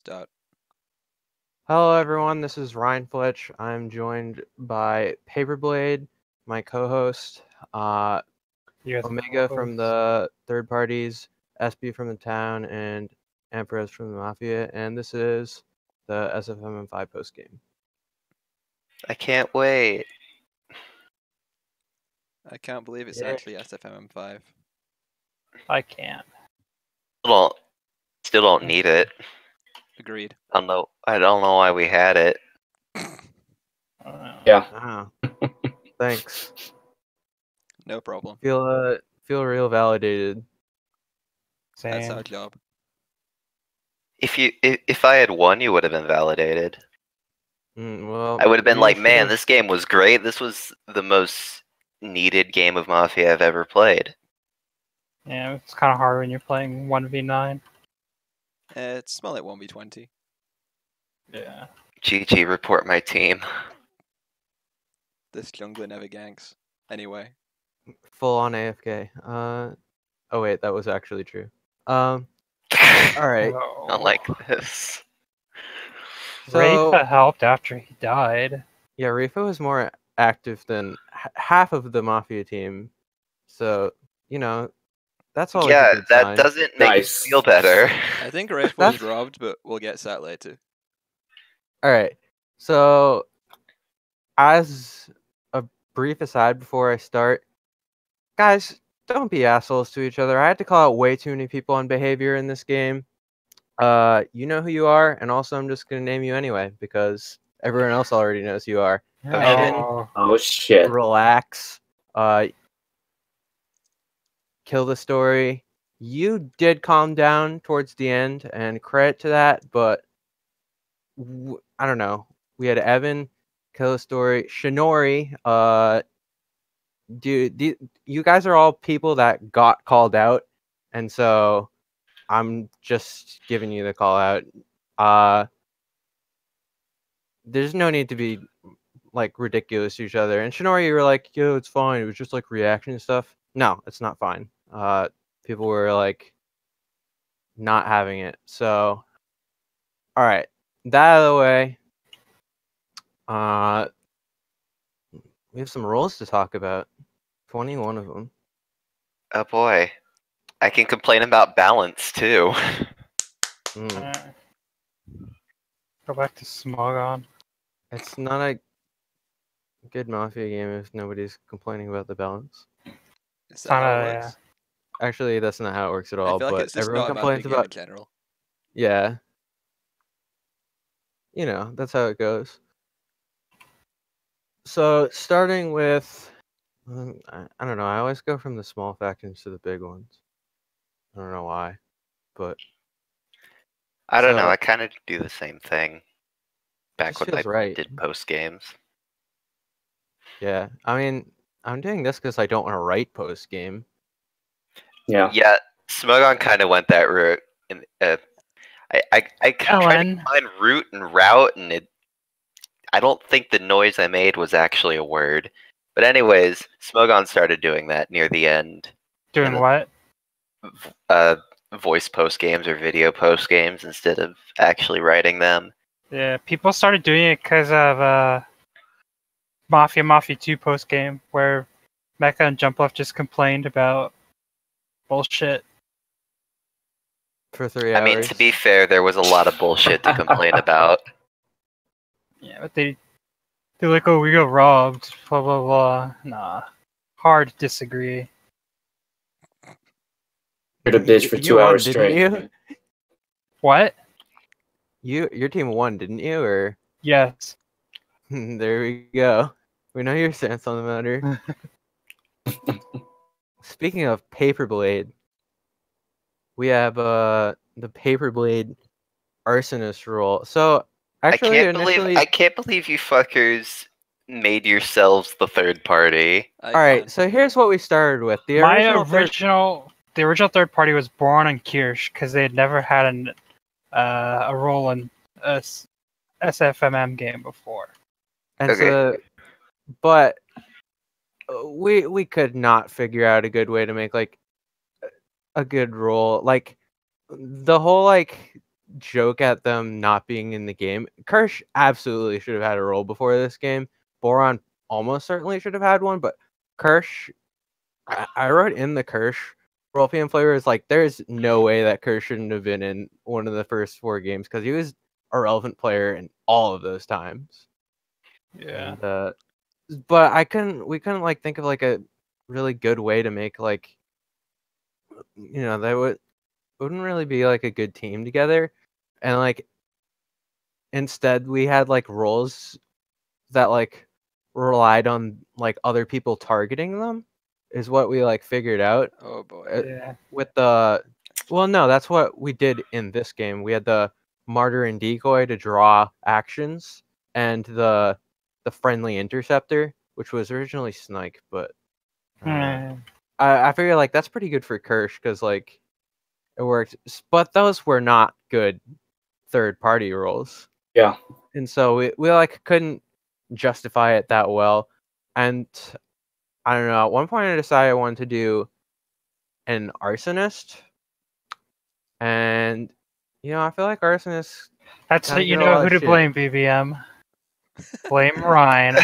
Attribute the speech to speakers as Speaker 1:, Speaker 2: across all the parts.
Speaker 1: Start.
Speaker 2: Hello, everyone. This is Ryan Fletch. I'm joined by Paperblade, my co-host, Omega from the third parties, SB from the town, and Empress from the Mafia. And this is the sfmm5 post game.
Speaker 3: I can't wait.
Speaker 1: I can't believe it's
Speaker 2: Yeah.
Speaker 1: actually sfmm5.
Speaker 4: I can't.
Speaker 3: Still don't need it.
Speaker 1: Agreed.
Speaker 3: I don't know why we had it.
Speaker 4: Yeah.
Speaker 2: Ah, thanks.
Speaker 1: No problem.
Speaker 2: Feel real validated.
Speaker 1: That's our
Speaker 4: Same.
Speaker 1: job.
Speaker 3: If I had won, you would have been validated.
Speaker 2: Well,
Speaker 3: I would have been
Speaker 2: you
Speaker 3: like, man,
Speaker 2: should've-
Speaker 3: this game was great. This was the most needed game of Mafia I've ever played.
Speaker 4: Yeah, it's kind of hard when you're playing 1v9.
Speaker 1: It's more like 1v20.
Speaker 4: Yeah.
Speaker 3: GG, report my team.
Speaker 1: This jungler never ganks. Anyway.
Speaker 2: full on AFK. Oh wait, that was actually true. All right.
Speaker 3: Not like this.
Speaker 2: So
Speaker 4: Rafa helped after he died.
Speaker 2: yeah, Rifa was more active than half of the Mafia team. So, that's always a
Speaker 3: Yeah,
Speaker 2: good
Speaker 3: that
Speaker 2: sign.
Speaker 3: doesn't make me feel better.
Speaker 1: I think Rafe was robbed, but we'll get to that later.
Speaker 2: All right. So, as a brief aside before I start, guys, don't be assholes to each other. I had to call out way too many people on behavior in this game. You know who you are, and also I'm just gonna name you anyway because everyone else already knows who you are. Evan,
Speaker 5: Oh shit.
Speaker 2: relax. Kill the story. You did calm down towards the end, and credit to that, but I don't know. We had Evan, kill the story. Shinori, dude, you guys are all people that got called out, and so I'm just giving you the call out. There's no need to be like ridiculous to each other. And Shinori, you were like, yo, it's fine. It was just like reaction and stuff. No, it's not fine. People were like not having it. So, all right, that out of the way. We have some roles to talk about. 21 of them.
Speaker 3: Oh boy. I can complain about balance too.
Speaker 2: Mm.
Speaker 4: Go back to Smogon.
Speaker 2: It's not a good Mafia game if nobody's complaining about the balance.
Speaker 1: Is that how it
Speaker 4: Kinda,
Speaker 1: works?
Speaker 2: Actually, that's not how it works at
Speaker 1: I
Speaker 2: all.
Speaker 1: feel like
Speaker 2: But
Speaker 1: it's just
Speaker 2: everyone
Speaker 1: not a
Speaker 2: complains
Speaker 1: Mafia game in
Speaker 2: about.
Speaker 1: general.
Speaker 2: Yeah. That's how it goes. So, starting with, I don't know, I always go from the small factions to the big ones. I don't know why, but
Speaker 3: I don't know,
Speaker 2: So-
Speaker 3: I kind of do the same thing. Back
Speaker 2: just
Speaker 3: when I
Speaker 2: feels right.
Speaker 3: did post games.
Speaker 2: Yeah, I mean, I'm doing this because I don't want to write post game.
Speaker 5: Yeah.
Speaker 3: Yeah, Smogon kind of went that route. And I tried to
Speaker 4: Ellen.
Speaker 3: combine root and route, and I don't think the noise I made was actually a word. But anyways, Smogon started doing that near the end.
Speaker 4: Doing
Speaker 3: And-
Speaker 4: what?
Speaker 3: Voice post games or video post games instead of actually writing them.
Speaker 4: Yeah, people started doing it because of Mafia 2 post game where Mecha and Jump just complained about bullshit.
Speaker 2: For 3 hours.
Speaker 3: I mean, to be fair, there was a lot of bullshit to complain about.
Speaker 4: Yeah, but they're like, oh, we got robbed, blah blah blah. Nah, hard to disagree.
Speaker 5: You're the bitch for
Speaker 2: You
Speaker 5: 2
Speaker 2: won,
Speaker 5: hours
Speaker 2: didn't
Speaker 5: straight.
Speaker 2: you?
Speaker 4: What?
Speaker 2: Your team won, didn't you? Or
Speaker 4: Yes.
Speaker 2: there we go. We know your stance on the matter. Speaking of Paperblade, we have the Paperblade arsonist role. So actually,
Speaker 3: I can't believe you fuckers made yourselves the third party.
Speaker 1: I
Speaker 2: all right.
Speaker 1: can.
Speaker 2: So here's what we started with. The
Speaker 4: The original third party was Born and Kirsch because they had never had a role in a SFMM game before.
Speaker 2: And
Speaker 3: Okay.
Speaker 2: so, but we could not figure out a good way to make like a good role. Like the whole like joke at them not being in the game. Kirsch absolutely should have had a role before this game. Boron almost certainly should have had one, but Kirsch, I wrote in the Kirsch roleplay flavor is like, there's no way that Kirsch shouldn't have been in one of the first 4 games because he was a relevant player in all of those times.
Speaker 4: Yeah.
Speaker 2: And, but we couldn't like think of like a really good way to make like, they wouldn't really be like a good team together, and like instead we had like roles that like relied on like other people targeting them is what we like figured out.
Speaker 1: Oh boy.
Speaker 4: Yeah.
Speaker 2: With the no, that's what we did in this game. We had the martyr and decoy to draw actions, and the friendly interceptor, which was originally Snike, but I figure like that's pretty good for Kirsch because like it worked, but those were not good third party roles.
Speaker 5: Yeah.
Speaker 2: And so we like couldn't justify it that well. And I don't know, at one point I decided I wanted to do an arsonist. And I feel like arsonist
Speaker 4: That's
Speaker 2: kinda
Speaker 4: it. You
Speaker 2: get a
Speaker 4: know
Speaker 2: lot
Speaker 4: who
Speaker 2: of
Speaker 4: to
Speaker 2: shit.
Speaker 4: blame, BBM. Blame Ryan.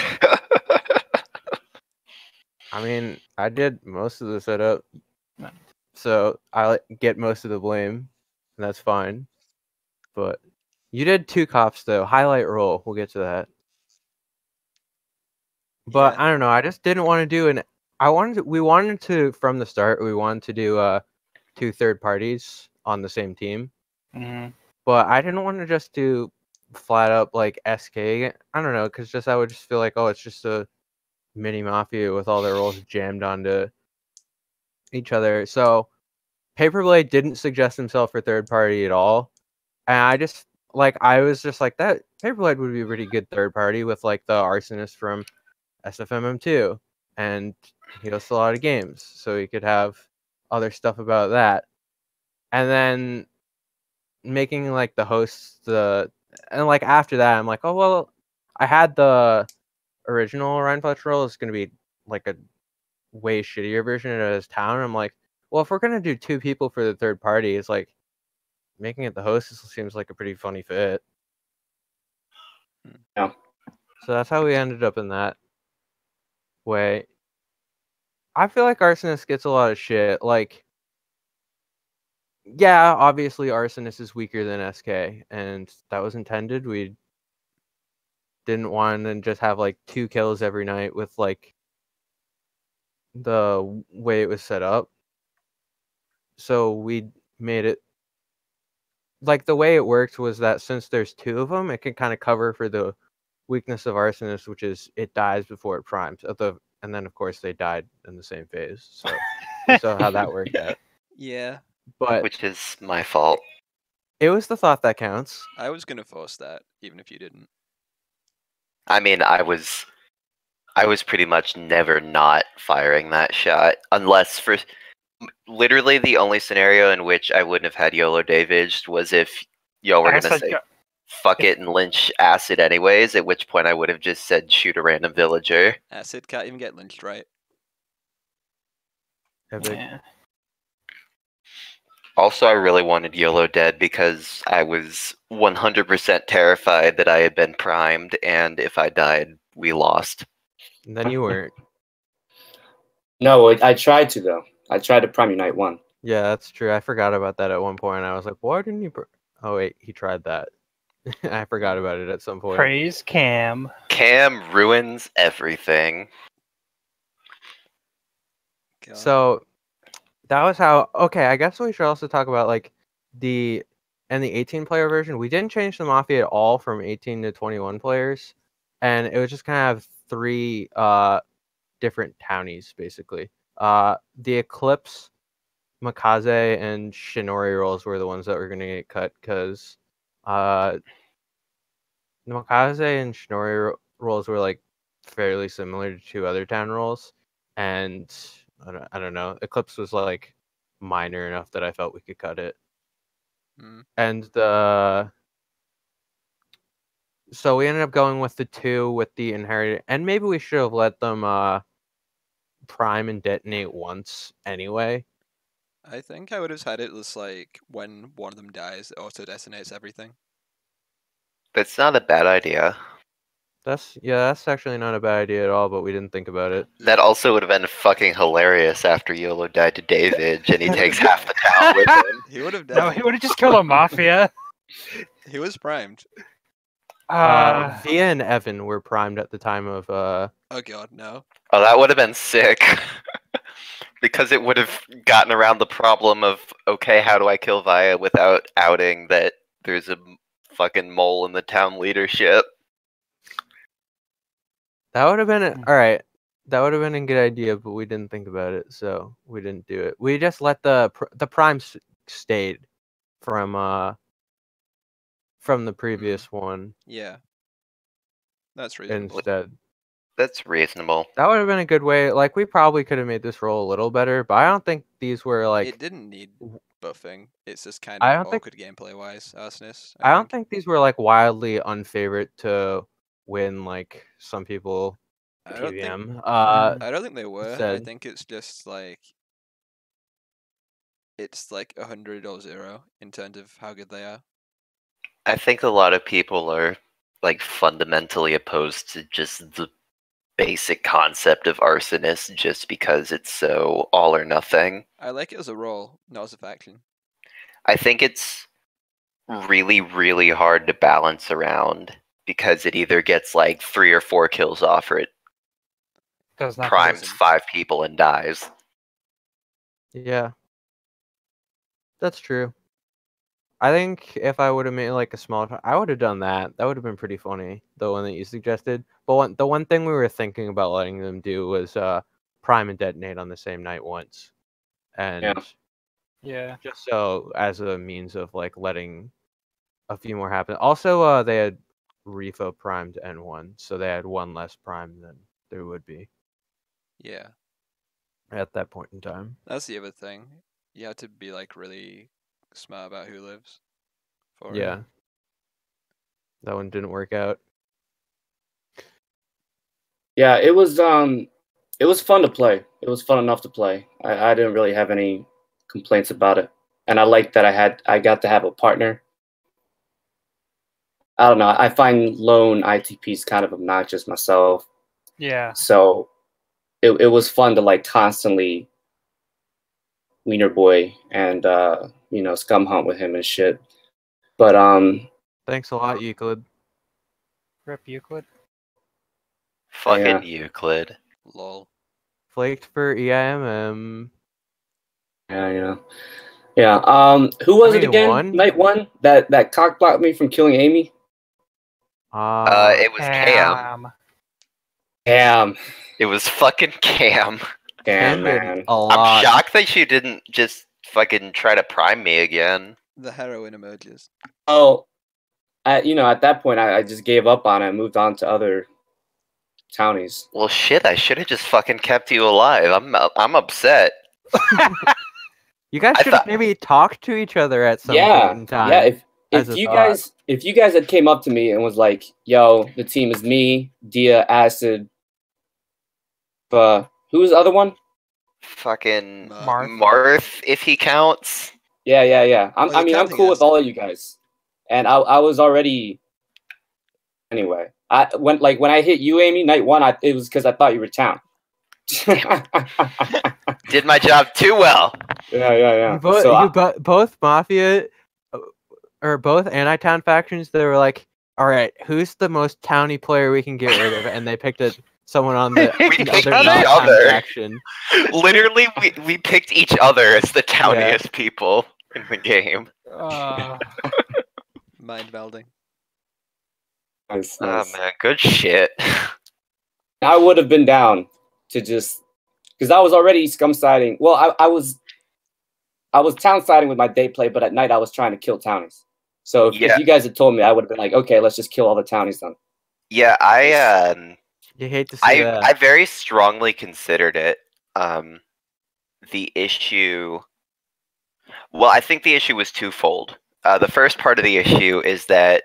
Speaker 2: I mean, I did most of the setup.
Speaker 4: No.
Speaker 2: So I get most of the blame. And that's fine. But you did 2 cops though. Highlight roll. We'll get to that. But
Speaker 1: Yeah.
Speaker 2: I don't know. I just didn't want to do we wanted to from the start. We wanted to do 2 third parties on the same team.
Speaker 4: Hmm.
Speaker 2: But I didn't want to just do flat up like SK. I don't know, because I would just feel like, oh, it's just a mini mafia with all their roles jammed onto each other. So Paperblade didn't suggest himself for third party at all. And I was just like, that Paperblade would be a pretty good third party with like the arsonist from sfmm5, and he hosts a lot of games, so he could have other stuff about that. And then making like the hosts and like after that, I'm like, oh well, I had the original Ryan Fletcher role. It's gonna be like a way shittier version of his town. I'm like, well, if we're gonna do 2 people for the third party, it's like making it the host seems like a pretty funny fit.
Speaker 5: Yeah.
Speaker 2: So that's how we ended up in that way. I feel like arsonist gets a lot of shit. Like, yeah, obviously arsonist is weaker than SK, and that was intended. We didn't want to just have like 2 kills every night with like the way it was set up. So we made it like the way it worked was that since there's 2 of them, it can kind of cover for the weakness of arsonist, which is it dies before it primes. And then of course they died in the same phase. So how that worked out.
Speaker 1: Yeah.
Speaker 2: But
Speaker 3: Which is my fault.
Speaker 2: it was the thought that counts.
Speaker 1: I was gonna force that, even if you didn't.
Speaker 3: I mean, I was pretty much never not firing that shot, unless for literally the only scenario in which I wouldn't have had YOLO David was if y'all were gonna say fuck it and lynch Acid anyways, at which point I would have just said shoot a random villager.
Speaker 1: Acid can't even get lynched, right?
Speaker 4: Yeah.
Speaker 3: Also, I really wanted YOLO dead because I was 100% terrified that I had been primed, and if I died, we lost.
Speaker 2: And then you weren't.
Speaker 5: No, I tried to though. I tried to prime you night 1.
Speaker 2: Yeah, that's true. I forgot about that at one point. I was like, why didn't you? Oh wait, he tried that. I forgot about it at some point.
Speaker 4: Praise Cam.
Speaker 3: Cam ruins everything.
Speaker 1: God.
Speaker 2: So that was how. Okay, I guess we should also talk about like the 18 player version. We didn't change the Mafia at all from 18 to 21 players, and it was just kind of 3 different townies basically. The Eclipse, Makaze, and Shinori roles were the ones that were going to get cut because the Makaze and Shinori roles were like fairly similar to 2 other town roles, and I don't know. Eclipse was like minor enough that I felt we could cut it. And so we ended up going with the 2 with the inherited, and maybe we should have let them prime and detonate once anyway.
Speaker 1: I think I would have had it as like when one of them dies, it auto detonates everything.
Speaker 3: That's not a bad idea.
Speaker 2: That's actually not a bad idea at all, but we didn't think about it.
Speaker 3: That also would have been fucking hilarious after YOLO died to David, and he takes half the town with him.
Speaker 1: He would have
Speaker 4: No,
Speaker 1: definitely.
Speaker 4: he would have just killed a mafia.
Speaker 1: He was primed.
Speaker 2: Via and Evan were primed at the time of
Speaker 1: Oh god, no.
Speaker 3: Oh, that would have been sick. Because it would have gotten around the problem of, okay, how do I kill Via without outing that there's a fucking mole in the town leadership?
Speaker 2: That would have been all right. That would have been a good idea, but we didn't think about it, so we didn't do it. We just let the primes stayed from the previous one
Speaker 1: Yeah. That's reasonable.
Speaker 2: instead.
Speaker 3: That's reasonable.
Speaker 2: That would have been a good way. Like, we probably could have made this roll a little better, but I don't think these were like.
Speaker 1: It didn't need buffing. It's just kind
Speaker 2: I
Speaker 1: of
Speaker 2: don't think-
Speaker 1: awkward gameplay wise, arsonist.
Speaker 2: I don't think these were like wildly unfavorite to win. Like some people
Speaker 1: I don't think
Speaker 2: PVM.
Speaker 1: I don't think they were. I
Speaker 2: said-
Speaker 1: think it's just like it's like 100 or 0 in terms of how good they are.
Speaker 3: I think a lot of people are like fundamentally opposed to just the basic concept of arsonist just because it's so all or nothing.
Speaker 1: I like it as a role, not as a faction.
Speaker 3: I think it's really, really hard to balance around because it either gets like 3 or 4 kills off or it
Speaker 4: Does not
Speaker 3: primes
Speaker 1: doesn't.
Speaker 3: 5 people and dies.
Speaker 2: Yeah, that's true. I think if I would have made like a small, I would have done that. That would have been pretty funny. The one that you suggested. But the one thing we were thinking about letting them do was prime and detonate on the same night once, and
Speaker 4: Yeah.
Speaker 2: just so as a means of like letting a few more happen. Also, they had Refo primed N1, so they had one less prime than there would be
Speaker 1: Yeah.
Speaker 2: at that point in time.
Speaker 1: That's the other thing. You have to be like really smart about who lives. For
Speaker 2: Yeah, that one didn't work out.
Speaker 5: Yeah, it was fun to play. It was fun enough to play. I didn't really have any complaints about it. And I liked that I got to have a partner. I don't know. I find lone ITPs kind of obnoxious myself.
Speaker 4: Yeah.
Speaker 5: So it was fun to like constantly Wiener Boy and scum hunt with him and shit. But
Speaker 2: Thanks a lot, Euclid.
Speaker 4: Rip Euclid.
Speaker 3: Fucking
Speaker 5: Yeah.
Speaker 3: Euclid.
Speaker 1: lol.
Speaker 2: Flaked for EIMM.
Speaker 5: yeah. Who was it again?
Speaker 2: Won?
Speaker 5: Night one that cock blocked me from killing Amy.
Speaker 3: It was Cam.
Speaker 5: Damn,
Speaker 3: It was fucking Cam.
Speaker 5: damn,
Speaker 2: Cam did
Speaker 5: man.
Speaker 2: a lot.
Speaker 3: I'm shocked that she didn't just fucking try to prime me again.
Speaker 1: The heroin emerges.
Speaker 5: Oh, at that point, I just gave up on it and moved on to other townies.
Speaker 3: Well, shit, I should have just fucking kept you alive. I'm upset.
Speaker 2: You guys
Speaker 3: I
Speaker 2: should have
Speaker 3: thought-
Speaker 2: maybe talked to each other at some
Speaker 5: Yeah,
Speaker 2: point in time.
Speaker 5: yeah. If
Speaker 2: as a
Speaker 5: you
Speaker 2: thought.
Speaker 5: guys had came up to me and was like, "Yo, the team is me, Dia, Acid, who's the other one?"
Speaker 3: Fucking
Speaker 4: Marth.
Speaker 3: Marth, if he counts.
Speaker 5: Yeah.
Speaker 1: Well,
Speaker 5: I'm
Speaker 1: you're counting
Speaker 5: cool with
Speaker 1: Acid.
Speaker 5: all of you guys, and I was already. Anyway, when I hit you, Amy, night one, it was because I thought you were town.
Speaker 3: Did my job too well.
Speaker 5: Yeah.
Speaker 2: Both Mafia or both anti-town factions, they were like, all right, who's the most towny player we can get rid of? And they picked someone on the
Speaker 3: We
Speaker 2: other
Speaker 3: picked each
Speaker 2: non-town
Speaker 3: other.
Speaker 2: faction.
Speaker 3: Literally, we picked each other as the towniest people in the game.
Speaker 1: Mind melding.
Speaker 5: Nice.
Speaker 3: Oh man, good shit.
Speaker 5: I would have been down to just because I was already scum siding. Well, I was town siding with my day play, but at night I was trying to kill townies. So if you guys had told me, I would have been like, okay, let's just kill all the townies then.
Speaker 3: Yeah,
Speaker 2: You hate to see that.
Speaker 3: I very strongly considered it. The issue. Well, I think the issue was twofold. The first part of the issue is that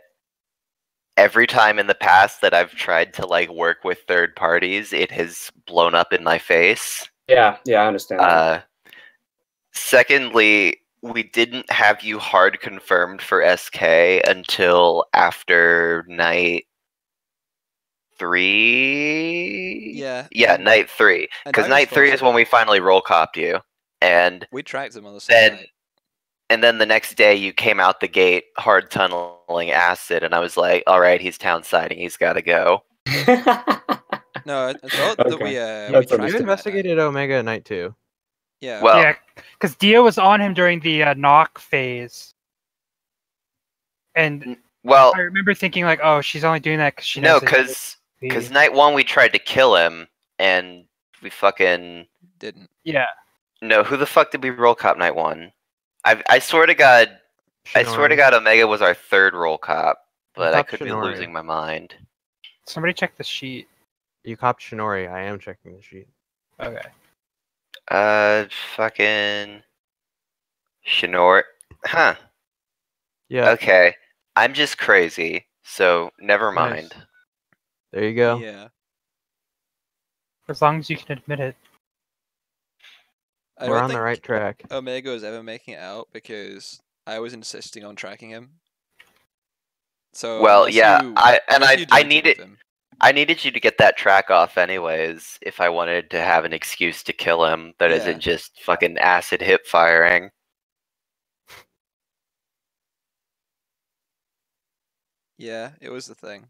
Speaker 3: every time in the past that I've tried to like work with third parties, it has blown up in my face.
Speaker 5: Yeah, I understand.
Speaker 3: Secondly, we didn't have you hard confirmed for SK until after night 3.
Speaker 1: Yeah,
Speaker 3: night 3.
Speaker 1: and
Speaker 3: Because
Speaker 1: I was
Speaker 3: night 3 is
Speaker 1: supposed
Speaker 3: when
Speaker 1: to-
Speaker 3: we finally roll copped you, and
Speaker 1: We tracked him on the same
Speaker 3: then
Speaker 1: night.
Speaker 3: and then the next day you came out the gate hard tunneling acid, and I was like, all right, he's town siding, he's got to go.
Speaker 1: No, I thought that we
Speaker 5: That's
Speaker 1: tracked
Speaker 2: You
Speaker 1: him that night.
Speaker 2: investigated Omega at night 2.
Speaker 1: Yeah.
Speaker 3: Well,
Speaker 4: Yeah, because Dio was on him during the knock phase, and
Speaker 3: well,
Speaker 4: I remember thinking like, "Oh, she's only doing that because she
Speaker 3: no,
Speaker 4: knows." that
Speaker 3: because night 1 we tried to kill him, and we fucking
Speaker 1: Didn't.
Speaker 4: yeah,
Speaker 3: no. Who the fuck did we roll cop night 1? I swear to God,
Speaker 2: Shinori.
Speaker 3: Omega was our third roll cop, but I
Speaker 2: copped
Speaker 3: could be
Speaker 2: Shinori.
Speaker 3: losing my mind.
Speaker 4: somebody check the sheet.
Speaker 2: You copped Shinori. I am checking the sheet.
Speaker 4: Okay,
Speaker 3: Fucking Shinor. Huh.
Speaker 2: Yeah.
Speaker 3: Okay. I'm just crazy, so never
Speaker 2: Nice.
Speaker 3: mind.
Speaker 2: There you go.
Speaker 1: Yeah.
Speaker 4: as long as you can admit it.
Speaker 1: I
Speaker 2: We're
Speaker 1: don't
Speaker 2: on the
Speaker 1: think
Speaker 2: right track.
Speaker 1: Omega was ever making it out because I was insisting on tracking him. So
Speaker 3: Well,
Speaker 1: unless
Speaker 3: yeah,
Speaker 1: you,
Speaker 3: I
Speaker 1: unless you do it
Speaker 3: needed
Speaker 1: with him.
Speaker 3: I needed you to get that track off anyways if I wanted to have an excuse to kill him that
Speaker 1: Yeah.
Speaker 3: not just fucking acid hip firing.
Speaker 1: Yeah, it was the thing.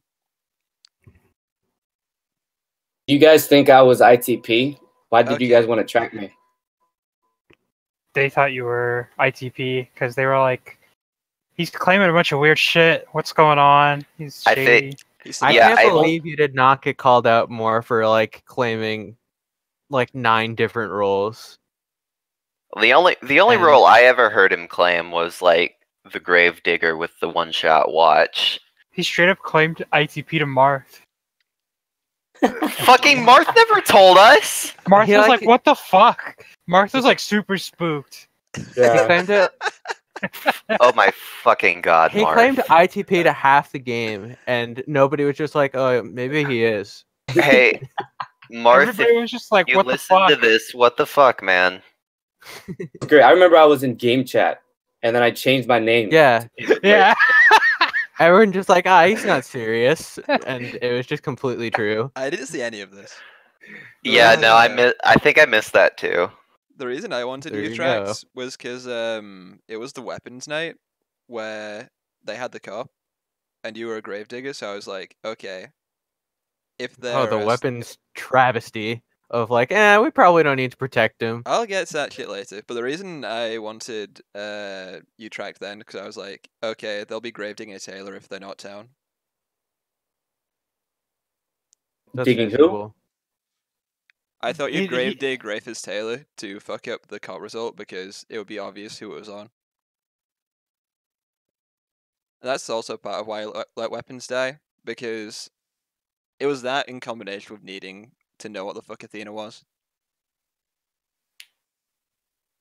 Speaker 5: You guys think I was ITP? Why did you
Speaker 1: Okay.
Speaker 5: guys want to track me?
Speaker 4: They thought you were ITP because they were like, "He's claiming a bunch of weird shit. What's going on? He's
Speaker 3: I
Speaker 4: shady."
Speaker 3: think-
Speaker 1: He's
Speaker 2: I
Speaker 3: Yeah,
Speaker 2: can't
Speaker 3: I-
Speaker 2: believe you did not get called out more for like claiming like 9 different roles.
Speaker 3: The only
Speaker 2: And-
Speaker 3: role I ever heard him claim was like the grave digger with the one shot watch.
Speaker 4: He straight up claimed ITP to Marth.
Speaker 3: Fucking Marth never told us.
Speaker 4: Marth
Speaker 2: He,
Speaker 4: was
Speaker 2: like-
Speaker 4: like, "What the fuck?" Marth was like super spooked.
Speaker 2: He
Speaker 5: Yeah.
Speaker 2: claimed it.
Speaker 3: Oh my fucking god,
Speaker 2: He
Speaker 3: Marth.
Speaker 2: claimed ITP to half the game, and nobody was just like, "Oh, maybe he is."
Speaker 3: Hey, Marth,
Speaker 4: Everybody
Speaker 3: if
Speaker 4: was just like,
Speaker 3: you
Speaker 4: "What the
Speaker 3: listen
Speaker 4: fuck?"
Speaker 3: to this, what the fuck, man?
Speaker 5: Great. I remember I was in game chat, and then I changed my name.
Speaker 2: Yeah,
Speaker 4: Yeah.
Speaker 2: everyone just like, he's not serious, and it was just completely true.
Speaker 1: I didn't see any of this. The
Speaker 3: Yeah,
Speaker 1: reason,
Speaker 3: no, I think I missed that too.
Speaker 1: The reason I wanted
Speaker 2: There
Speaker 1: you
Speaker 2: you go.
Speaker 1: tracked was because it was the weapons night where they had the cop, and you were a gravedigger. So I was like, okay, if they're
Speaker 2: Oh, the weapons travesty of like, we probably don't need to protect him.
Speaker 1: I'll get to that shit later. But the reason I wanted you tracked then, because I was like, okay, they'll be gravedigging a Taylor if they're not town.
Speaker 2: That's
Speaker 5: Digging who?
Speaker 2: reasonable.
Speaker 1: I thought
Speaker 4: He-
Speaker 1: you'd
Speaker 4: he-
Speaker 1: gravedigg Rafa's Taylor to fuck up the cop result because it would be obvious who it was on. That's also part of why I let weapons die, because it was that in combination with needing to know what the fuck Athena was.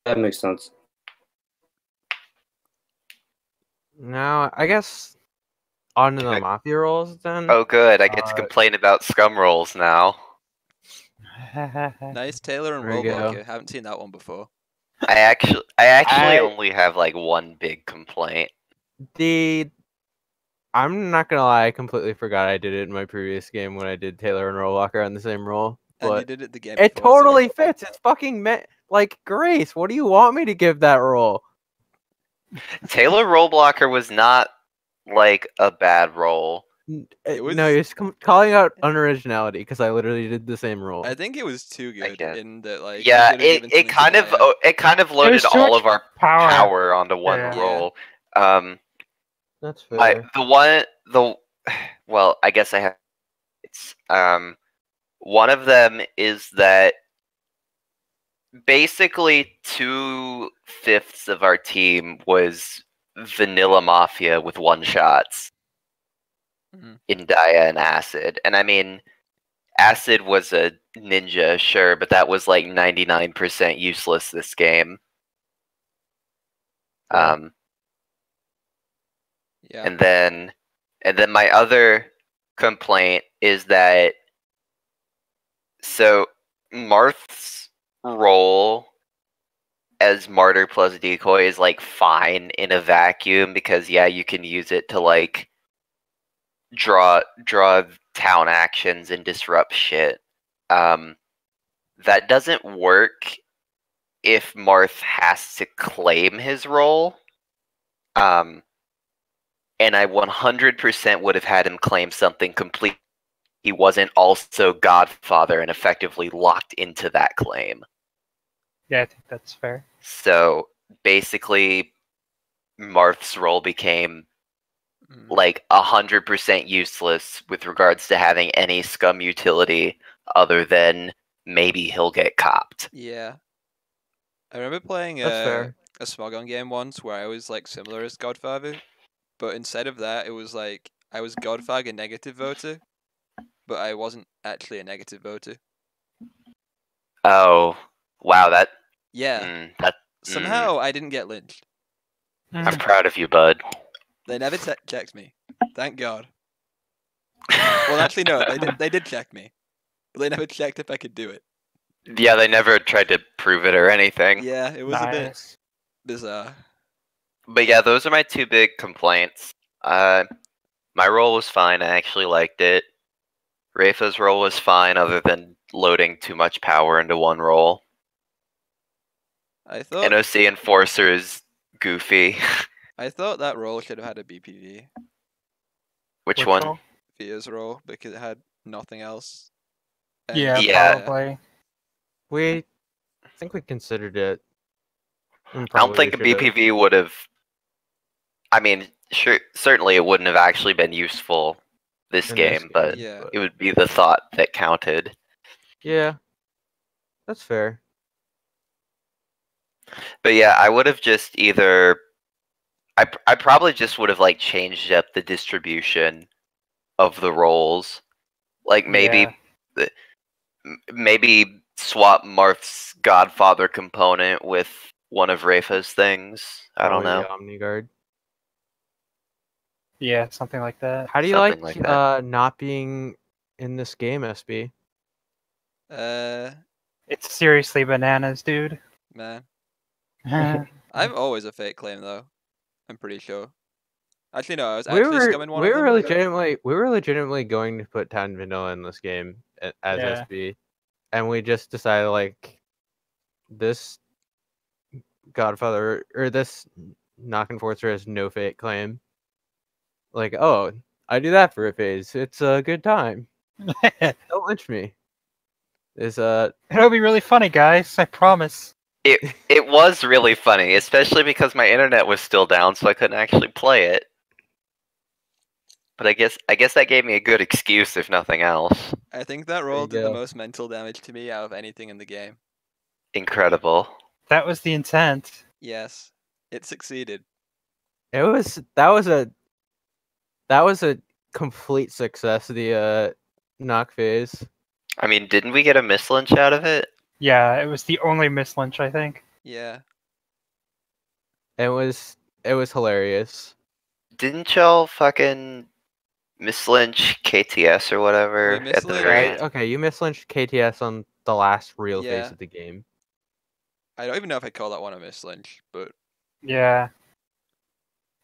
Speaker 5: That makes sense.
Speaker 2: Now, I guess on to the
Speaker 3: Okay.
Speaker 2: mafia roles then.
Speaker 3: Oh, good. I get to
Speaker 2: Uh,
Speaker 3: complain about scum rolls now.
Speaker 1: Nice Taylor and
Speaker 2: There you go.
Speaker 1: Roblocker. Haven't seen that one before.
Speaker 3: I actually
Speaker 2: I-
Speaker 3: only have like one big complaint.
Speaker 2: I'm not gonna lie, I completely forgot I did it in my previous game when I did Taylor and Rollwalker on the same role.
Speaker 1: And you
Speaker 2: But
Speaker 1: did it the game
Speaker 2: it
Speaker 1: before, too.
Speaker 2: totally fits. It's fucking like Grace. What do you want me to give that role?
Speaker 3: Taylor Rollblocker was not like a bad role.
Speaker 1: It was-
Speaker 2: No, you're just calling out unoriginality because I literally did the same role.
Speaker 1: I think it was too good
Speaker 3: guess.
Speaker 1: in that, like,
Speaker 3: Yeah,
Speaker 1: you could've given
Speaker 3: it
Speaker 1: something to Daya.
Speaker 3: kind of loaded
Speaker 4: was too
Speaker 3: all
Speaker 4: much
Speaker 3: of our
Speaker 4: power.
Speaker 3: power onto one
Speaker 4: Yeah.
Speaker 3: role.
Speaker 2: That's
Speaker 3: My
Speaker 2: fair.
Speaker 3: well, I guess I have it's one of them is that basically 2/5 of our team was vanilla mafia with one shots
Speaker 1: Mhm.
Speaker 3: in Dia and Acid. And I mean Acid was a ninja, sure, but that was like 99% useless this game.
Speaker 2: Yeah.
Speaker 1: Yeah.
Speaker 3: And then my other complaint is that so Marth's role as martyr plus decoy is like fine in a vacuum because yeah, you can use it to like draw town actions and disrupt shit. That doesn't work if Marth has to claim his role. And I 100% would have had him claim something complete. He wasn't also Godfather and effectively locked into that claim.
Speaker 4: Yeah, I think that's fair.
Speaker 3: So basically, Marth's role became
Speaker 1: Mm.
Speaker 3: like 100% useless with regards to having any scum utility other than maybe he'll get copped.
Speaker 1: Yeah. I remember playing
Speaker 2: That's fair.
Speaker 1: a Smogon game once where I was like similar as Godfather, but instead of that, it was like I was Godfather negative voter, but I wasn't actually a negative voter.
Speaker 3: Oh, wow, that
Speaker 1: Yeah.
Speaker 3: that
Speaker 1: Somehow I didn't get lynched.
Speaker 3: I'm proud of you, bud.
Speaker 1: They never checked me. Thank God. Well, actually, no. They did check me, but they never checked if I could do it.
Speaker 3: Yeah, they never tried to prove it or anything.
Speaker 1: Yeah, it was a bit
Speaker 4: Nice.
Speaker 1: bizarre.
Speaker 3: But yeah, those are my two big complaints. My role was fine. I actually liked it. Rafa's role was fine, other than loading too much power into one role.
Speaker 1: I thought
Speaker 3: NOC Enforcer is goofy.
Speaker 1: I thought that role should have had a BPV.
Speaker 3: Which one?
Speaker 4: role?
Speaker 1: Via's role because it had nothing else.
Speaker 4: Yeah,
Speaker 3: Yeah.
Speaker 4: probably.
Speaker 2: I think we considered it.
Speaker 3: I don't think a BPV would have. I mean, sure, certainly it wouldn't have actually been useful this
Speaker 2: In
Speaker 3: game,
Speaker 2: this
Speaker 3: but
Speaker 2: game,
Speaker 1: Yeah.
Speaker 3: it would be the thought that counted.
Speaker 2: Yeah, that's fair.
Speaker 3: But yeah, I would have just either. I probably just would have like changed up the distribution of the roles, like maybe maybe swap Marth's Godfather component with one of Rafa's things. I don't know.
Speaker 2: Probably the Omniguard.
Speaker 4: Yeah, something like that.
Speaker 2: How do you
Speaker 3: Something
Speaker 2: like,
Speaker 3: like that.
Speaker 2: not being in this game, SB?
Speaker 4: It's seriously bananas, dude.
Speaker 1: Man,
Speaker 4: Yeah,
Speaker 1: I'm always a fake claim though. I'm pretty sure. Actually, no, I was
Speaker 2: We
Speaker 1: actually
Speaker 2: were
Speaker 1: scumming one
Speaker 2: we
Speaker 1: of them.
Speaker 2: were legitimately going to put Town Vanilla in this game as
Speaker 4: Yeah.
Speaker 2: SB, and we just decided like this Godfather or this Knock Enforcer has no fake claim. Like, oh, I do that for a phase. It's a good time. Don't lynch me.
Speaker 4: it'll be really funny, guys. I promise.
Speaker 3: It was really funny, especially because my internet was still down, so I couldn't actually play it. But I guess that gave me a good excuse, if nothing else.
Speaker 1: I think that
Speaker 2: you
Speaker 1: roll did the
Speaker 2: go.
Speaker 1: most mental damage to me out of anything in the game.
Speaker 3: Incredible.
Speaker 4: That was the intent.
Speaker 1: Yes, it succeeded.
Speaker 2: That was a complete success. The knock phase.
Speaker 3: I mean, didn't we get a mislynch out of it?
Speaker 4: Yeah, it was the only mislynch, I think.
Speaker 1: Yeah.
Speaker 2: It was hilarious.
Speaker 3: Didn't y'all fucking mislynch KTS or whatever
Speaker 1: We
Speaker 3: at the
Speaker 1: mislynched-
Speaker 3: very
Speaker 2: Right?
Speaker 3: end?
Speaker 2: Okay, you mislynched KTS on the last real phase
Speaker 1: Yeah.
Speaker 2: of the game.
Speaker 1: I don't even know if I'd call that one a mislynch, but
Speaker 4: Yeah.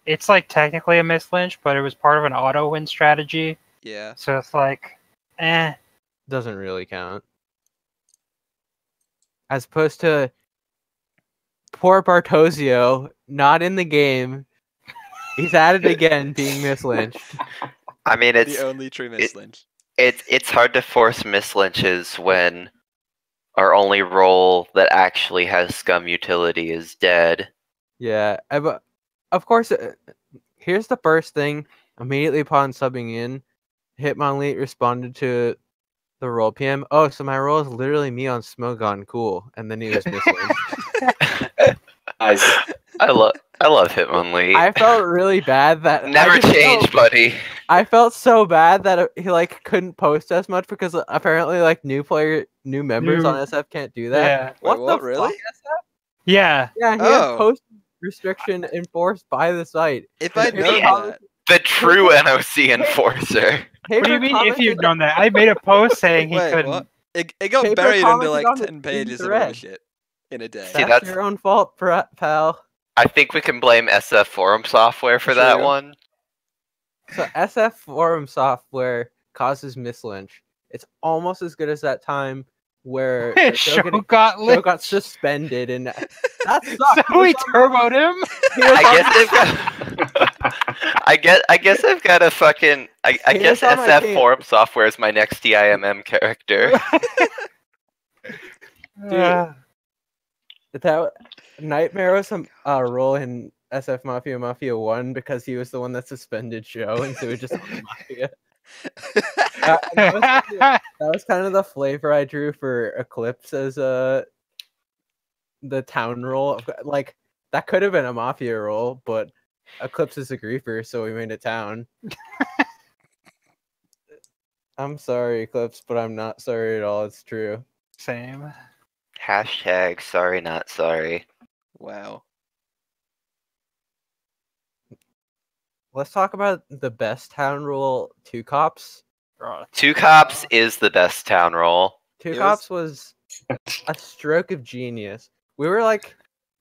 Speaker 4: It's like technically a mislynch, but it was part of an auto win strategy.
Speaker 1: yeah.
Speaker 4: So it's like,
Speaker 2: Doesn't really count. As opposed to poor Bartosio, not in the game. He's at it again, being mislynched.
Speaker 3: I mean,
Speaker 1: The only true mislynch.
Speaker 3: it's hard to force mislynches when our only role that actually has scum utility is dead.
Speaker 2: Yeah, but of course, here's the first thing. Immediately upon subbing in, Hitmonlee responded to the role PM. Oh, so my role is literally me on Smogon. Cool. And then he was mislynched.
Speaker 5: Nice.
Speaker 3: I love Hitmonlee.
Speaker 2: I felt really bad that
Speaker 3: Never
Speaker 2: I didn't
Speaker 3: change,
Speaker 2: know-
Speaker 3: buddy.
Speaker 2: I felt so bad that he like couldn't post as much because apparently like new members on SF can't do that.
Speaker 4: yeah.
Speaker 1: Wait, what,
Speaker 2: the
Speaker 1: really?
Speaker 2: fuck, SF?
Speaker 4: Yeah.
Speaker 2: Yeah, he
Speaker 1: Oh.
Speaker 2: had post restriction enforced by the site.
Speaker 1: If I'd
Speaker 2: Paper
Speaker 1: known
Speaker 2: comic-
Speaker 1: that.
Speaker 3: The true NOC enforcer.
Speaker 4: What do you mean if you'd known that? I made a post saying he
Speaker 1: Wait,
Speaker 4: couldn't.
Speaker 1: what? It got
Speaker 2: Paper
Speaker 1: buried under
Speaker 2: commented
Speaker 1: like
Speaker 2: on it
Speaker 1: 10
Speaker 2: in
Speaker 1: pages of
Speaker 2: thread.
Speaker 1: other shit. in a day.
Speaker 3: See,
Speaker 2: That's
Speaker 3: that's-
Speaker 2: your own fault, pal.
Speaker 3: I think we can blame SF Forum Software for that
Speaker 1: True.
Speaker 3: one.
Speaker 2: So SF Forum Software causes mislynch. It's almost as good as that time where the
Speaker 4: Show
Speaker 2: show
Speaker 4: got lit.
Speaker 2: got suspended, and that
Speaker 4: So
Speaker 2: sucked. He
Speaker 4: we
Speaker 2: was on-
Speaker 4: turboed him.
Speaker 2: he was
Speaker 3: I
Speaker 2: on
Speaker 3: guess
Speaker 2: my-
Speaker 3: they've got. I guess I've got a fucking. I
Speaker 2: He
Speaker 3: guess
Speaker 2: was on my
Speaker 3: SF
Speaker 2: team.
Speaker 3: Forum Software is my next DIMM character.
Speaker 2: that Nightmare was some role in SF Mafia 1 because he was the one that suspended show, and so he just on the Mafia. That was kind of the flavor I drew for Eclipse as the town role. Like that could have been a Mafia role, but Eclipse is a griefer, so we made it town. I'm sorry, Eclipse, but I'm not sorry at all. It's true.
Speaker 4: Same.
Speaker 3: Hashtag sorry not sorry.
Speaker 1: Wow.
Speaker 2: Let's talk about the best town rule. Two Cops.
Speaker 3: Two Cops is the best town role.
Speaker 2: Two
Speaker 1: It
Speaker 2: Cops was a stroke of genius. We were like,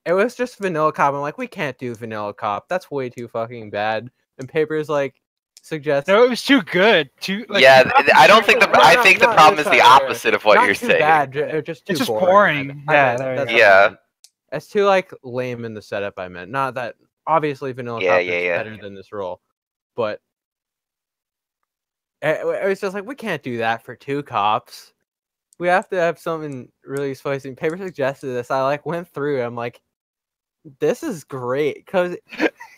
Speaker 2: it was just Vanilla Cop. I'm like, we can't do Vanilla Cop. That's way too fucking bad. And Papers like suggest.
Speaker 4: No, it was too good. Too like.
Speaker 3: Yeah,
Speaker 4: Two Cops
Speaker 3: I
Speaker 4: is
Speaker 3: don't
Speaker 4: so
Speaker 3: think the
Speaker 4: good.
Speaker 3: I think the
Speaker 2: no,
Speaker 3: problem is
Speaker 2: sorry,
Speaker 3: the opposite of what
Speaker 2: not
Speaker 3: you're
Speaker 2: too
Speaker 3: saying.
Speaker 2: bad. Just too
Speaker 4: It's just
Speaker 2: boring.
Speaker 4: boring. Yeah, there you
Speaker 2: that's
Speaker 4: go.
Speaker 2: what I
Speaker 3: Yeah.
Speaker 2: meant. It's too like lame in the setup. I meant not that. Obviously, Vanilla
Speaker 3: Yeah,
Speaker 2: Cop
Speaker 3: yeah,
Speaker 2: is
Speaker 3: yeah.
Speaker 2: better than this role, but it was just like we can't do that for Two Cops. We have to have something really spicy. Paper suggested this. I like went through. I'm like, this is great because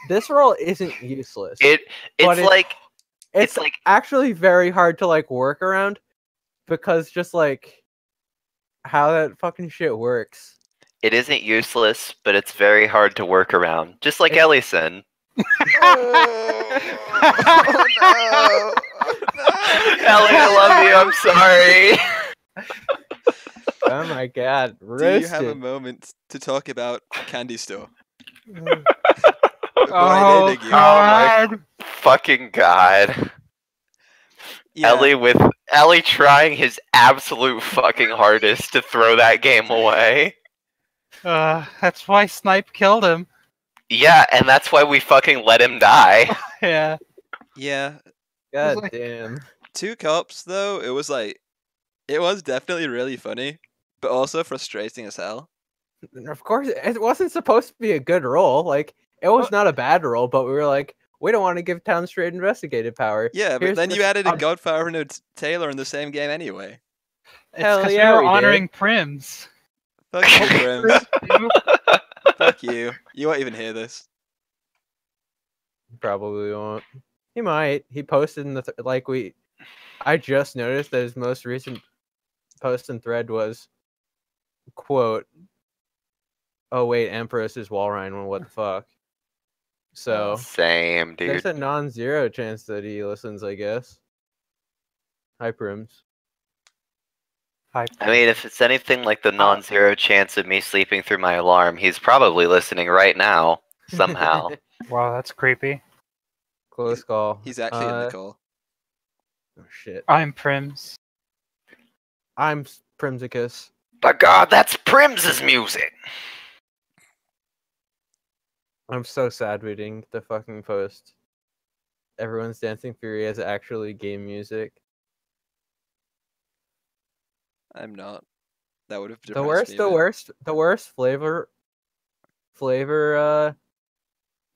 Speaker 2: this role isn't useless.
Speaker 3: It's
Speaker 2: but
Speaker 3: like
Speaker 2: it's
Speaker 3: like
Speaker 2: actually very hard to like work around because just like how that fucking shit works.
Speaker 3: it isn't useless, but it's very hard to work around. Just like
Speaker 2: It's-
Speaker 3: Ellison.
Speaker 1: Oh, no.
Speaker 3: Ellie, I love you. I'm sorry.
Speaker 2: Oh my god,
Speaker 1: Do you have a
Speaker 2: roasted.
Speaker 1: moment to talk about Candy Store?
Speaker 2: Mm.
Speaker 1: Before I
Speaker 4: Oh
Speaker 1: did you.
Speaker 4: God!
Speaker 3: Fucking god.
Speaker 1: Yeah,
Speaker 3: Ellie trying his absolute fucking hardest to throw that game away.
Speaker 4: That's why Snipe killed him.
Speaker 3: Yeah, and that's why we fucking let him die.
Speaker 4: Yeah.
Speaker 1: yeah.
Speaker 2: God
Speaker 4: like-
Speaker 2: damn.
Speaker 1: Two Cops though, it was definitely really funny, but also frustrating as hell.
Speaker 2: And of course, it wasn't supposed to be a good role. Like, it was not a bad role, but we were like, we don't want to give Town straight investigative power.
Speaker 1: Yeah, but
Speaker 2: Here's
Speaker 1: then you
Speaker 2: this
Speaker 1: added a
Speaker 2: ob-
Speaker 1: Godfather and a Taylor in the same game anyway.
Speaker 4: It's
Speaker 2: Hell
Speaker 4: because
Speaker 2: yeah,
Speaker 4: we were
Speaker 2: we did.
Speaker 4: honoring Prims.
Speaker 1: Fuck you, Brims. Fuck you. You won't even hear this.
Speaker 2: Probably won't. He might. He posted in the I just noticed that his most recent post and thread was, quote, "Oh wait, Empress is Walrein. Well, what the fuck?" So
Speaker 3: Same, dude.
Speaker 2: there's a non-zero chance that he listens. I guess. Hi, Prims.
Speaker 4: Hi.
Speaker 3: I mean, if it's anything like the non-zero chance of me sleeping through my alarm, he's probably listening right now, somehow.
Speaker 4: Wow, that's creepy.
Speaker 2: Close call.
Speaker 1: He's actually in the call.
Speaker 2: Oh shit.
Speaker 4: I'm Prims.
Speaker 2: I'm Primsicus.
Speaker 3: By God, that's Prim's music!
Speaker 2: I'm so sad reading the fucking post. Everyone's Dancing Fury is actually game music.
Speaker 1: I'm not. That would have
Speaker 2: The
Speaker 1: depressed me.
Speaker 2: the worst flavor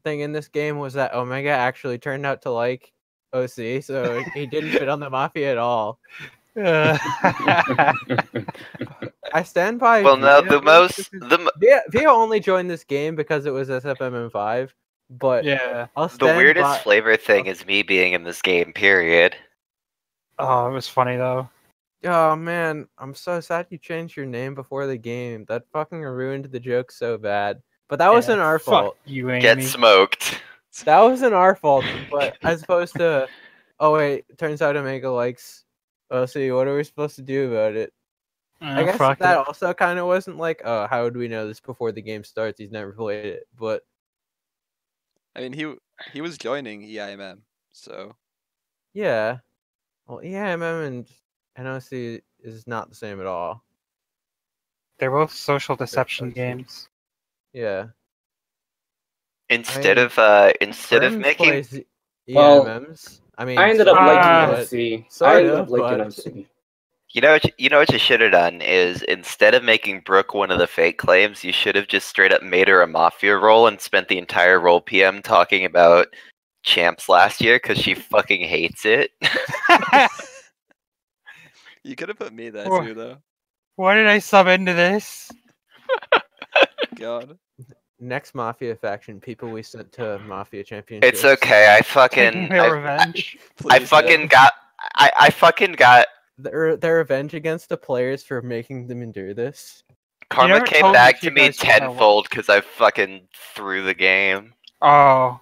Speaker 2: thing in this game was that Omega actually turned out to like OC, so he didn't fit on the Mafia at all. I stand by.
Speaker 3: Well, no,
Speaker 2: Via, Via only joined this game because it was sfmm5, but
Speaker 4: Yeah.
Speaker 2: I'll
Speaker 3: the
Speaker 2: stand
Speaker 3: weirdest
Speaker 2: by.
Speaker 3: flavor thing is me being in this game, period.
Speaker 4: Oh, it was funny though.
Speaker 2: Oh man, I'm so sad you changed your name before the game. That fucking ruined the joke so bad. But that wasn't our fault.
Speaker 4: Fuck you, Amy.
Speaker 3: Get smoked.
Speaker 2: That wasn't our fault. But as opposed to, oh wait, turns out Omega likes OC. What are we supposed to do about it? I guess
Speaker 4: fuck
Speaker 2: that
Speaker 4: it.
Speaker 2: also kind of wasn't like, oh, how would we know this before the game starts? He's never played it. But
Speaker 1: I mean, he was joining EIMM, so
Speaker 2: yeah, well, EIMM and NOC is not the same at all.
Speaker 4: They're both social deception
Speaker 2: that's-
Speaker 4: games.
Speaker 2: Yeah.
Speaker 3: Instead
Speaker 2: mean,
Speaker 3: of
Speaker 2: Prims
Speaker 3: making
Speaker 2: plays
Speaker 5: Well,
Speaker 2: EMMs. I mean,
Speaker 5: I ended up
Speaker 2: sorta,
Speaker 5: liking
Speaker 4: Ah.
Speaker 2: but
Speaker 5: OC. I
Speaker 2: sorta,
Speaker 5: ended up liking
Speaker 2: but
Speaker 5: OC.
Speaker 3: you know what you should have done is instead of making Brooke one of the fake claims, you should have just straight up made her a mafia role and spent the entire role PM talking about champs last year because she fucking hates it.
Speaker 1: You could have put me there
Speaker 4: Wha-
Speaker 1: too, though.
Speaker 4: Why did I sub into this?
Speaker 1: God.
Speaker 2: next Mafia faction, people we sent to Mafia Championships.
Speaker 3: It's okay. I
Speaker 4: Taking
Speaker 3: fucking
Speaker 4: their revenge.
Speaker 3: I
Speaker 1: Please,
Speaker 3: fucking
Speaker 1: no.
Speaker 3: got I fucking got
Speaker 2: Their revenge against the players for making them endure this.
Speaker 3: karma
Speaker 4: never
Speaker 3: came
Speaker 4: told me
Speaker 3: back
Speaker 4: if
Speaker 3: to
Speaker 4: you
Speaker 3: me
Speaker 4: guys were gonna
Speaker 3: tenfold because I fucking threw the game.
Speaker 4: Oh.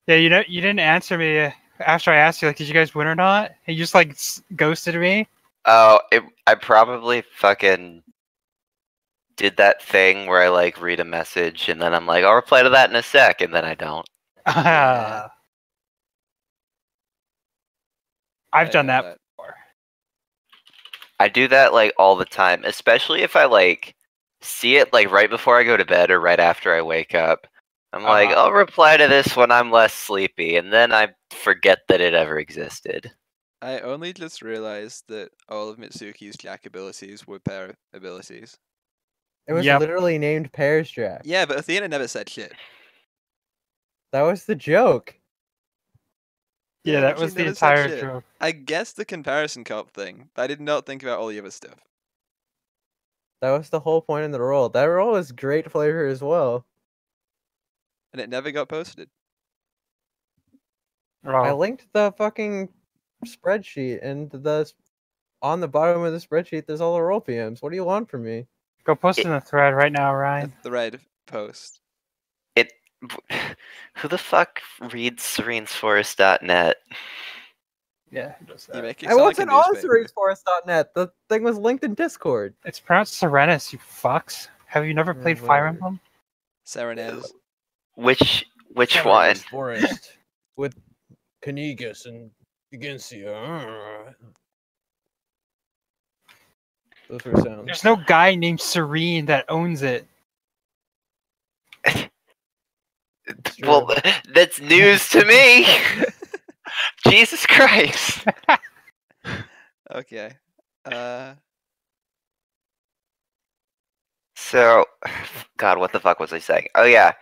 Speaker 4: Yeah, you didn't answer me after I asked you, like, did you guys win or not? And you just, like, ghosted me.
Speaker 3: Oh, I probably fucking did that thing where I like read a message and then I'm like, I'll reply to that in a sec, and then I don't.
Speaker 1: Yeah.
Speaker 4: I've
Speaker 1: I
Speaker 4: done
Speaker 1: know
Speaker 4: that before.
Speaker 3: I do that like all the time, especially if I like see it like right before I go to bed or right after I wake up. I'm like,
Speaker 4: Uh-huh.
Speaker 3: I'll reply to this when I'm less sleepy, and then I forget that it ever existed.
Speaker 1: I only just realized that all of Mitsuki's Jack abilities were pair abilities.
Speaker 2: It was
Speaker 4: Yep.
Speaker 2: literally named Pairs Jack.
Speaker 1: Yeah, but Athena never said shit.
Speaker 2: That was the joke.
Speaker 4: Yeah,
Speaker 1: but
Speaker 4: that
Speaker 1: she
Speaker 4: was the
Speaker 1: never said
Speaker 4: entire
Speaker 1: shit.
Speaker 4: joke.
Speaker 1: I guessed the comparison cop thing, but I did not think about all the other stuff.
Speaker 2: That was the whole point of the role. That role was great flavor as well.
Speaker 1: And it never got posted.
Speaker 2: I
Speaker 4: Oh,
Speaker 2: linked the fucking spreadsheet, and on the bottom of the spreadsheet, there's all the role PMs. What do you want from me?
Speaker 4: go post in the thread right now,
Speaker 1: A
Speaker 4: Ryan.
Speaker 1: thread post.
Speaker 3: Who the fuck reads serenesforest.net?
Speaker 4: Yeah, who does
Speaker 1: You
Speaker 4: that?
Speaker 1: make it
Speaker 2: I
Speaker 1: sound like a
Speaker 2: wasn't on
Speaker 1: newspaper.
Speaker 2: SereneForest.net. The thing was linked in Discord.
Speaker 4: It's pronounced Serenus, you fucks. Have you never played Fire
Speaker 2: whatever.
Speaker 4: Emblem?
Speaker 1: Serenez.
Speaker 3: Which one?
Speaker 2: Forest with Kanigas and Igensia. Those were sounds.
Speaker 4: There's no guy named Serene that owns it.
Speaker 2: It's true.
Speaker 3: Well, that's news to me. Jesus Christ.
Speaker 1: Okay.
Speaker 3: So, God, what the fuck was I saying? Oh yeah,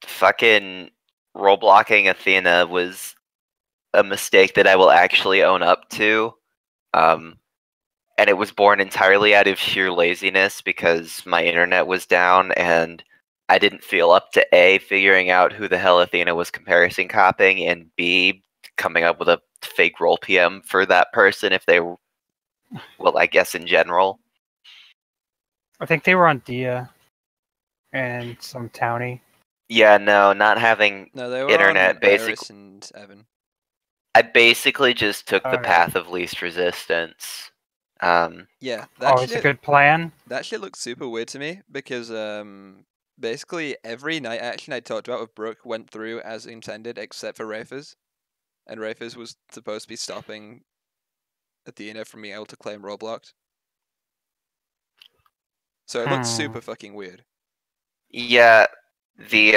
Speaker 3: fucking role blocking Athena was a mistake that I will actually own up to. And it was born entirely out of sheer laziness because my internet was down and I didn't feel up to A, figuring out who the hell Athena was comparison copying, and B, coming up with a fake role PM for that person if they were, well, I guess in general.
Speaker 4: I think they were on Dia and some townie.
Speaker 3: Yeah, no, not having
Speaker 1: No, they were
Speaker 3: internet,
Speaker 1: on
Speaker 3: basically.
Speaker 1: Iris and Evan.
Speaker 3: I basically just took the
Speaker 4: Alright.
Speaker 3: path of least resistance.
Speaker 1: Yeah, that
Speaker 4: Oh, it's a
Speaker 1: shit.
Speaker 4: good plan.
Speaker 1: That shit looks super weird to me because basically every night action I talked about with Brooke went through as intended except for Rafers. And Rafers was supposed to be stopping Athena from being able to claim Roblox. So it looks super fucking weird.
Speaker 3: Yeah, the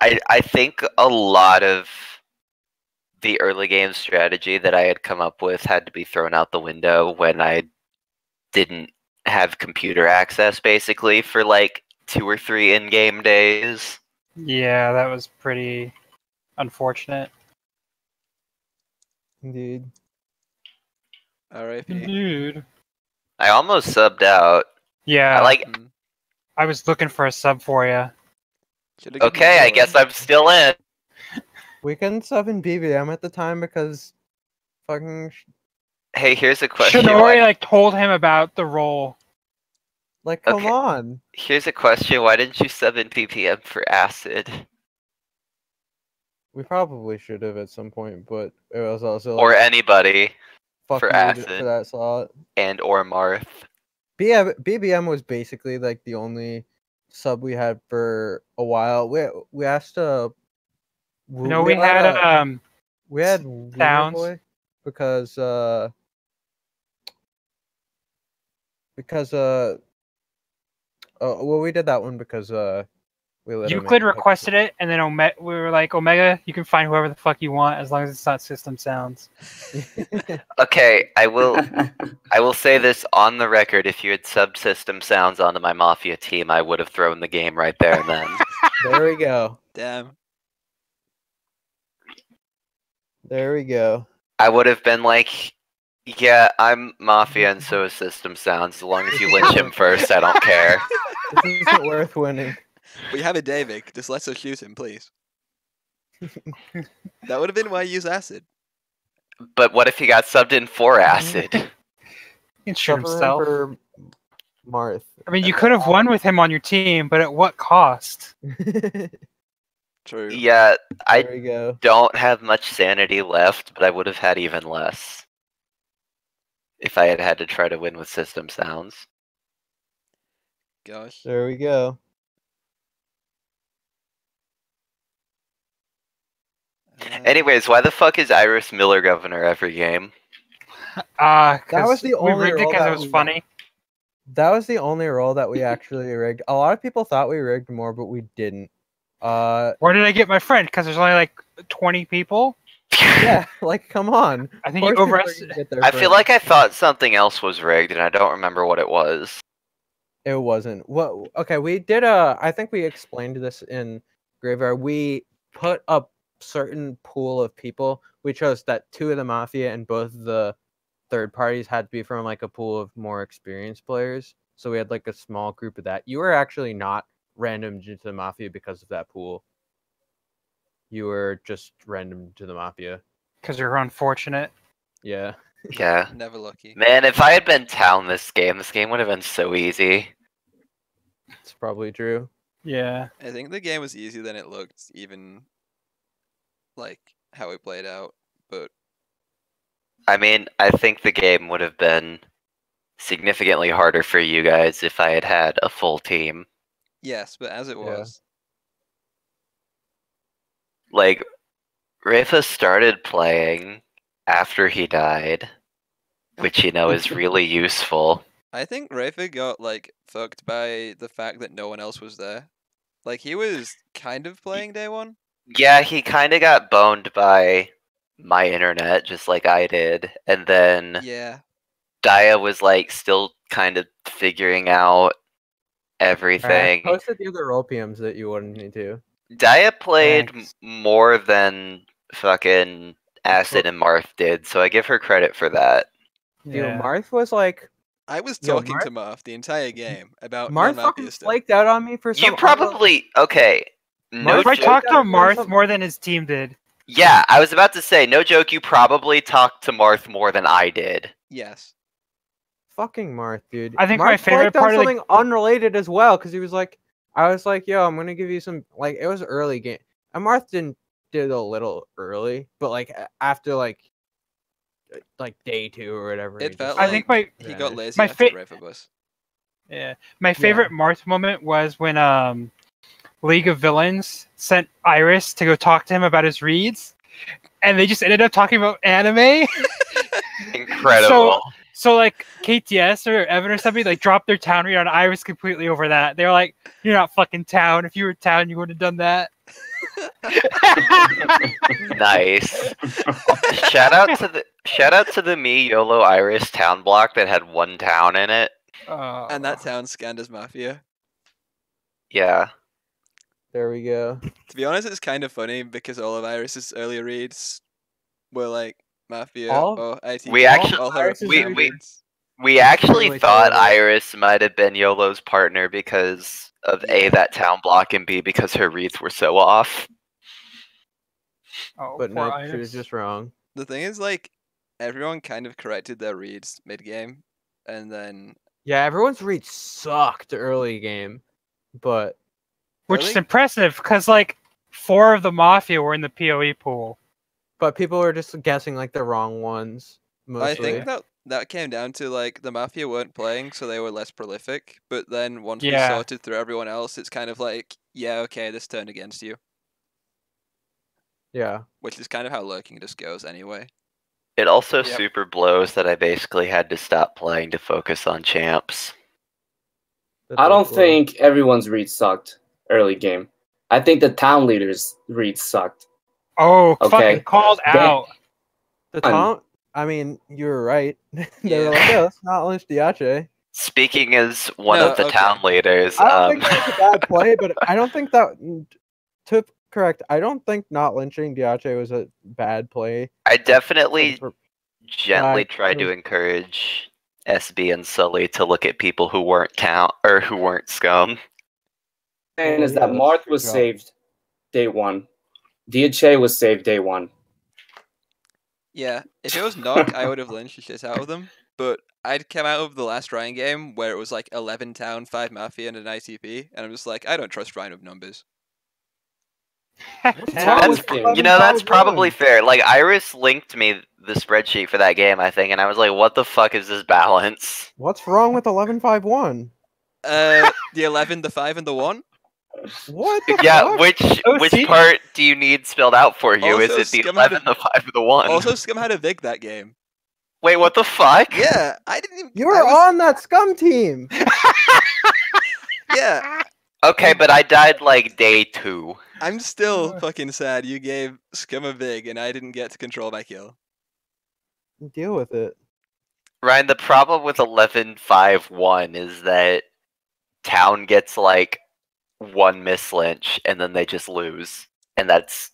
Speaker 3: I think a lot of the early game strategy that I had come up with had to be thrown out the window when I didn't have computer access basically for like 2 or 3 in-game days.
Speaker 4: Yeah, that was pretty unfortunate.
Speaker 2: Indeed.
Speaker 1: R.I.P.
Speaker 4: Dude.
Speaker 3: I almost subbed out.
Speaker 4: Yeah,
Speaker 1: I
Speaker 4: I was looking for a sub for you.
Speaker 3: Okay, I guess I'm still in.
Speaker 2: We couldn't sub in BBM at the time because fucking
Speaker 3: Hey, here's a question.
Speaker 4: Shinori like told him about the role.
Speaker 2: come
Speaker 3: Okay.
Speaker 2: on.
Speaker 3: Here's a question. Why didn't you sub in PPM for Acid?
Speaker 2: We probably should have at some point, but it was also
Speaker 3: Or
Speaker 2: like,
Speaker 3: anybody
Speaker 2: fuck
Speaker 3: for
Speaker 2: you
Speaker 3: Acid.
Speaker 2: for that slot.
Speaker 3: and or Marth.
Speaker 2: BBM was basically like the only sub we had for a while. We asked
Speaker 4: No, we had
Speaker 2: we had Wiener
Speaker 4: Sounds.
Speaker 2: Boy because because well, we did that one because we let
Speaker 4: Euclid
Speaker 2: Omega pick.
Speaker 4: requested it, and then we were like, Omega, you can find whoever the fuck you want as long as it's not System Sounds.
Speaker 3: Okay, I will say this on the record. If you had subsystem sounds onto my Mafia team, I would have thrown the game right there and then.
Speaker 2: There we go.
Speaker 1: Damn.
Speaker 2: There we go.
Speaker 3: I would have been like, yeah, I'm Mafia and so is System Sounds. As long as you lynch him first, I don't care.
Speaker 2: This isn't worth winning.
Speaker 1: We have a Davik. Just let us shoot him, please. That would have been why you use acid.
Speaker 3: But what if he got subbed in for acid?
Speaker 4: He can shoot
Speaker 2: Cover him
Speaker 4: himself.
Speaker 2: for Marth.
Speaker 4: I mean, you could have won with him on your team, but at what cost?
Speaker 1: True.
Speaker 3: Yeah, I
Speaker 2: There we go.
Speaker 3: don't have much sanity left, but I would have had even less if I had had to try to win with System Sounds.
Speaker 1: Gosh.
Speaker 2: There we go.
Speaker 3: Anyways, why the fuck is Iris Miller governor every game?
Speaker 2: That was the
Speaker 4: we
Speaker 2: only
Speaker 4: rigged it
Speaker 2: role
Speaker 4: because
Speaker 2: that
Speaker 4: it was
Speaker 2: we-
Speaker 4: funny.
Speaker 2: That was the only role that we actually rigged. A lot of people thought we rigged more, but we didn't.
Speaker 4: Where did I get my friend? Because there's only like 20 people.
Speaker 2: Yeah, like come on.
Speaker 4: I think
Speaker 2: Of
Speaker 4: you
Speaker 2: course people are
Speaker 4: overestimated.
Speaker 2: gonna get their
Speaker 3: I feel
Speaker 2: friends.
Speaker 3: like I thought something else was rigged, and I don't remember what it was.
Speaker 2: It wasn't. Well, okay, we did I think we explained this in Graveyard. We put a certain pool of people. We chose that 2 of the Mafia and both the third parties had to be from like a pool of more experienced players. So we had like a small group of that. You were actually not random into the Mafia because of that pool. You were just random to the Mafia.
Speaker 4: Because you're unfortunate.
Speaker 2: Yeah.
Speaker 3: Yeah.
Speaker 1: Never lucky.
Speaker 3: Man, if I had been town this game would have been so easy.
Speaker 2: It's probably true.
Speaker 4: Yeah.
Speaker 1: I think the game was easier than it looked, even like how it played out. But
Speaker 3: I mean, I think the game would have been significantly harder for you guys if I had had a full team.
Speaker 1: yes, but as it
Speaker 2: Yeah.
Speaker 1: was,
Speaker 3: Like, Rafa started playing after he died, which, you know, is really useful.
Speaker 1: I think Rafa got like fucked by the fact that no one else was there. Like he was kind of playing day one.
Speaker 3: Yeah, he kind of got boned by my internet, just like I did. And then
Speaker 1: Yeah.
Speaker 3: Daya was, like, still kind of figuring out everything.
Speaker 2: I posted the other role PMs that you wanted me to.
Speaker 3: Daya played
Speaker 4: Thanks.
Speaker 3: more than fucking Acid and Marth did, so I give her credit for that.
Speaker 2: Dude,
Speaker 4: Yeah.
Speaker 2: Marth was like
Speaker 1: I was
Speaker 2: Yo,
Speaker 1: talking to Marth the entire game about
Speaker 2: Marth
Speaker 1: non-Mafia
Speaker 2: fucking
Speaker 1: stuff.
Speaker 2: flaked out on me for some.
Speaker 3: You probably okay. No
Speaker 2: Marth
Speaker 4: I
Speaker 3: joke.
Speaker 4: talked to
Speaker 2: Joke-
Speaker 4: Marth more than his team did.
Speaker 3: Yeah, I was about to say, no joke. You probably talked to Marth more than I did.
Speaker 1: Yes.
Speaker 2: Fucking Marth, dude.
Speaker 4: I think
Speaker 2: Marth
Speaker 4: my favorite
Speaker 2: flaked on
Speaker 4: part of the-
Speaker 2: something unrelated as well, because he was like, I was like, yo, I'm gonna give you some like it was early game. And Marth did a little early, but like after like day 2 or whatever.
Speaker 1: It
Speaker 2: he
Speaker 1: felt
Speaker 2: just,
Speaker 4: I
Speaker 1: like
Speaker 4: think my
Speaker 1: he got
Speaker 2: vanished.
Speaker 1: lazy
Speaker 4: My
Speaker 1: after
Speaker 4: fa-
Speaker 1: Rafa bus.
Speaker 4: Yeah, my favorite Marth moment was when League of Villains sent Iris to go talk to him about his reads, and they just ended up talking about anime.
Speaker 3: Incredible.
Speaker 4: So like KTS or Evan or somebody like dropped their town read on Iris completely over that. They were like, "You're not fucking town. If you were town, you would have done that."
Speaker 3: Nice. Shout out to the me YOLO Iris town block that had one town in it.
Speaker 1: And that town scanned as Mafia.
Speaker 3: Yeah.
Speaker 2: There we go.
Speaker 1: To be honest, it's kind of funny because all of Iris's earlier reads were like Mafia
Speaker 2: All-
Speaker 1: or ITV.
Speaker 3: We actually-
Speaker 1: all her
Speaker 2: Iris's
Speaker 1: town
Speaker 3: we-
Speaker 1: reads.
Speaker 3: We actually
Speaker 2: Extremely
Speaker 3: thought
Speaker 2: terrible.
Speaker 3: Iris might have been YOLO's partner because of A, that town block, and B, because her reads were so off.
Speaker 4: Oh,
Speaker 2: But
Speaker 4: poor
Speaker 2: no, she was
Speaker 4: Iris.
Speaker 2: just wrong.
Speaker 1: The thing is, like, everyone kind of corrected their reads mid game, and then
Speaker 2: Yeah, everyone's read sucked early game, but
Speaker 4: Which is
Speaker 1: Really?
Speaker 4: impressive because like 4 of the Mafia were in the PoE pool.
Speaker 2: people were just guessing like the wrong ones mostly.
Speaker 1: I think that came down to like the Mafia weren't playing, so they were less prolific. But then once we
Speaker 4: Yeah.
Speaker 1: sorted through everyone else, it's kind of like, yeah, okay, this turned against you,
Speaker 2: Yeah.
Speaker 1: which is kind of how lurking just goes anyway.
Speaker 3: It also
Speaker 4: Yep.
Speaker 3: super blows that I basically had to stop playing to focus on champs.
Speaker 2: That
Speaker 5: I
Speaker 2: does
Speaker 5: don't
Speaker 2: blow.
Speaker 5: think everyone's read sucked early game. I think the town leaders read sucked.
Speaker 4: Oh,
Speaker 5: Okay.
Speaker 4: fucking called
Speaker 5: They-
Speaker 4: out.
Speaker 2: The
Speaker 5: Fun.
Speaker 2: taunt. I mean, you were right. They
Speaker 1: Yeah.
Speaker 2: were like, "Yeah, let's not lynch Diache."
Speaker 3: Speaking as one
Speaker 1: No,
Speaker 3: of the
Speaker 1: okay.
Speaker 3: town leaders,
Speaker 2: I don't think that was a bad play, but I don't think that. To correct, I don't think not lynching Diache was a bad play.
Speaker 3: I definitely
Speaker 2: For-
Speaker 3: gently tried to encourage SB and Sully to look at people who weren't town or who weren't scum.
Speaker 5: And
Speaker 2: Well,
Speaker 5: is
Speaker 2: yeah,
Speaker 5: that
Speaker 2: that's
Speaker 5: Marth was
Speaker 2: job.
Speaker 5: saved day one. Diache was saved day one.
Speaker 1: Yeah, if it was Nock, I would have lynched the shit out of them. But I'd come out of the last Ryan game where it was like 11 town, 5 mafia, and an ITP, and I'm just like, I don't trust Ryan with numbers.
Speaker 2: What's wrong
Speaker 3: That's
Speaker 2: with
Speaker 5: game?
Speaker 3: that's
Speaker 2: 11-5-1?
Speaker 3: probably fair. Like Iris linked me the spreadsheet for that game, I think, and I was like, "What the fuck is this balance?"
Speaker 2: What's wrong with 11-5-1?
Speaker 1: The 11, the 5, and the 1?
Speaker 2: What the
Speaker 3: Yeah,
Speaker 2: fuck?
Speaker 3: which
Speaker 4: see?
Speaker 3: part do you need spelled out for you?
Speaker 1: Also,
Speaker 3: Is it the
Speaker 1: Scum had
Speaker 3: 11, the 5, or the 1?
Speaker 1: Also, Scum had a Vig that game.
Speaker 3: Wait, what the fuck?
Speaker 1: Yeah, I didn't even.
Speaker 2: You were
Speaker 1: I was-
Speaker 2: on that scum team.
Speaker 1: Yeah,
Speaker 3: Okay, but I died like day 2.
Speaker 1: I'm still fucking sad you gave Scum a Vig and I didn't get to control my kill.
Speaker 2: Deal with it.
Speaker 3: Ryan, the problem with 11-5-1 is that town gets like 1 miss lynch and then they just lose, and that's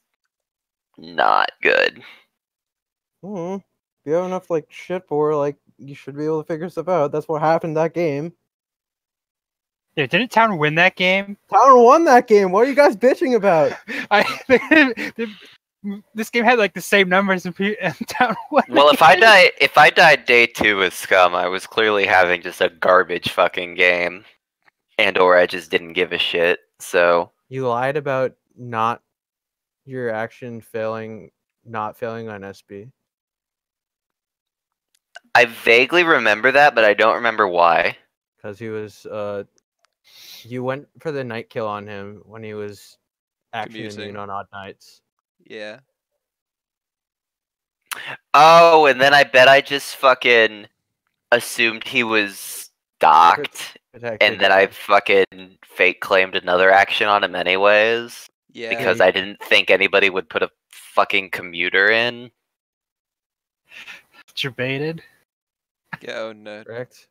Speaker 3: not good.
Speaker 2: If you have enough like shit for like, you should be able to figure stuff out. That's what happened that game.
Speaker 4: Yeah, didn't Town win that game?
Speaker 2: Town won that game. What are you guys bitching about?
Speaker 4: This game had like the same numbers and Town won.
Speaker 3: Well,
Speaker 4: the game.
Speaker 3: if I died day 2 with Scum, I was clearly having just a garbage fucking game, and or I just didn't give a shit. So
Speaker 2: You lied about not your action failing, not failing on SB.
Speaker 3: I vaguely remember that, but I don't remember why.
Speaker 2: Because he was, you went for the night kill on him when he was action
Speaker 1: Commuting.
Speaker 2: immune on odd nights.
Speaker 1: Yeah.
Speaker 3: Oh, and then I bet I just fucking assumed he was docked, and then I fucking fake claimed another action on him anyways,
Speaker 1: Yeah.
Speaker 3: because I didn't think anybody would put a fucking commuter in.
Speaker 4: You're baited.
Speaker 1: Get owned, nerd.
Speaker 2: Correct.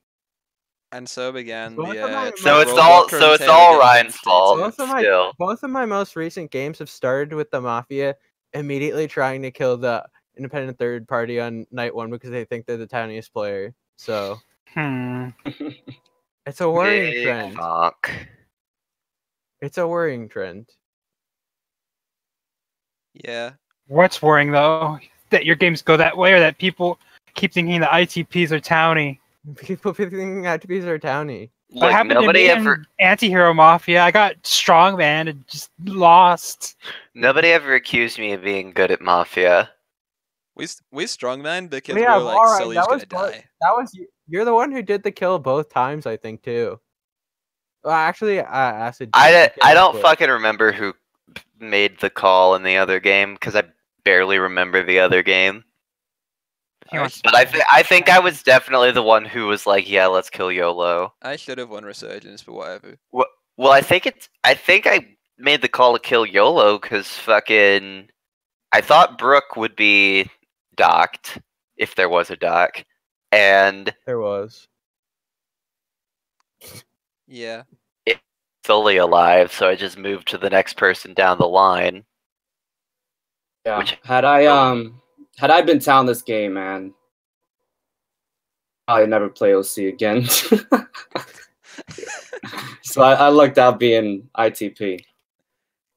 Speaker 1: And so began
Speaker 2: Both
Speaker 1: the.
Speaker 2: of my-
Speaker 3: So it's
Speaker 1: Robot
Speaker 3: all
Speaker 1: interrogation
Speaker 3: Ryan's
Speaker 1: state
Speaker 3: fault.
Speaker 1: two.
Speaker 2: Both of my most recent games have started with the Mafia immediately trying to kill the independent third party on night one because they think they're the tiniest player. So it's a worrying
Speaker 3: Big
Speaker 2: trend.
Speaker 3: fuck.
Speaker 2: It's a worrying trend.
Speaker 1: Yeah.
Speaker 4: What's worrying though? That your games go that way, or that people keep thinking the ITPs are towny.
Speaker 2: People thinking ITPs are towny.
Speaker 4: What
Speaker 3: Look,
Speaker 4: happened to
Speaker 3: nobody
Speaker 4: me
Speaker 3: ever
Speaker 4: in Anti-Hero Mafia? I got strongman and just lost.
Speaker 3: nobody ever accused me of being good at Mafia.
Speaker 1: We strongman because
Speaker 2: Yeah,
Speaker 1: we were like,
Speaker 2: alright,
Speaker 1: Sully's
Speaker 2: that
Speaker 1: gonna
Speaker 2: was what-
Speaker 1: die.
Speaker 2: That was you're the one who did the kill both times, I think too. Well, actually, Acid. did the
Speaker 3: I
Speaker 2: kill,
Speaker 3: don't
Speaker 2: but-
Speaker 3: fucking remember who made the call in the other game because I barely remember the other game.
Speaker 4: He wants
Speaker 3: But I think I was definitely the one who was like, yeah, let's kill YOLO.
Speaker 1: I should have won Resurgence, but whatever.
Speaker 3: Well, I think I made the call to kill YOLO because fucking I thought Brooke would be docked if there was a dock, and
Speaker 2: There was.
Speaker 1: Yeah.
Speaker 3: fully alive, so I just moved to the next person down the line.
Speaker 5: Yeah.
Speaker 3: Which-
Speaker 5: Had I been town this game, man, I'd never play OC again. So I lucked out being ITP.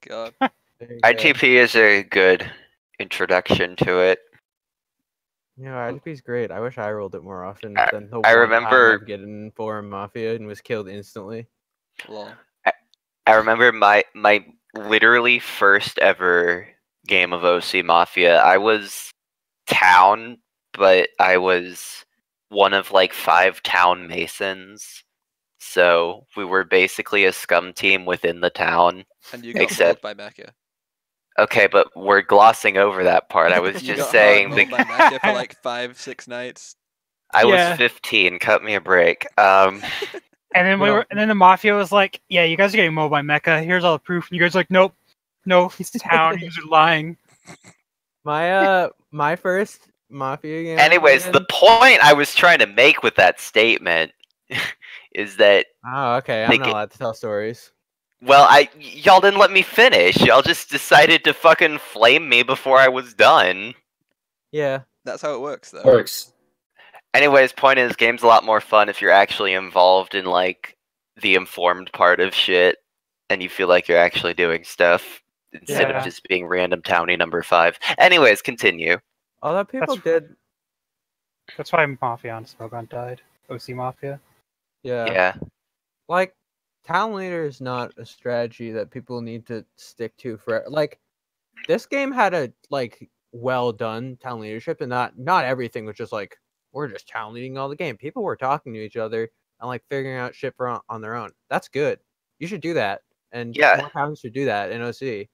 Speaker 1: God.
Speaker 2: There you go.
Speaker 3: ITP is a good introduction to it.
Speaker 2: Yeah, ITP's great. I wish I rolled it more often
Speaker 3: I-
Speaker 2: than the
Speaker 3: I
Speaker 2: one
Speaker 3: remember-
Speaker 2: time I've gotten in Forum Mafia and was killed instantly.
Speaker 1: Lol.
Speaker 3: I remember my literally first ever game of OC Mafia. I was town, but I was one of like 5 town masons. So we were basically a scum team within the town.
Speaker 1: And you got
Speaker 3: Except-
Speaker 1: killed by Mecca.
Speaker 3: Okay, but we're glossing over that part. I was
Speaker 1: You
Speaker 3: just
Speaker 1: got
Speaker 3: saying
Speaker 1: hardballed by Mecca for like 5-6 nights.
Speaker 3: I was
Speaker 4: Yeah.
Speaker 3: 15. Cut me a break.
Speaker 4: And then
Speaker 2: Yeah.
Speaker 4: and then the mafia was like, "Yeah, you guys are getting mowed by Mecca. Here's all the proof." And you guys are like, "Nope, no, he's town. You guys are lying."
Speaker 2: My first Mafia game. I
Speaker 3: Anyways,
Speaker 2: played
Speaker 3: the
Speaker 2: in-
Speaker 3: point I was trying to make with that statement is that
Speaker 2: Oh, okay. I'm
Speaker 3: Think
Speaker 2: not
Speaker 3: it-
Speaker 2: allowed to tell stories.
Speaker 3: well, y'all didn't let me finish. Y'all just decided to fucking flame me before I was done.
Speaker 2: Yeah.
Speaker 1: That's how it works, though.
Speaker 5: Works.
Speaker 3: Anyways, point is, game's a lot more fun if you're actually involved in like the informed part of shit, and you feel like you're actually doing stuff instead
Speaker 4: Yeah.
Speaker 3: of just being random townie number 5. Anyways, continue.
Speaker 2: Although people
Speaker 4: That's-
Speaker 2: did.
Speaker 4: That's why Mafia on Smogon died. OC Mafia.
Speaker 3: Yeah.
Speaker 2: Like, town leader is not a strategy that people need to stick to for. Like, this game had a like well done town leadership, and not everything was just like we're just town leading all the game. People were talking to each other and like figuring out shit on their own. That's good. You should do that, and
Speaker 3: Yeah.
Speaker 2: more towns should do that in OC.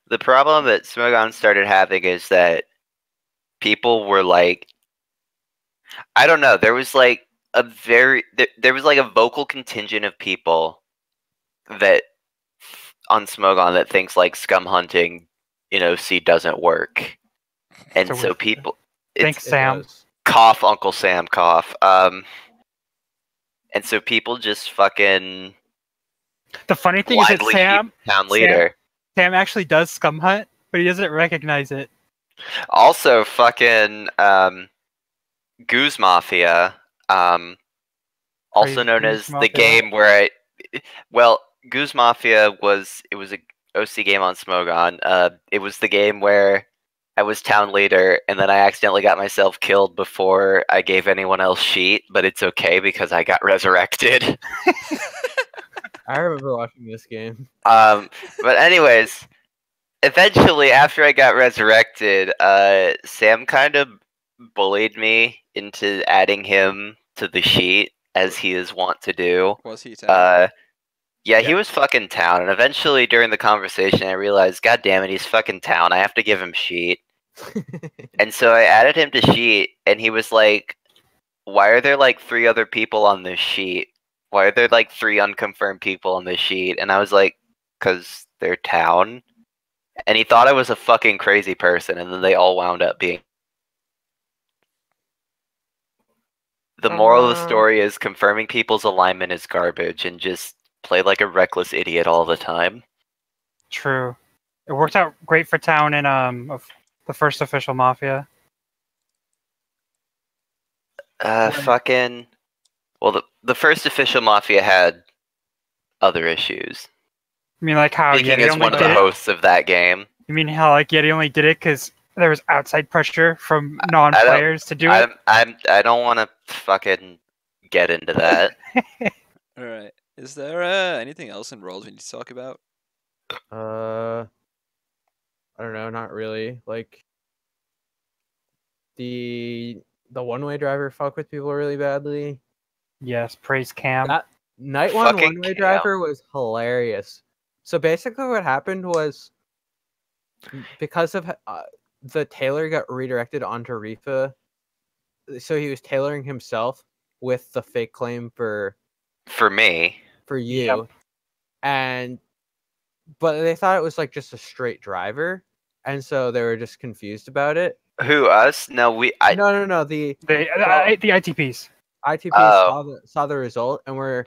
Speaker 3: The problem that Smogon started having is that people were like, I don't know, there was like there was like a vocal contingent of people that on Smogon that thinks like scum hunting in OC doesn't work. And
Speaker 4: So
Speaker 3: so
Speaker 4: we-
Speaker 3: people
Speaker 4: Thanks,
Speaker 2: It
Speaker 4: Sam.
Speaker 2: does.
Speaker 3: cough Uncle Sam cough. And so people just fucking
Speaker 4: The funny thing is that
Speaker 3: blindly keep town leader.
Speaker 4: Sam actually does scum hunt, but he doesn't recognize it.
Speaker 3: Also fucking Goose Mafia, also
Speaker 4: Crazy
Speaker 3: known
Speaker 4: Goose
Speaker 3: as the
Speaker 4: Mafia.
Speaker 3: game where Goose Mafia was a OC game on Smogon. It was the game where I was town leader and then I accidentally got myself killed before I gave anyone else sheet, but it's okay because I got resurrected.
Speaker 2: I remember watching this game.
Speaker 3: But anyways, eventually after I got resurrected, Sam kind of bullied me into adding him to the sheet as he is wont to do.
Speaker 1: Was he town?
Speaker 3: Yeah, he was fucking town, and eventually during the conversation I realized, god damn it, he's fucking town. I have to give him sheet. And so I added him to sheet, and he was like, why are there like 3 other people on this sheet? Why are there like 3 unconfirmed people on this sheet? And I was like, because they're town. And he thought I was a fucking crazy person, and then they all wound up being. The moral of the story is confirming people's alignment is garbage, and just play like a reckless idiot all the time.
Speaker 4: True. It worked out great for town in the first official Mafia.
Speaker 3: Fucking. Well, the first official Mafia had other issues.
Speaker 4: I mean, like how
Speaker 3: Speaking
Speaker 4: Yeti
Speaker 3: as
Speaker 4: only
Speaker 3: one of
Speaker 4: did
Speaker 3: the
Speaker 4: it.
Speaker 3: hosts of that game,
Speaker 4: You mean how like Yeti only did it because there was outside pressure from non-players to do it?
Speaker 3: I don't want to fucking get into that.
Speaker 1: All right. Is there anything else in roles we need to talk about?
Speaker 2: I don't know, not really. Like the one-way driver fuck with people really badly.
Speaker 4: Yes, praise Cam.
Speaker 2: That night one
Speaker 3: Fucking
Speaker 2: one-way
Speaker 3: Cam.
Speaker 2: driver was hilarious. So basically, what happened was because of the Taylor got redirected onto Rifa, so he was tailoring himself with the fake claim for
Speaker 3: Me.
Speaker 2: you, but they thought it was like just a straight driver, and so they were just confused about it.
Speaker 3: Who, us? No,
Speaker 2: No. The
Speaker 4: The ITPs.
Speaker 2: ITP
Speaker 3: Oh.
Speaker 2: saw the result and were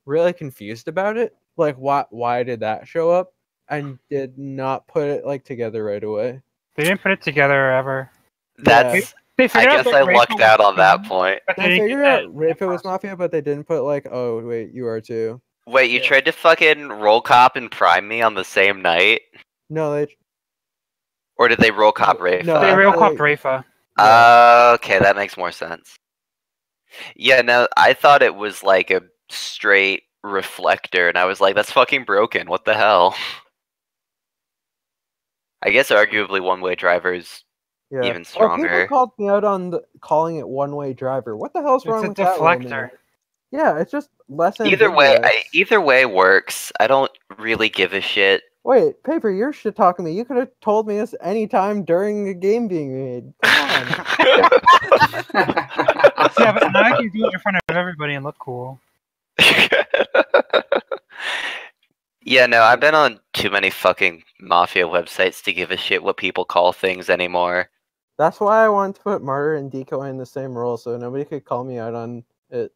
Speaker 2: really confused about it. Like, why did that show up? And did not put it like together right away.
Speaker 4: They didn't put it together ever.
Speaker 3: That's.
Speaker 4: They
Speaker 3: I
Speaker 4: figured out
Speaker 3: guess
Speaker 4: that
Speaker 3: I
Speaker 4: Rachel
Speaker 3: lucked
Speaker 4: was
Speaker 3: out on that
Speaker 4: Cam,
Speaker 3: point.
Speaker 4: but
Speaker 2: They
Speaker 4: didn't
Speaker 2: figured
Speaker 4: get
Speaker 2: out
Speaker 4: that
Speaker 2: Rafa was
Speaker 4: process.
Speaker 2: Mafia, but they didn't put like, oh wait, you are too.
Speaker 3: Wait, you
Speaker 2: Yeah.
Speaker 3: tried to fucking roll cop and prime me on the same night?
Speaker 2: No, they
Speaker 3: Or did they roll cop Rafa?
Speaker 2: No,
Speaker 4: They
Speaker 2: I
Speaker 4: real
Speaker 2: feel
Speaker 4: copped
Speaker 2: like-
Speaker 4: Rafa.
Speaker 3: Okay, that makes more sense. Yeah, no, I thought it was like a straight reflector, and I was like, that's fucking broken. What the hell? I guess arguably one-way drivers
Speaker 2: yeah.
Speaker 3: even
Speaker 2: Oh,
Speaker 3: stronger.
Speaker 2: people called me out on calling it one-way driver. What the hell's wrong
Speaker 4: It's a
Speaker 2: with that? layman?
Speaker 4: deflector.
Speaker 2: Yeah, it's just less
Speaker 3: Either way,
Speaker 2: ambiguous.
Speaker 3: either way works. I don't really give a shit
Speaker 2: Wait, Paper, you're shit talking me. You could have told me this any time during the game being made. Come on.
Speaker 4: Yeah, but now I can do it in front of everybody and look cool.
Speaker 3: Yeah, no, I've been on too many fucking Mafia websites to give a shit what people call things anymore.
Speaker 2: That's why I wanted to put Martyr and Decoy in the same role, so nobody could call me out on it.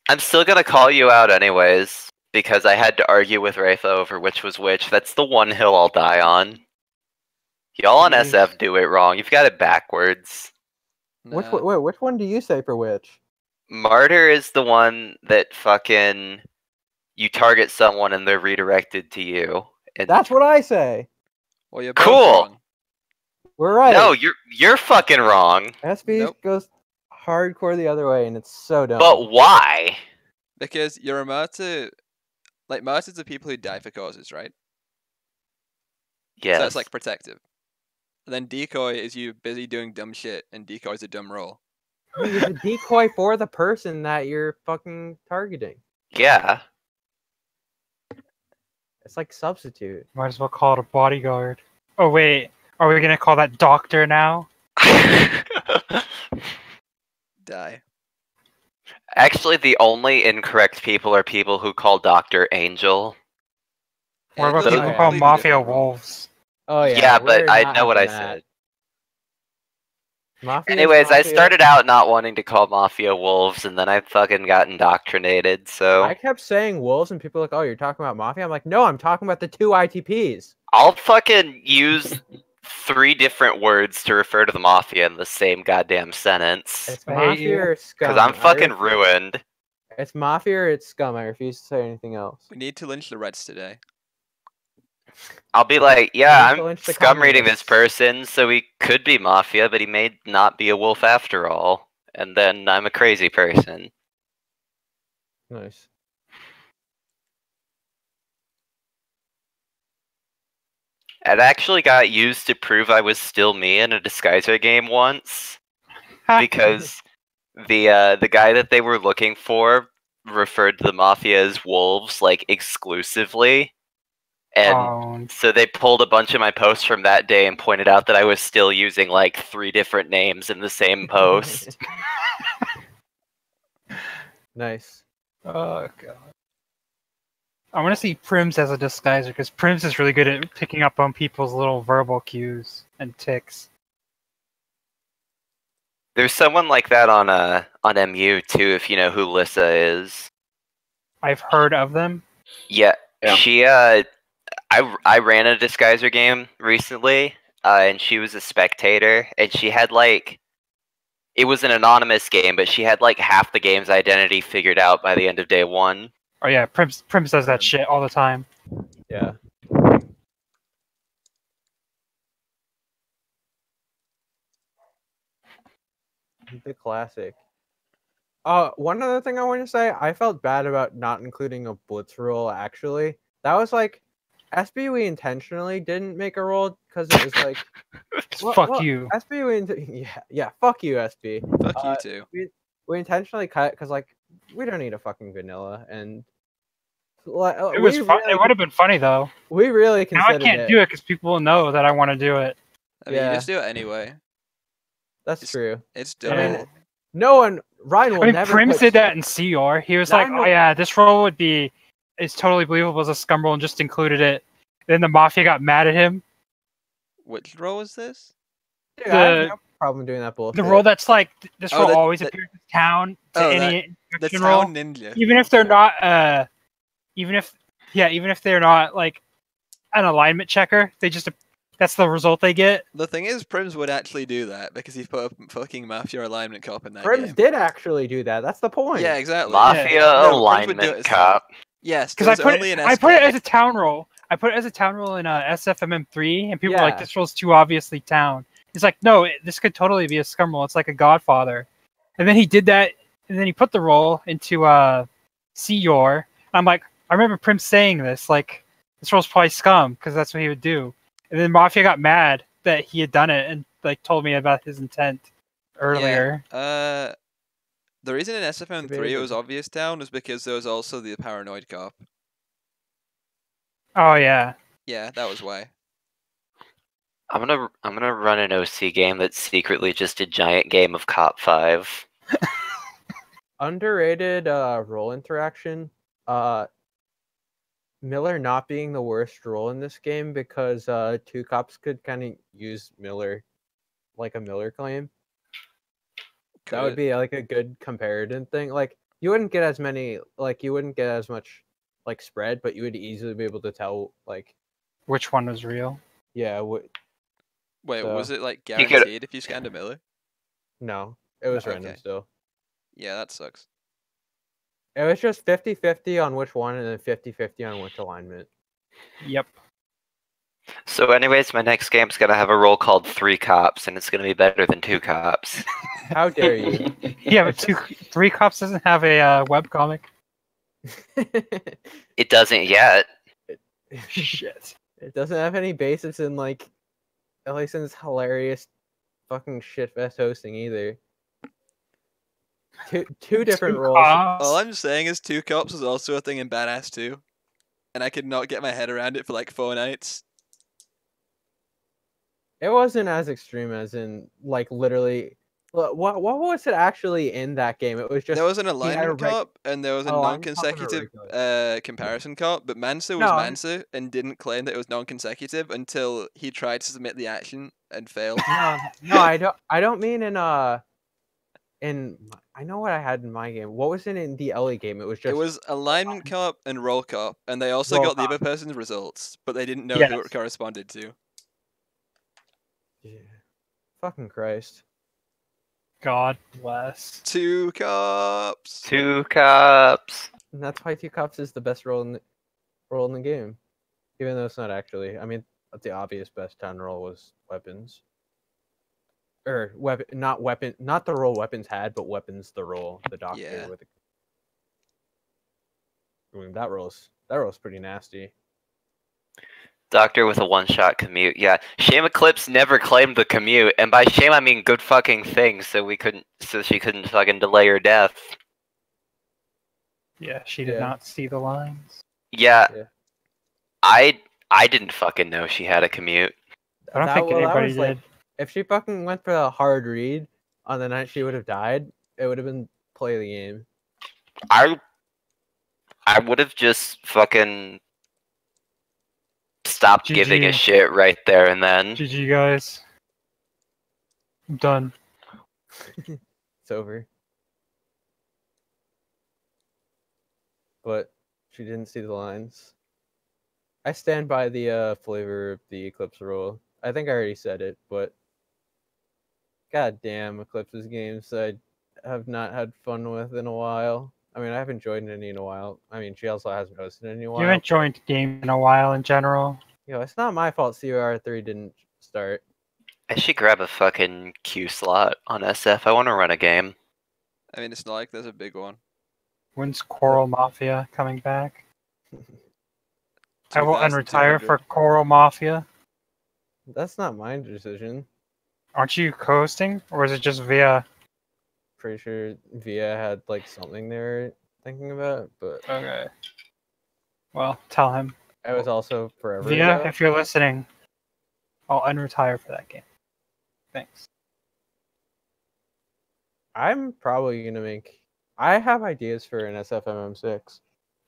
Speaker 3: I'm still gonna call you out anyways, because I had to argue with Rafa over which was which. That's the one hill I'll die on. Y'all on
Speaker 2: Jeez.
Speaker 3: SF do it wrong. You've got it backwards.
Speaker 2: Which
Speaker 1: Nah.
Speaker 2: wait, which one do you say for which?
Speaker 3: Martyr is the one that fucking you target someone and they're redirected to you. And
Speaker 2: That's what I say.
Speaker 1: Well, you're both
Speaker 3: Cool.
Speaker 1: wrong.
Speaker 2: We're right.
Speaker 3: No, you're fucking wrong.
Speaker 2: SB
Speaker 1: Nope.
Speaker 2: goes hardcore the other way, and it's so dumb.
Speaker 3: But why?
Speaker 1: Because you're a martyr. Like, martyrs are people who die for causes, right?
Speaker 3: Yes.
Speaker 1: So that's like protective. And then decoy is you busy doing dumb shit, and decoy is a dumb role.
Speaker 2: It's a decoy for the person that you're fucking targeting.
Speaker 3: Yeah.
Speaker 2: It's like substitute.
Speaker 4: Might as well call it a bodyguard. Oh wait, are we gonna call that doctor now?
Speaker 1: Die.
Speaker 3: Actually, the only incorrect people are people who call Dr. Angel.
Speaker 4: What about
Speaker 1: Angel's a
Speaker 4: people
Speaker 2: yeah.
Speaker 4: call
Speaker 1: completely
Speaker 4: mafia
Speaker 1: different role.
Speaker 4: wolves?
Speaker 2: Oh yeah.
Speaker 3: Yeah, but
Speaker 2: we're
Speaker 3: I
Speaker 2: not
Speaker 3: know what I
Speaker 2: having that.
Speaker 3: said.
Speaker 2: Mafia is
Speaker 3: Anyways, I
Speaker 2: mafia.
Speaker 3: started out not wanting to call Mafia wolves, and then I fucking got indoctrinated, so...
Speaker 2: I kept saying wolves, and people are like, "Oh, you're talking about mafia." I'm like, "No, I'm talking about the two ITPs."
Speaker 3: I'll fucking use 3 different words to refer to the Mafia in the same goddamn sentence.
Speaker 2: It's
Speaker 4: I hate
Speaker 2: mafia
Speaker 4: you.
Speaker 2: or scum.
Speaker 3: Because I'm
Speaker 2: I
Speaker 3: fucking
Speaker 2: ref-
Speaker 3: ruined.
Speaker 2: It's mafia or it's scum. I refuse to say anything else.
Speaker 1: We need to lynch the Reds today.
Speaker 3: I'll be like,
Speaker 2: We
Speaker 3: yeah,
Speaker 2: need to
Speaker 3: I'm
Speaker 2: lynch the
Speaker 3: scum reading this
Speaker 2: communists.
Speaker 3: person, so he could be Mafia, but he may not be a wolf after all. And then I'm a crazy person.
Speaker 2: Nice.
Speaker 3: It actually got used to prove I was still me in a Disguiser game once. Because the guy that they were looking for referred to the Mafia as wolves, like, exclusively. And
Speaker 4: Oh,
Speaker 3: so they pulled a bunch of my posts from that day and pointed out that I was still using, like, 3 different names in the same post.
Speaker 2: Nice.
Speaker 4: oh god. I want to see Prims as a disguiser because Prims is really good at picking up on people's little verbal cues and tics.
Speaker 3: There's someone like that on MU too, if you know who Lissa is.
Speaker 4: I've heard of them.
Speaker 3: Yeah,
Speaker 5: Yeah.
Speaker 3: she I ran a Disguiser game recently, and she was a spectator, and she had like it was an anonymous game, but she had like half the game's identity figured out by the end of day 1.
Speaker 4: Oh yeah, Prims does that shit all the time.
Speaker 2: Yeah. The classic. One other thing I want to say, I felt bad about not including a blitz rule. Actually, that was like, SB we intentionally didn't make a rule because it was like,
Speaker 4: Fuck you.
Speaker 2: SB yeah, fuck you, SB.
Speaker 1: Fuck you too.
Speaker 2: We intentionally cut because like we don't need a fucking vanilla, and
Speaker 4: It was fun. It would have been funny though.
Speaker 2: We really
Speaker 4: Now I
Speaker 2: considered
Speaker 4: can't do it because people will know that I want to do it.
Speaker 1: I mean,
Speaker 2: Yeah.
Speaker 1: you just do it anyway.
Speaker 2: That's
Speaker 1: It's-
Speaker 2: true.
Speaker 1: It's
Speaker 2: I
Speaker 1: done.
Speaker 2: mean, no one. Ryan will
Speaker 4: I mean,
Speaker 2: never.
Speaker 4: Prims
Speaker 2: put-
Speaker 4: did that in CR. He was like,
Speaker 2: Ryan
Speaker 4: "Oh
Speaker 2: will-
Speaker 4: yeah, this role would be, it's totally believable as a scum role," and just included it. Then the mafia got mad at him.
Speaker 1: Which role was this?
Speaker 2: Dude, I have
Speaker 4: the-
Speaker 2: no problem doing that bullshit.
Speaker 4: The role that's like this
Speaker 1: Oh,
Speaker 4: role
Speaker 1: the-
Speaker 4: always
Speaker 1: the-
Speaker 4: appears in town to
Speaker 1: Oh,
Speaker 4: any
Speaker 1: The
Speaker 4: action role,
Speaker 1: town ninja.
Speaker 4: even if they're not. Even if they're not like an alignment checker, they just that's the result they get.
Speaker 1: The thing is, Prims would actually do that because he put a fucking mafia alignment cop in that
Speaker 2: Prims
Speaker 1: game.
Speaker 2: did actually do that. That's the point.
Speaker 1: Yeah, exactly.
Speaker 3: Mafia
Speaker 1: No, Prims would do
Speaker 3: alignment
Speaker 1: it-
Speaker 3: cop.
Speaker 1: Yes,
Speaker 4: Because
Speaker 1: there's only an
Speaker 4: I put it
Speaker 1: SK.
Speaker 4: as a town role. I put it as a town role in SFMM3, and people were like,
Speaker 2: Yeah.
Speaker 4: "This role's too obviously town." He's like, "No, this could totally be a scum role. It's like a Godfather." And then he did that, and then he put the role into Seor. I'm like, I remember Prim saying this, like, this role's probably scum because that's what he would do. And then Mafia got mad that he had done it and like told me about his intent earlier.
Speaker 1: The reason in SFM3 it was
Speaker 2: Debated.
Speaker 1: obvious town was because there was also the paranoid cop.
Speaker 4: Oh yeah,
Speaker 1: Yeah, that was why.
Speaker 3: I'm gonna run an OC game that's secretly just a giant game of Cop 5.
Speaker 2: Underrated role interaction. Miller not being the worst role in this game because two cops could kind of use Miller like a Miller claim. That would be like a good comparative thing. Like you wouldn't get as many, like you wouldn't get as much like spread, but you would easily be able to tell like
Speaker 4: Which one was real?
Speaker 2: yeah.
Speaker 1: Wait,
Speaker 2: So-
Speaker 1: was it like
Speaker 3: You could-
Speaker 1: guaranteed if you scanned a Miller?
Speaker 2: No, it was
Speaker 1: No,
Speaker 2: random
Speaker 1: okay.
Speaker 2: still.
Speaker 1: Yeah, that sucks.
Speaker 2: It was just 50-50 on which one and then 50-50 on which alignment.
Speaker 4: Yep.
Speaker 3: So, anyways, my next game's gonna have a role called 3 Cops, and it's gonna be better than 2 Cops.
Speaker 2: How dare you?
Speaker 4: Yeah, but 3 Cops doesn't have a webcomic.
Speaker 3: It doesn't yet.
Speaker 4: Shit.
Speaker 2: It doesn't have any basis in like Ellison's hilarious fucking shitfest hosting either. Two different
Speaker 4: 2
Speaker 2: roles.
Speaker 4: Cops.
Speaker 1: All I'm saying is 2 Cops was also a thing in Badass 2. And I could not get my head around it for like 4 nights.
Speaker 2: It wasn't as extreme as in like literally. What was it actually in that game? It was just
Speaker 1: There was an
Speaker 2: he had a
Speaker 1: alignment cop and there was a
Speaker 2: alignment cop and a
Speaker 1: non-consecutive comparison cop, but Mansa was
Speaker 2: No,
Speaker 1: Mansa and didn't claim that it was non-consecutive until he tried to submit the action and failed.
Speaker 2: No, I don't mean in I know what I had in my game. What was it in the Ellie game? It was just
Speaker 1: It was alignment cop and roll cop, and they also
Speaker 2: Roll
Speaker 1: got the
Speaker 2: cop.
Speaker 1: other person's results, but they didn't know who
Speaker 4: Yes.
Speaker 1: it corresponded to.
Speaker 2: Yeah. Fucking Christ.
Speaker 4: God bless.
Speaker 1: 2 Cops.
Speaker 3: 2 Cops.
Speaker 2: And that's why two cops is the best role in the game. Even though it's not actually. I mean, the obvious best 10 role was weapons. Or not the role weapons had, but weapons the role the doctor
Speaker 1: Yeah.
Speaker 2: with. I mean, that role's pretty nasty.
Speaker 3: Doctor with a one-shot commute. Yeah, Shame Eclipse never claimed the commute, and by shame I mean good fucking thing. So she couldn't fucking delay her death.
Speaker 4: Yeah, she did
Speaker 2: Yeah.
Speaker 4: not see the lines.
Speaker 3: Yeah,
Speaker 2: Yeah.
Speaker 3: I didn't fucking know she had a commute.
Speaker 4: I don't think anybody did.
Speaker 2: Like, if she fucking went for a hard read on the night she would have died, it would have been play the game.
Speaker 3: I would have just fucking stopped giving a
Speaker 4: GG.
Speaker 3: shit right there and then.
Speaker 4: GG, guys. I'm done.
Speaker 2: It's over. But she didn't see the lines. I stand by the flavor of the Eclipse rule. I think I already said it, but god damn Eclipse's games I have not had fun with in a while. I mean, I haven't joined any in a while. I mean, she also hasn't hosted any in a while.
Speaker 4: You haven't joined game in a while in general.
Speaker 2: It's not my fault CR3 didn't start.
Speaker 3: I should grab a fucking Q slot on SF. I want to run a game.
Speaker 1: I mean, it's not like there's a big one.
Speaker 4: When's Coral Mafia coming back? I will unretire
Speaker 1: 2,200.
Speaker 4: for Coral Mafia.
Speaker 2: That's not my decision.
Speaker 4: Aren't you co-hosting, or is it just via?
Speaker 2: Pretty sure Via had like something they were thinking about, but
Speaker 4: Okay. Well, tell him.
Speaker 2: I was also forever
Speaker 4: Via,
Speaker 2: ago.
Speaker 4: if you're listening, I'll unretire for that game. Thanks.
Speaker 2: I'm probably gonna make. I have ideas for an sfmm6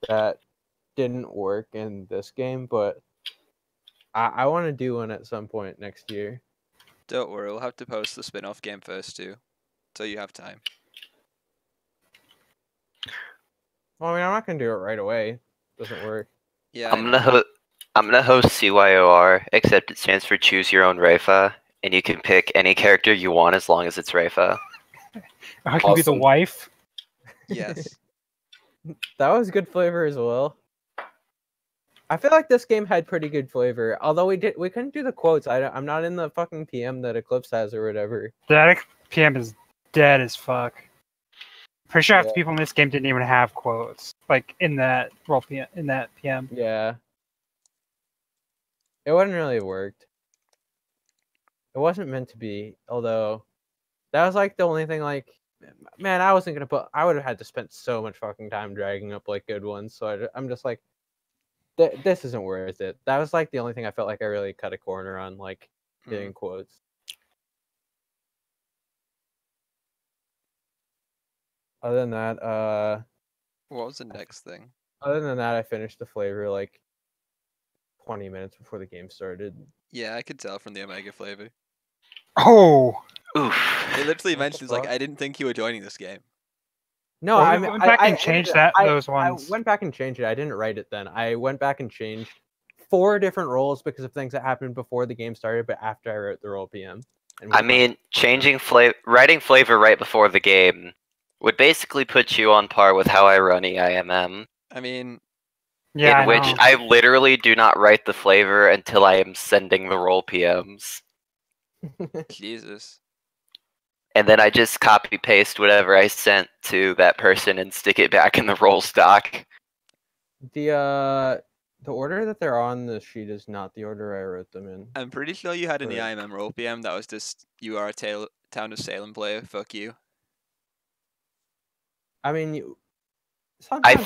Speaker 2: that didn't work in this game, but I want to do one at some point next year.
Speaker 1: Don't worry, we'll have to post the spin-off game first too, so you have time.
Speaker 2: Well, I mean, I'm not gonna do it right away. Doesn't work.
Speaker 1: Yeah,
Speaker 3: I'm gonna host CYOR, except it stands for Choose Your Own Rayfa, and you can pick any character you want as long as it's Rayfa.
Speaker 4: I can be the
Speaker 5: Awesome.
Speaker 4: wife.
Speaker 1: Yes.
Speaker 2: That was good flavor as well. I feel like this game had pretty good flavor, although we couldn't do the quotes. I'm not in the fucking PM that Eclipse has or whatever.
Speaker 4: That PM is dead as fuck. Pretty sure half the
Speaker 2: Yeah.
Speaker 4: people in this game didn't even have quotes, like in that role PM. In that PM.
Speaker 2: Yeah. It wouldn't really have worked. It wasn't meant to be, although that was like the only thing like man, I would have had to spend so much fucking time dragging up like good ones, so I'm just like this isn't worth it. That was like the only thing I felt like I really cut a corner on, like getting quotes. Other than that,
Speaker 1: What was the next thing?
Speaker 2: other than that, I finished the flavor like 20 minutes before the game started.
Speaker 1: Yeah, I could tell from the Omega flavor.
Speaker 4: Oh,
Speaker 3: Oof.
Speaker 1: It literally
Speaker 2: What the
Speaker 1: mentions like,
Speaker 2: fuck?
Speaker 1: I didn't think you were joining this game.
Speaker 2: No,
Speaker 4: Well,
Speaker 2: I
Speaker 4: we
Speaker 2: mean,
Speaker 4: went back and
Speaker 2: ended
Speaker 4: changed
Speaker 2: up-
Speaker 4: those ones.
Speaker 2: I went back and changed it. I didn't write it then. I went back and changed 4 different roles because of things that happened before the game started, but after I wrote the role PM. And
Speaker 3: I mean, writing flavor right before the game would basically put you on par with how I run EIMM,
Speaker 1: I mean,
Speaker 4: Yeah,
Speaker 3: in which
Speaker 4: know.
Speaker 3: I literally do not write the flavor until I am sending the role PMs.
Speaker 1: Jesus.
Speaker 3: And then I just copy paste whatever I sent to that person and stick it back in the role stock.
Speaker 2: the order that they're on the sheet is not the order I wrote them in.
Speaker 1: I'm pretty sure you had an
Speaker 2: Correct.
Speaker 1: EIMM role PM that was just, you are a Town of Salem player, fuck you.
Speaker 2: I mean,
Speaker 3: I
Speaker 2: sometimes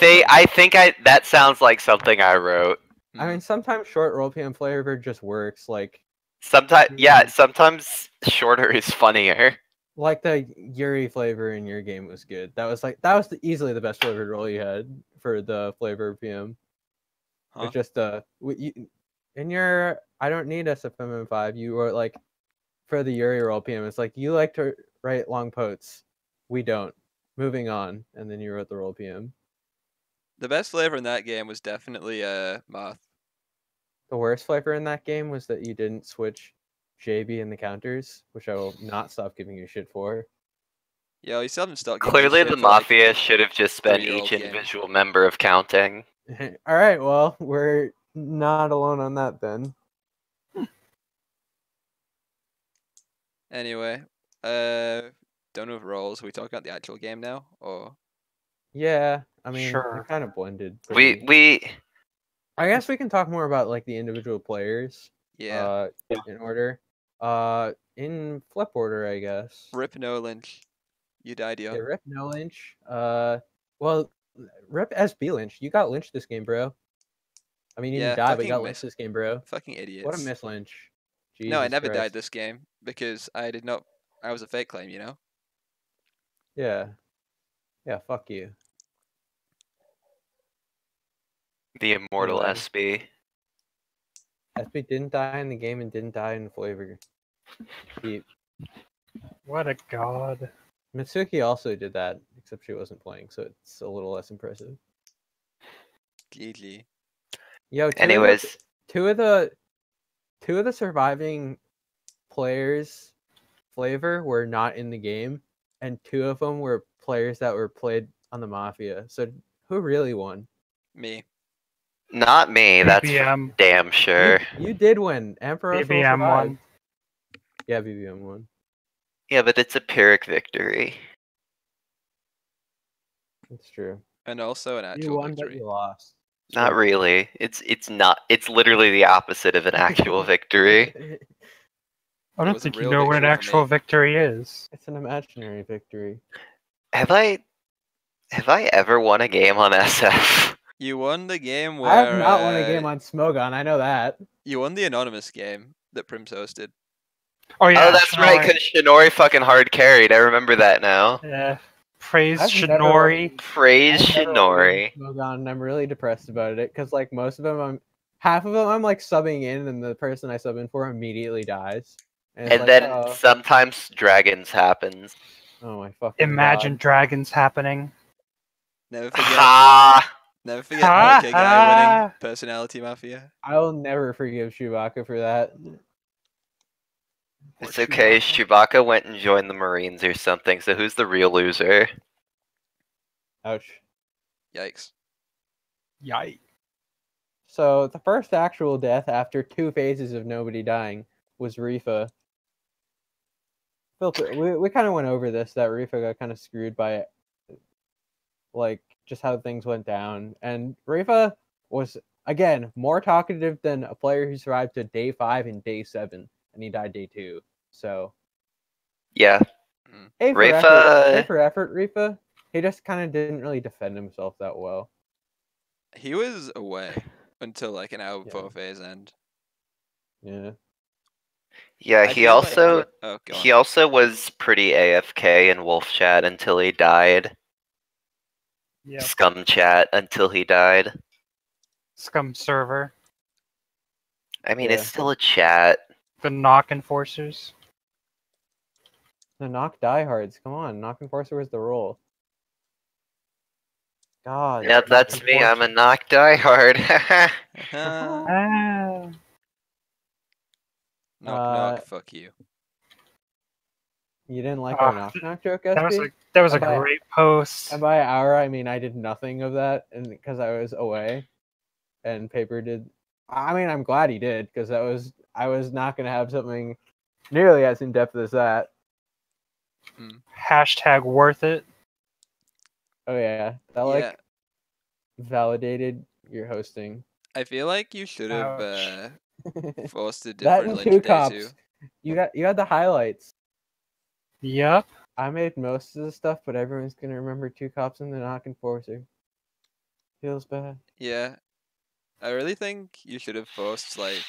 Speaker 3: think that sounds like something I wrote.
Speaker 2: I mean, sometimes short role PM flavor just works. Like
Speaker 3: Sometimes shorter is funnier.
Speaker 2: the Yuri flavor in your game was good. That was easily the best flavored role you had for the flavor PM.
Speaker 1: Huh?
Speaker 2: It's just in your I don't need sfmm5. You wrote like for the Yuri role PM. It's like you like to write long potes. We don't. Moving on, and then you wrote the role PM.
Speaker 1: The best flavor in that game was definitely Moth.
Speaker 2: The worst flavor in that game was that you didn't switch JB in the counters, which I will not stop giving you shit for.
Speaker 1: Yo, you still haven't stopped giving me
Speaker 3: Clearly,
Speaker 1: shit
Speaker 3: the
Speaker 1: for, like,
Speaker 3: Mafia should have just been
Speaker 1: 3-year-old
Speaker 3: each
Speaker 1: game.
Speaker 3: individual member of counting.
Speaker 2: All right, well, we're not alone on that then.
Speaker 1: Anyway, don't know if roles. We talk about the actual game now, or
Speaker 2: Yeah, I mean,
Speaker 4: Sure.
Speaker 2: they're kind of blended.
Speaker 3: We
Speaker 2: I guess we can talk more about like the individual players.
Speaker 1: yeah.
Speaker 2: In order. In flip order, I guess.
Speaker 1: Rip no Lynch. You died
Speaker 2: Yeah,
Speaker 1: young.
Speaker 2: Rip no Lynch. Well, Rip SB Lynch. You got Lynch this game, bro. I mean, you
Speaker 1: Yeah,
Speaker 2: didn't die, but
Speaker 1: fucking
Speaker 2: you got Lynch this game, bro.
Speaker 1: Fucking idiots.
Speaker 2: What a miss, Lynch.
Speaker 1: No, I
Speaker 2: Jesus
Speaker 1: never died
Speaker 2: Christ.
Speaker 1: this game because I did not. I was a fake claim, you know.
Speaker 2: Yeah. Yeah, fuck you.
Speaker 3: the immortal
Speaker 2: Anyway.
Speaker 3: SB.
Speaker 2: SB didn't die in the game and didn't die in the flavor.
Speaker 4: What a god.
Speaker 2: Mitsuki also did that, except she wasn't playing, so it's a little less impressive.
Speaker 1: GG.
Speaker 2: Yo,
Speaker 3: Anyways,
Speaker 2: two of the surviving players flavor were not in the game, and 2 of them were players that were played on the Mafia. So who really won?
Speaker 1: Me.
Speaker 3: not me. That's for
Speaker 4: BBM.
Speaker 3: damn sure.
Speaker 2: You did win. Emperor Russell
Speaker 4: BBM
Speaker 2: survived.
Speaker 4: won.
Speaker 2: Yeah, BBM won.
Speaker 3: Yeah, but it's a Pyrrhic victory.
Speaker 2: That's true.
Speaker 1: And also an
Speaker 2: You
Speaker 1: actual
Speaker 2: won, but
Speaker 1: victory.
Speaker 2: you lost.
Speaker 3: Not
Speaker 2: So-
Speaker 3: really. It's not. It's literally the opposite of an actual victory.
Speaker 4: I
Speaker 1: It
Speaker 4: don't
Speaker 1: was a
Speaker 4: think you
Speaker 1: real
Speaker 4: know what an
Speaker 1: victory for
Speaker 4: actual
Speaker 1: me.
Speaker 4: victory is.
Speaker 2: It's an imaginary victory.
Speaker 3: Have I ever won a game on SF?
Speaker 1: You won the game where
Speaker 2: I have not won a game on Smogon. I know that.
Speaker 1: You won the anonymous game that Prims hosted.
Speaker 4: Oh yeah.
Speaker 3: Oh, that's right, because Shinori fucking hard carried. I remember that now.
Speaker 4: Yeah. Praise
Speaker 2: I've never
Speaker 4: Shinori.
Speaker 3: Praise
Speaker 2: I've never won a
Speaker 3: Shinori.
Speaker 2: game on Smogon, and I'm really depressed about it because like most of them, half of them I'm like subbing in, and the person I sub in for immediately dies. And, it's
Speaker 3: And
Speaker 2: like,
Speaker 3: then
Speaker 2: oh,
Speaker 3: sometimes dragons happens.
Speaker 2: oh my fucking
Speaker 4: Imagine
Speaker 2: God.
Speaker 4: dragons happening.
Speaker 1: Never forget.
Speaker 3: Ha!
Speaker 1: Never forget
Speaker 4: Ha,
Speaker 1: OK guy winning
Speaker 4: ha.
Speaker 1: personality mafia.
Speaker 2: I will never forgive Chewbacca for that.
Speaker 3: It's okay. Chewbacca went and joined the Marines or something. So who's the real loser?
Speaker 2: Ouch.
Speaker 1: Yikes.
Speaker 4: Yikes.
Speaker 2: So the first actual death after 2 phases of nobody dying was Rifa. We kind of went over this, that Rifa got kind of screwed by like just how things went down. And Rifa was, again, more talkative than a player who survived to day 5 and day 7, and he died day 2. So
Speaker 3: Yeah.
Speaker 2: A for
Speaker 3: Rifa-
Speaker 2: effort, A for effort, Rifa. He just kind of didn't really defend himself that well.
Speaker 1: He was away until like an hour before
Speaker 2: Yeah.
Speaker 1: phase end.
Speaker 2: Yeah.
Speaker 3: Yeah,
Speaker 1: I
Speaker 3: he
Speaker 1: feel like-
Speaker 3: also
Speaker 1: Oh, go
Speaker 3: he
Speaker 1: on.
Speaker 3: also was pretty AFK in Wolf Chat until he died.
Speaker 4: Yep.
Speaker 3: Scum Chat until he died.
Speaker 4: Scum server.
Speaker 3: I mean,
Speaker 2: Yeah.
Speaker 3: it's still a chat.
Speaker 4: The knock enforcers.
Speaker 2: The knock diehards. Come on, knock enforcer was the rule. God.
Speaker 3: Yeah, that's me. I'm a knock diehard.
Speaker 4: Ah.
Speaker 1: Knock knock. Fuck you.
Speaker 2: You didn't like
Speaker 4: Ah,
Speaker 2: our knock knock joke,
Speaker 4: That was
Speaker 2: SP?
Speaker 4: that was a
Speaker 2: Bye-bye.
Speaker 4: great post.
Speaker 2: And by hour, I mean I did nothing of that, and because I was away, and Paper did. I mean, I'm glad he did because I was not gonna have something nearly as in depth as that.
Speaker 4: Hashtag worth it.
Speaker 2: Oh yeah, that like validated your hosting.
Speaker 1: I feel like you should have
Speaker 4: Ouch.
Speaker 1: forced a
Speaker 2: That
Speaker 1: different
Speaker 2: and
Speaker 1: Lynch
Speaker 2: two
Speaker 1: day
Speaker 2: cops.
Speaker 1: too.
Speaker 2: You got the highlights.
Speaker 4: Yep.
Speaker 2: I made most of the stuff, but everyone's gonna remember two cops and the knock enforcer. Feels bad.
Speaker 1: Yeah. I really think you should have forced like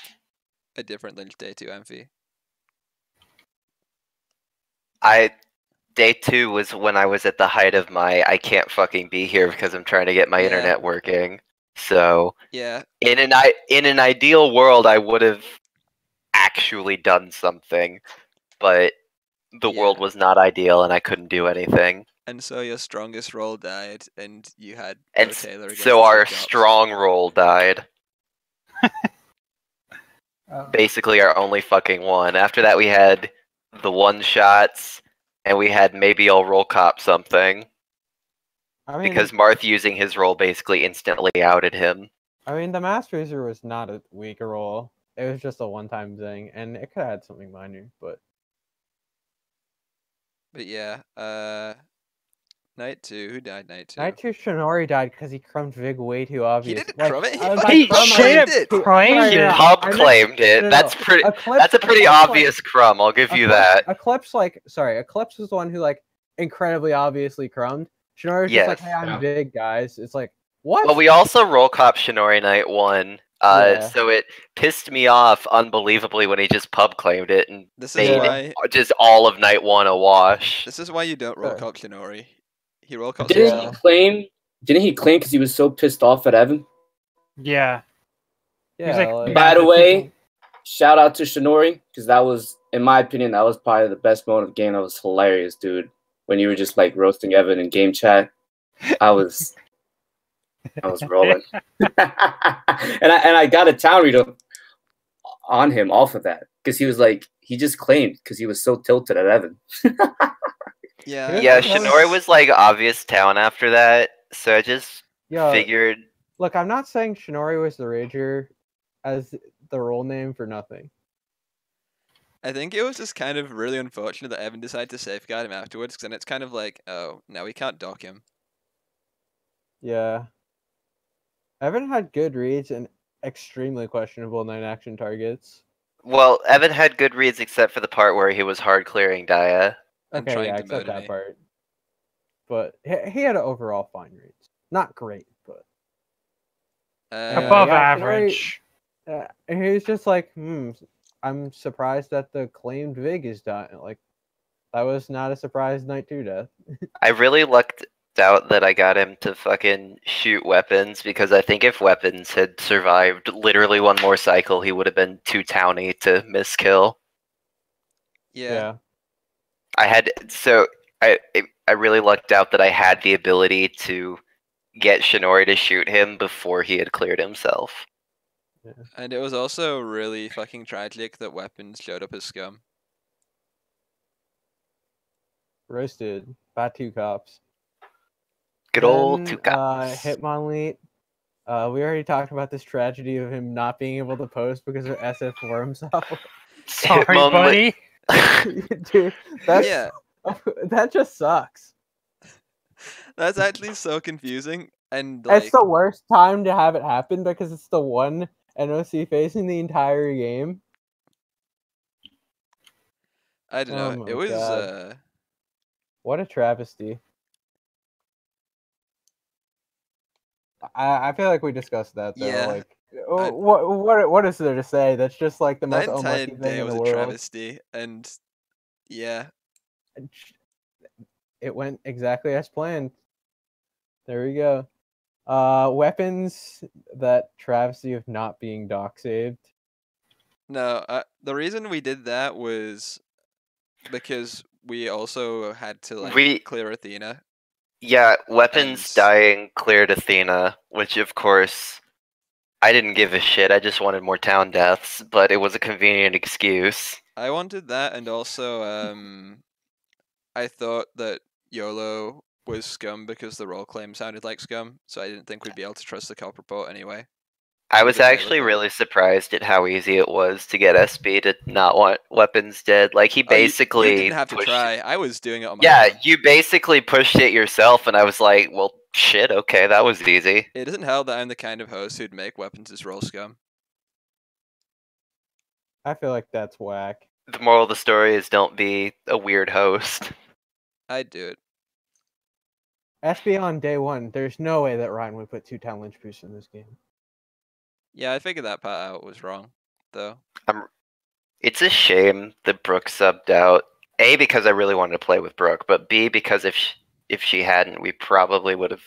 Speaker 1: a different Lynch day too, Amphi.
Speaker 3: Day 2 was when I was at the height of my I can't fucking be here because I'm trying to get my
Speaker 1: Yeah.
Speaker 3: internet working. So
Speaker 1: Yeah.
Speaker 3: in an ideal world, I would have actually done something, but the world was not ideal and I couldn't do anything.
Speaker 1: And so your strongest roll died, and you had
Speaker 3: And
Speaker 1: no Taylor against
Speaker 3: so
Speaker 1: the
Speaker 3: our
Speaker 1: two cops.
Speaker 3: strong roll died.
Speaker 4: Uh,
Speaker 3: Basically our only fucking one. After that we had the one shots and we had maybe I'll roll cop something.
Speaker 2: I mean,
Speaker 3: Because Marth using his roll basically instantly outed him.
Speaker 2: I mean, the Mass Razor was not a weak roll. It was just a one-time thing, and it could have had something minor, but
Speaker 1: yeah, night 2. Who died night 2?
Speaker 2: Night 2 Shinori died because he crumbed Vig way too obvious.
Speaker 1: He didn't crumb it. He
Speaker 2: by
Speaker 1: fucking
Speaker 2: crumb, I
Speaker 4: straight
Speaker 2: mean-
Speaker 4: up
Speaker 1: it.
Speaker 4: claimed
Speaker 2: Sorry,
Speaker 4: it.
Speaker 2: no,
Speaker 3: Pub
Speaker 2: I meant-
Speaker 3: claimed it.
Speaker 2: no,
Speaker 3: That's pretty.
Speaker 2: Eclipse-
Speaker 3: That's a pretty
Speaker 2: Eclipse,
Speaker 3: obvious crumb. I'll give you
Speaker 2: Eclipse-
Speaker 3: that.
Speaker 2: Eclipse, Eclipse was the one who incredibly obviously crumbed. Shinori was just like,
Speaker 3: Yes.
Speaker 2: "Hey, I'm big, guys." It's like, what?
Speaker 3: Well, we also roll cop Shinori night 1.
Speaker 2: Yeah.
Speaker 3: So it pissed me off unbelievably when he just pub claimed it and
Speaker 1: This is
Speaker 3: made
Speaker 1: why.
Speaker 3: just all of night 1 a wash.
Speaker 1: This is why you don't roll
Speaker 2: Sure.
Speaker 1: cop Shinori. He roll cops
Speaker 5: Didn't
Speaker 1: himself.
Speaker 5: he claim? Didn't he claim because he was so pissed off at Evan?
Speaker 4: Yeah.
Speaker 2: yeah,
Speaker 4: like,
Speaker 5: By the way, shout out to Shinori because that was, in my opinion, that was probably the best moment of the game. That was hilarious, dude. When you were just roasting Evan in game chat, I was rolling, and I got a town read on him off of that because he was he just claimed because he was so tilted at Evan.
Speaker 1: Yeah.
Speaker 3: Yeah,
Speaker 2: that was-
Speaker 3: Shinori was obvious town after that, so I just
Speaker 2: Yo,
Speaker 3: figured.
Speaker 2: look, I'm not saying Shinori was the Rager as the role name for nothing.
Speaker 1: I think it was just kind of really unfortunate that Evan decided to safeguard him afterwards, because then it's kind of like, oh, now we can't dock him.
Speaker 2: Yeah. Evan had good reads and extremely questionable night action targets.
Speaker 3: Well, Evan had good reads except for the part where he was hard clearing Daya.
Speaker 1: And
Speaker 2: Okay,
Speaker 1: trying
Speaker 2: yeah,
Speaker 1: to
Speaker 2: except
Speaker 1: murder
Speaker 2: that
Speaker 1: me.
Speaker 2: part. But he had an overall fine reads. Not great, but
Speaker 4: Above
Speaker 2: yeah,
Speaker 4: average.
Speaker 2: he was just like, I'm surprised that the claimed Vig is done. That was not a surprise night 2 death.
Speaker 3: I really lucked out that I got him to fucking shoot weapons because I think if weapons had survived literally one more cycle, he would have been too towny to miss kill.
Speaker 1: Yeah.
Speaker 3: I really lucked out that I had the ability to get Shinori to shoot him before he had cleared himself.
Speaker 1: And it was also really fucking tragic that weapons showed up as scum.
Speaker 2: Roasted by 2 cops.
Speaker 3: Good old
Speaker 2: Then,
Speaker 3: two cops.
Speaker 2: Hitmonlee. We already talked about this tragedy of him not being able to post because of SF for himself.
Speaker 4: Sorry,
Speaker 3: Hitmonlee-
Speaker 4: buddy.
Speaker 2: Dude, that's
Speaker 1: Yeah.
Speaker 2: that just sucks.
Speaker 1: That's actually so confusing. And
Speaker 2: It's the worst time to have it happen because it's the one NOC facing the entire game.
Speaker 1: I don't
Speaker 2: Oh
Speaker 1: know.
Speaker 2: my
Speaker 1: It was
Speaker 2: God. What a travesty. I feel like we discussed that though.
Speaker 1: Yeah.
Speaker 2: What is there to say? That's just like the
Speaker 1: That
Speaker 2: most
Speaker 1: entire
Speaker 2: unlucky thing
Speaker 1: day
Speaker 2: in
Speaker 1: was
Speaker 2: the
Speaker 1: a
Speaker 2: world.
Speaker 1: travesty, and yeah,
Speaker 2: It went exactly as planned. There we go. Weapons that travesty of not being dock saved.
Speaker 1: no. The reason we did that was because we also had to like
Speaker 3: We-
Speaker 1: clear Athena.
Speaker 3: Yeah, weapons
Speaker 1: And-
Speaker 3: dying cleared Athena, which of course I didn't give a shit. I just wanted more town deaths, but it was a convenient excuse.
Speaker 1: I wanted that, and also I thought that YOLO was scum because the role claim sounded like scum, so I didn't think we'd be able to trust the cop report anyway.
Speaker 3: I
Speaker 1: So we
Speaker 3: was
Speaker 1: did
Speaker 3: actually
Speaker 1: Taylor.
Speaker 3: really surprised at how easy it was to get SB to not want weapons dead. Like he
Speaker 1: Oh, you
Speaker 3: basically
Speaker 1: didn't have to
Speaker 3: pushed
Speaker 1: try. I was doing it on my
Speaker 3: Yeah,
Speaker 1: own.
Speaker 3: you basically pushed it yourself, and I was like, well, shit, okay, that was easy.
Speaker 1: It doesn't help that I'm the kind of host who'd make weapons as role scum.
Speaker 2: I feel like that's whack.
Speaker 3: The moral of the story is don't be a weird host.
Speaker 1: I'd do it.
Speaker 2: SB on day one. There's no way that Ryan would put 2 town lynch boosts in this game.
Speaker 1: Yeah, I figured that part out was wrong, though.
Speaker 3: It's a shame that Brooke subbed out. A, because I really wanted to play with Brooke, but B, because if she hadn't, we probably would have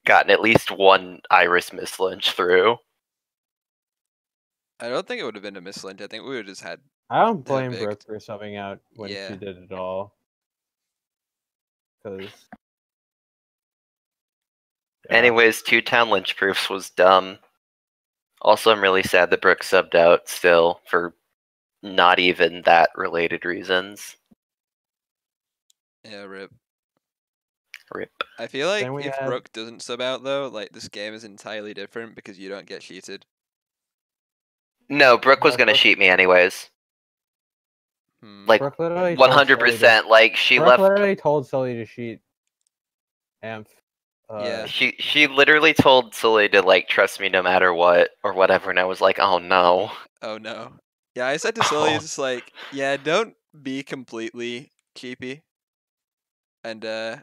Speaker 3: gotten at least one Iris Miss Lynch through.
Speaker 1: I don't think it would have been a mislint. I think we would have just had.
Speaker 2: I don't blame
Speaker 1: big-
Speaker 2: Brooke for subbing out when
Speaker 1: Yeah.
Speaker 2: she did it all. Because
Speaker 3: Anyways, 2 town lynch proofs was dumb. Also, I'm really sad that Brooke subbed out still for not even that related reasons.
Speaker 1: Yeah, rip.
Speaker 3: Rip.
Speaker 1: I feel like
Speaker 2: Then we
Speaker 1: if
Speaker 2: have-
Speaker 1: Brooke doesn't sub out though, like this game is entirely different because you don't get cheated.
Speaker 3: No, Brooke was
Speaker 2: Yeah,
Speaker 3: gonna
Speaker 2: Brooke-
Speaker 3: cheat me anyways. Like
Speaker 2: Brooke literally told
Speaker 3: 100%. Like she
Speaker 2: Brooke
Speaker 3: left.
Speaker 2: literally told Sully to cheat. Amph.
Speaker 1: Yeah.
Speaker 3: She literally told Sully to like trust me no matter what or whatever, and I was like, oh no.
Speaker 1: Oh no. Yeah, I said to Sully,
Speaker 3: Oh.
Speaker 1: it's just like, yeah, don't be completely cheapy. And I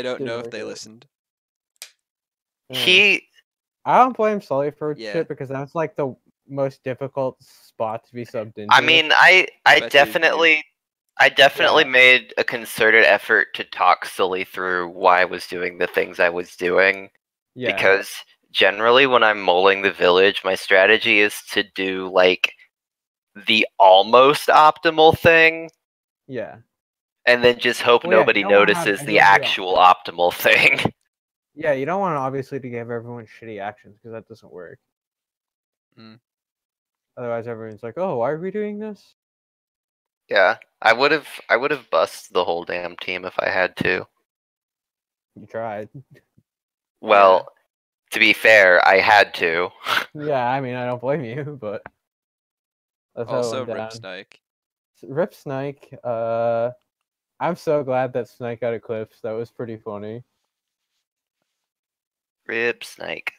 Speaker 1: don't
Speaker 2: Didn't
Speaker 1: know if
Speaker 2: work
Speaker 1: they
Speaker 2: out.
Speaker 1: listened.
Speaker 3: He
Speaker 2: I don't blame Sully for
Speaker 1: Yeah.
Speaker 2: shit because that's like the most difficult spot to be subbed into.
Speaker 3: I mean, I
Speaker 1: Especially
Speaker 3: definitely
Speaker 2: Yeah.
Speaker 3: made a concerted effort to talk Sully through why I was doing the things I was doing.
Speaker 2: yeah.
Speaker 3: Because generally when I'm mulling the village, my strategy is to do like the almost optimal thing
Speaker 2: Yeah.
Speaker 3: and then just hope
Speaker 2: Well, yeah, you
Speaker 3: nobody
Speaker 2: don't wanna have
Speaker 3: notices the
Speaker 2: everyone do
Speaker 3: actual optimal thing.
Speaker 2: Yeah, you don't want to obviously to give everyone shitty actions because that doesn't work.
Speaker 1: Mm.
Speaker 2: Otherwise, everyone's like, "Oh, why are we doing this?"
Speaker 3: Yeah, I would have bussed the whole damn team if I had to.
Speaker 2: You tried.
Speaker 3: Well, to be fair, I had to.
Speaker 2: Yeah, I mean, I don't blame you, but that's how it
Speaker 1: Also
Speaker 2: went down.
Speaker 1: Rip Snake.
Speaker 2: Rip Snake. I'm so glad that Snake got eclipsed. That was pretty funny.
Speaker 3: Rip Snake.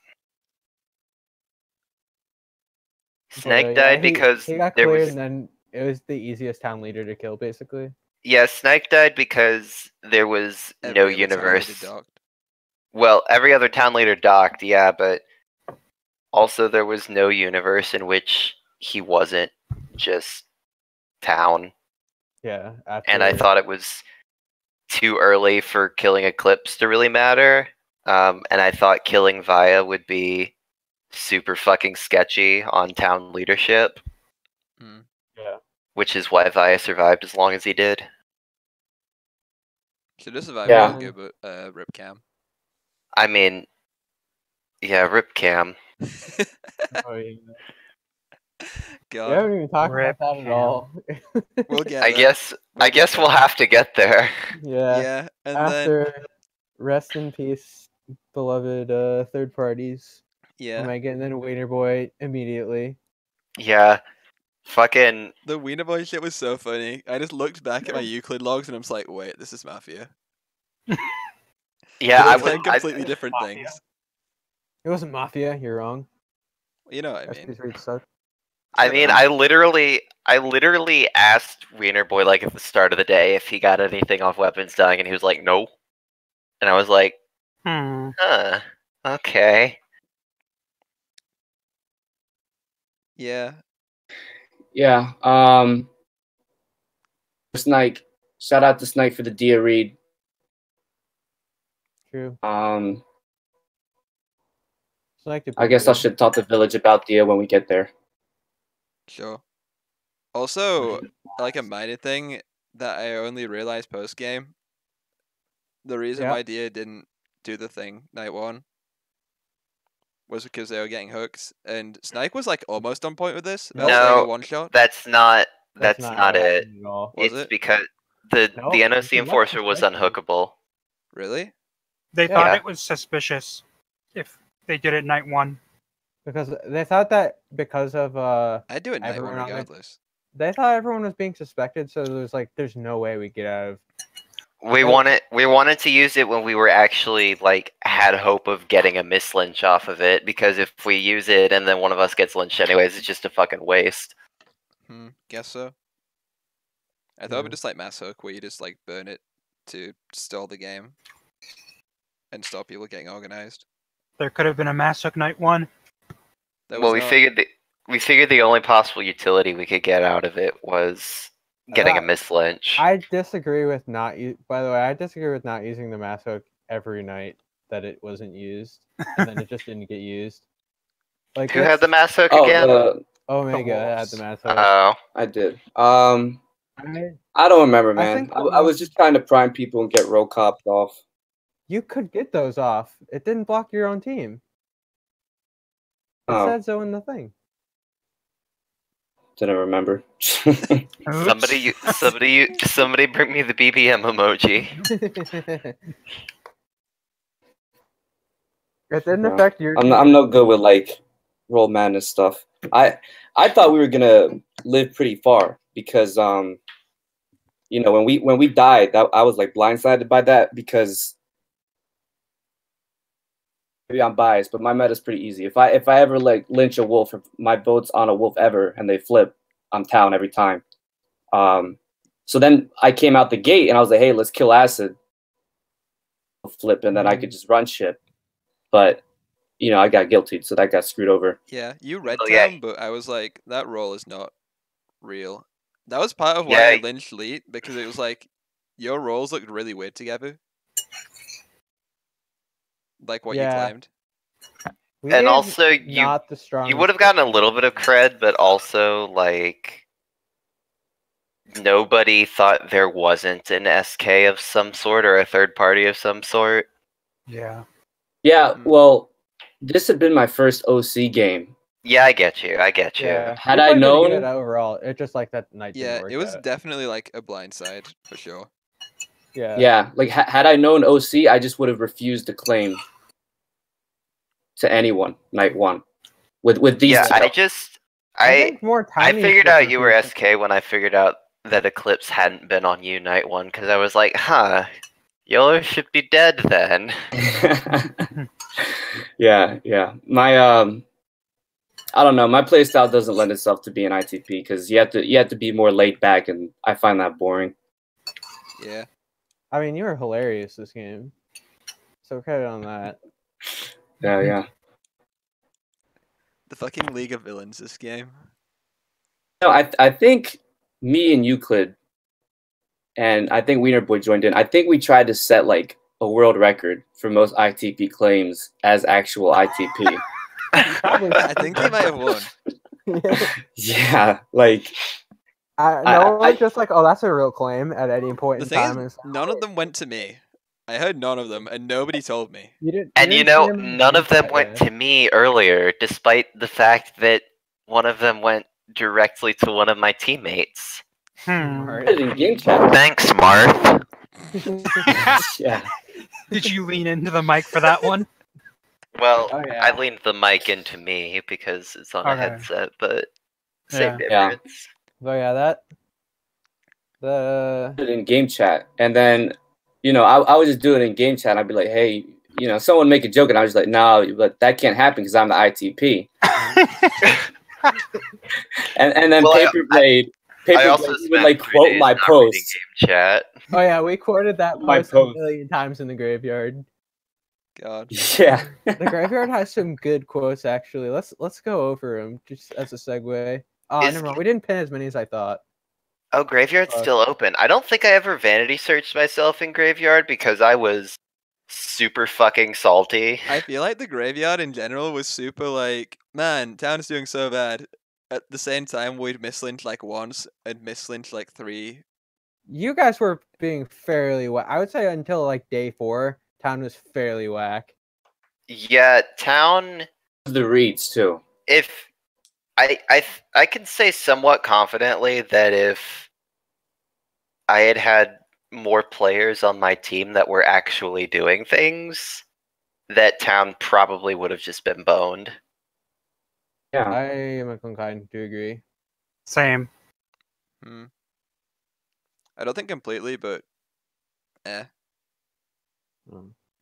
Speaker 2: But,
Speaker 3: Snake
Speaker 2: yeah,
Speaker 3: died
Speaker 2: he
Speaker 3: because
Speaker 2: got
Speaker 3: there
Speaker 2: cleared,
Speaker 3: was
Speaker 2: and then it was the easiest town leader to kill, basically.
Speaker 3: yeah, Snake died because there was no
Speaker 1: Every other time
Speaker 3: universe.
Speaker 1: they did docked.
Speaker 3: Well, every other town leader docked, yeah, but also there was no universe in which he wasn't just town.
Speaker 2: Yeah.
Speaker 3: And I thought it was too early for killing Eclipse to really matter. And I thought killing Via would be super fucking sketchy on town leadership,
Speaker 1: Mm.
Speaker 2: Yeah.
Speaker 3: which is why Via survived as long as he did.
Speaker 1: Should have survived
Speaker 5: Yeah.
Speaker 1: really good, but Rip Cam.
Speaker 3: I mean, yeah, Rip Cam.
Speaker 2: Oh, yeah.
Speaker 1: God.
Speaker 2: We haven't even talked
Speaker 4: Rip
Speaker 2: about that at
Speaker 4: Cam.
Speaker 2: all.
Speaker 1: We'll get
Speaker 3: I
Speaker 1: there.
Speaker 3: guess
Speaker 1: We'll get
Speaker 3: we'll
Speaker 1: there.
Speaker 3: have to get there.
Speaker 2: Yeah.
Speaker 1: Yeah, and then
Speaker 2: After rest in peace, beloved third parties.
Speaker 1: yeah,
Speaker 2: Omega and then Wiener Boy immediately.
Speaker 3: Yeah. Fucking
Speaker 1: the Wiener Boy shit was so funny. I just looked back at my Euclid logs and I'm just like, wait, this is Mafia.
Speaker 3: yeah,
Speaker 1: They
Speaker 3: I
Speaker 1: look
Speaker 3: was
Speaker 1: like completely different
Speaker 4: Mafia.
Speaker 1: things.
Speaker 2: It wasn't Mafia. You're wrong.
Speaker 1: You know what I mean?
Speaker 2: SP3 sucked.
Speaker 3: I
Speaker 1: Shut
Speaker 3: mean,
Speaker 1: up.
Speaker 3: I literally asked Wiener Boy like at the start of the day if he got anything off weapons dying, and he was like, "No," and I was like,
Speaker 4: Hmm.
Speaker 3: "Huh, okay."
Speaker 1: Yeah.
Speaker 5: Yeah. Snake. Shout out to Snake for the Dia read.
Speaker 2: True.
Speaker 5: I guess I should talk to Village about Dia when we get there.
Speaker 1: Sure. Also, like a minor thing that I only realized post game. The reason
Speaker 2: Yeah.
Speaker 1: why Dia didn't do the thing night one was because they were getting hooked, and Snake was like almost on point with this. About saying a
Speaker 3: No,
Speaker 1: one shot.
Speaker 3: that's not
Speaker 2: That's
Speaker 3: not
Speaker 2: how
Speaker 3: it.
Speaker 2: happened at all.
Speaker 1: Was
Speaker 3: It's
Speaker 1: it?
Speaker 3: because the
Speaker 2: No,
Speaker 3: NOC
Speaker 2: it's not
Speaker 3: enforcer was
Speaker 2: suspected.
Speaker 3: unhookable.
Speaker 1: Really?
Speaker 4: They thought
Speaker 3: Yeah.
Speaker 4: it was suspicious if they did it night one.
Speaker 2: Because they thought that because of
Speaker 1: I'd do it night one
Speaker 2: everyone on it.
Speaker 1: regardless.
Speaker 2: They thought everyone was being suspected, so there's no way we get out of.
Speaker 3: We wanted to use it when we were actually like had hope of getting a miss lynch off of it, because if we use it and then one of us gets lynched anyways, it's just a fucking waste.
Speaker 1: Guess so. I thought
Speaker 2: Yeah.
Speaker 1: it would just like mass hook where you just like burn it to stall the game and stop people getting organized.
Speaker 4: There could have been a mass hook night one.
Speaker 1: That
Speaker 3: Well,
Speaker 1: was
Speaker 3: we figured the only possible utility we could get out of it was getting a miss lynch.
Speaker 2: I disagree with not. By the way, I disagree with not using the mass hook every night that it wasn't used, and then it just didn't get used. Like
Speaker 3: Who had the mass hook
Speaker 5: Oh,
Speaker 3: again?
Speaker 2: Omega had the mass hook.
Speaker 3: Oh,
Speaker 5: I did. I don't remember, man.
Speaker 2: think
Speaker 5: I was just trying to prime people and get roll cops off.
Speaker 2: You could get those off. It didn't block your own team. It
Speaker 5: Oh.
Speaker 2: said so in the thing.
Speaker 5: Didn't remember.
Speaker 3: somebody bring me the BBM emoji.
Speaker 2: It didn't
Speaker 5: No.
Speaker 2: affect your.
Speaker 5: I'm no good with like roll madness stuff. I thought we were gonna live pretty far because you know, when we died, I was like blindsided by that because maybe I'm biased, but my meta's pretty easy. If I ever like lynch a wolf, if my vote's on a wolf ever and they flip, I'm town every time. So then I came out the gate and I was like, hey, let's kill acid. Flip, and then I could just run shit. But you know, I got guilty, so that got screwed over.
Speaker 1: Yeah, you read
Speaker 3: Oh,
Speaker 1: town,
Speaker 3: yeah.
Speaker 1: but I was like, that roll is not real. That was part of why I
Speaker 3: Yeah.
Speaker 1: lynched Leet, because it was like, your rolls looked really weird together. Like what you
Speaker 2: Yeah.
Speaker 1: claimed.
Speaker 2: We
Speaker 3: And
Speaker 2: gave
Speaker 3: also, you
Speaker 2: not the strongest.
Speaker 3: would have gotten a little bit of cred, but also like nobody thought there wasn't an SK of some sort or a third party of some sort.
Speaker 4: Yeah.
Speaker 5: Yeah, well, this had been my first OC game.
Speaker 3: Yeah, I get you.
Speaker 2: Yeah.
Speaker 5: Had
Speaker 2: We
Speaker 5: I
Speaker 2: played really
Speaker 5: known-
Speaker 2: good overall, it just like that night.
Speaker 1: Yeah,
Speaker 2: didn't work
Speaker 1: it was
Speaker 2: out.
Speaker 1: definitely like a blind side, for sure.
Speaker 2: Yeah.
Speaker 5: Yeah, like had I known OC, I just would have refused to claim to anyone night one. With these
Speaker 3: Yeah,
Speaker 5: two.
Speaker 3: I
Speaker 2: think more
Speaker 3: I
Speaker 2: tiny
Speaker 3: figured
Speaker 2: would
Speaker 3: out you were
Speaker 2: refuse to-
Speaker 3: SK when I figured out that Eclipse hadn't been on you night one, because I was like, huh, YOLO should be dead then.
Speaker 5: yeah. My I don't know. My playstyle doesn't lend itself to be an ITP because you have to be more laid back, and I find that boring.
Speaker 1: Yeah.
Speaker 2: I mean, you were hilarious this game. So credit on that.
Speaker 5: Yeah.
Speaker 1: The fucking League of Villains, this game.
Speaker 5: No, I think me and Euclid, and I think Wiener Boy joined in. I think we tried to set like a world record for most ITP claims as actual ITP.
Speaker 1: I think he might have won.
Speaker 5: Yeah, like
Speaker 2: No one was just like, oh, that's a real claim at any point
Speaker 1: The
Speaker 2: in
Speaker 1: thing
Speaker 2: time.
Speaker 1: is, none of them went to me. I heard none of them, and nobody told me.
Speaker 3: And you know, none of them went to me earlier, despite the fact that one of them went directly to one of my teammates.
Speaker 5: in game chat.
Speaker 3: Thanks, Marth.
Speaker 5: Yeah.
Speaker 4: Did you lean into the mic for that one?
Speaker 3: Well,
Speaker 2: Oh, yeah.
Speaker 3: I leaned the mic into me because it's on a
Speaker 4: Okay.
Speaker 3: headset, but same
Speaker 5: Yeah.
Speaker 3: difference.
Speaker 2: So yeah,
Speaker 5: in game chat, and then you know I would just do it in game chat. And I'd be like, hey, you know, someone make a joke, and I was like, no, but that can't happen because I'm the ITP. and then
Speaker 3: Well,
Speaker 5: Paperblade would like quote my post.
Speaker 3: Game chat.
Speaker 2: Oh yeah, we quoted that
Speaker 5: My
Speaker 2: post a
Speaker 5: post.
Speaker 2: million times in the graveyard.
Speaker 1: God.
Speaker 5: Yeah.
Speaker 2: The graveyard has some good quotes actually. Let's go over them just as a segue. Oh,
Speaker 3: Is-
Speaker 2: never mind. We didn't pin as many as I thought.
Speaker 3: Oh, Graveyard's still open. I don't think I ever vanity searched myself in Graveyard because I was super fucking salty.
Speaker 1: I feel like the graveyard in general was super like, man, town is doing so bad. At the same time, we'd mislint like once and mislint like 3.
Speaker 2: You guys were being fairly whack. I would say until like day 4, town was fairly whack.
Speaker 3: Yeah, town.
Speaker 5: The reads too.
Speaker 3: If I can say somewhat confidently that if I had had more players on my team that were actually doing things, that town probably would have just been boned.
Speaker 5: Yeah.
Speaker 2: I am inclined to agree.
Speaker 4: Same.
Speaker 1: Hmm. I don't think completely, but eh.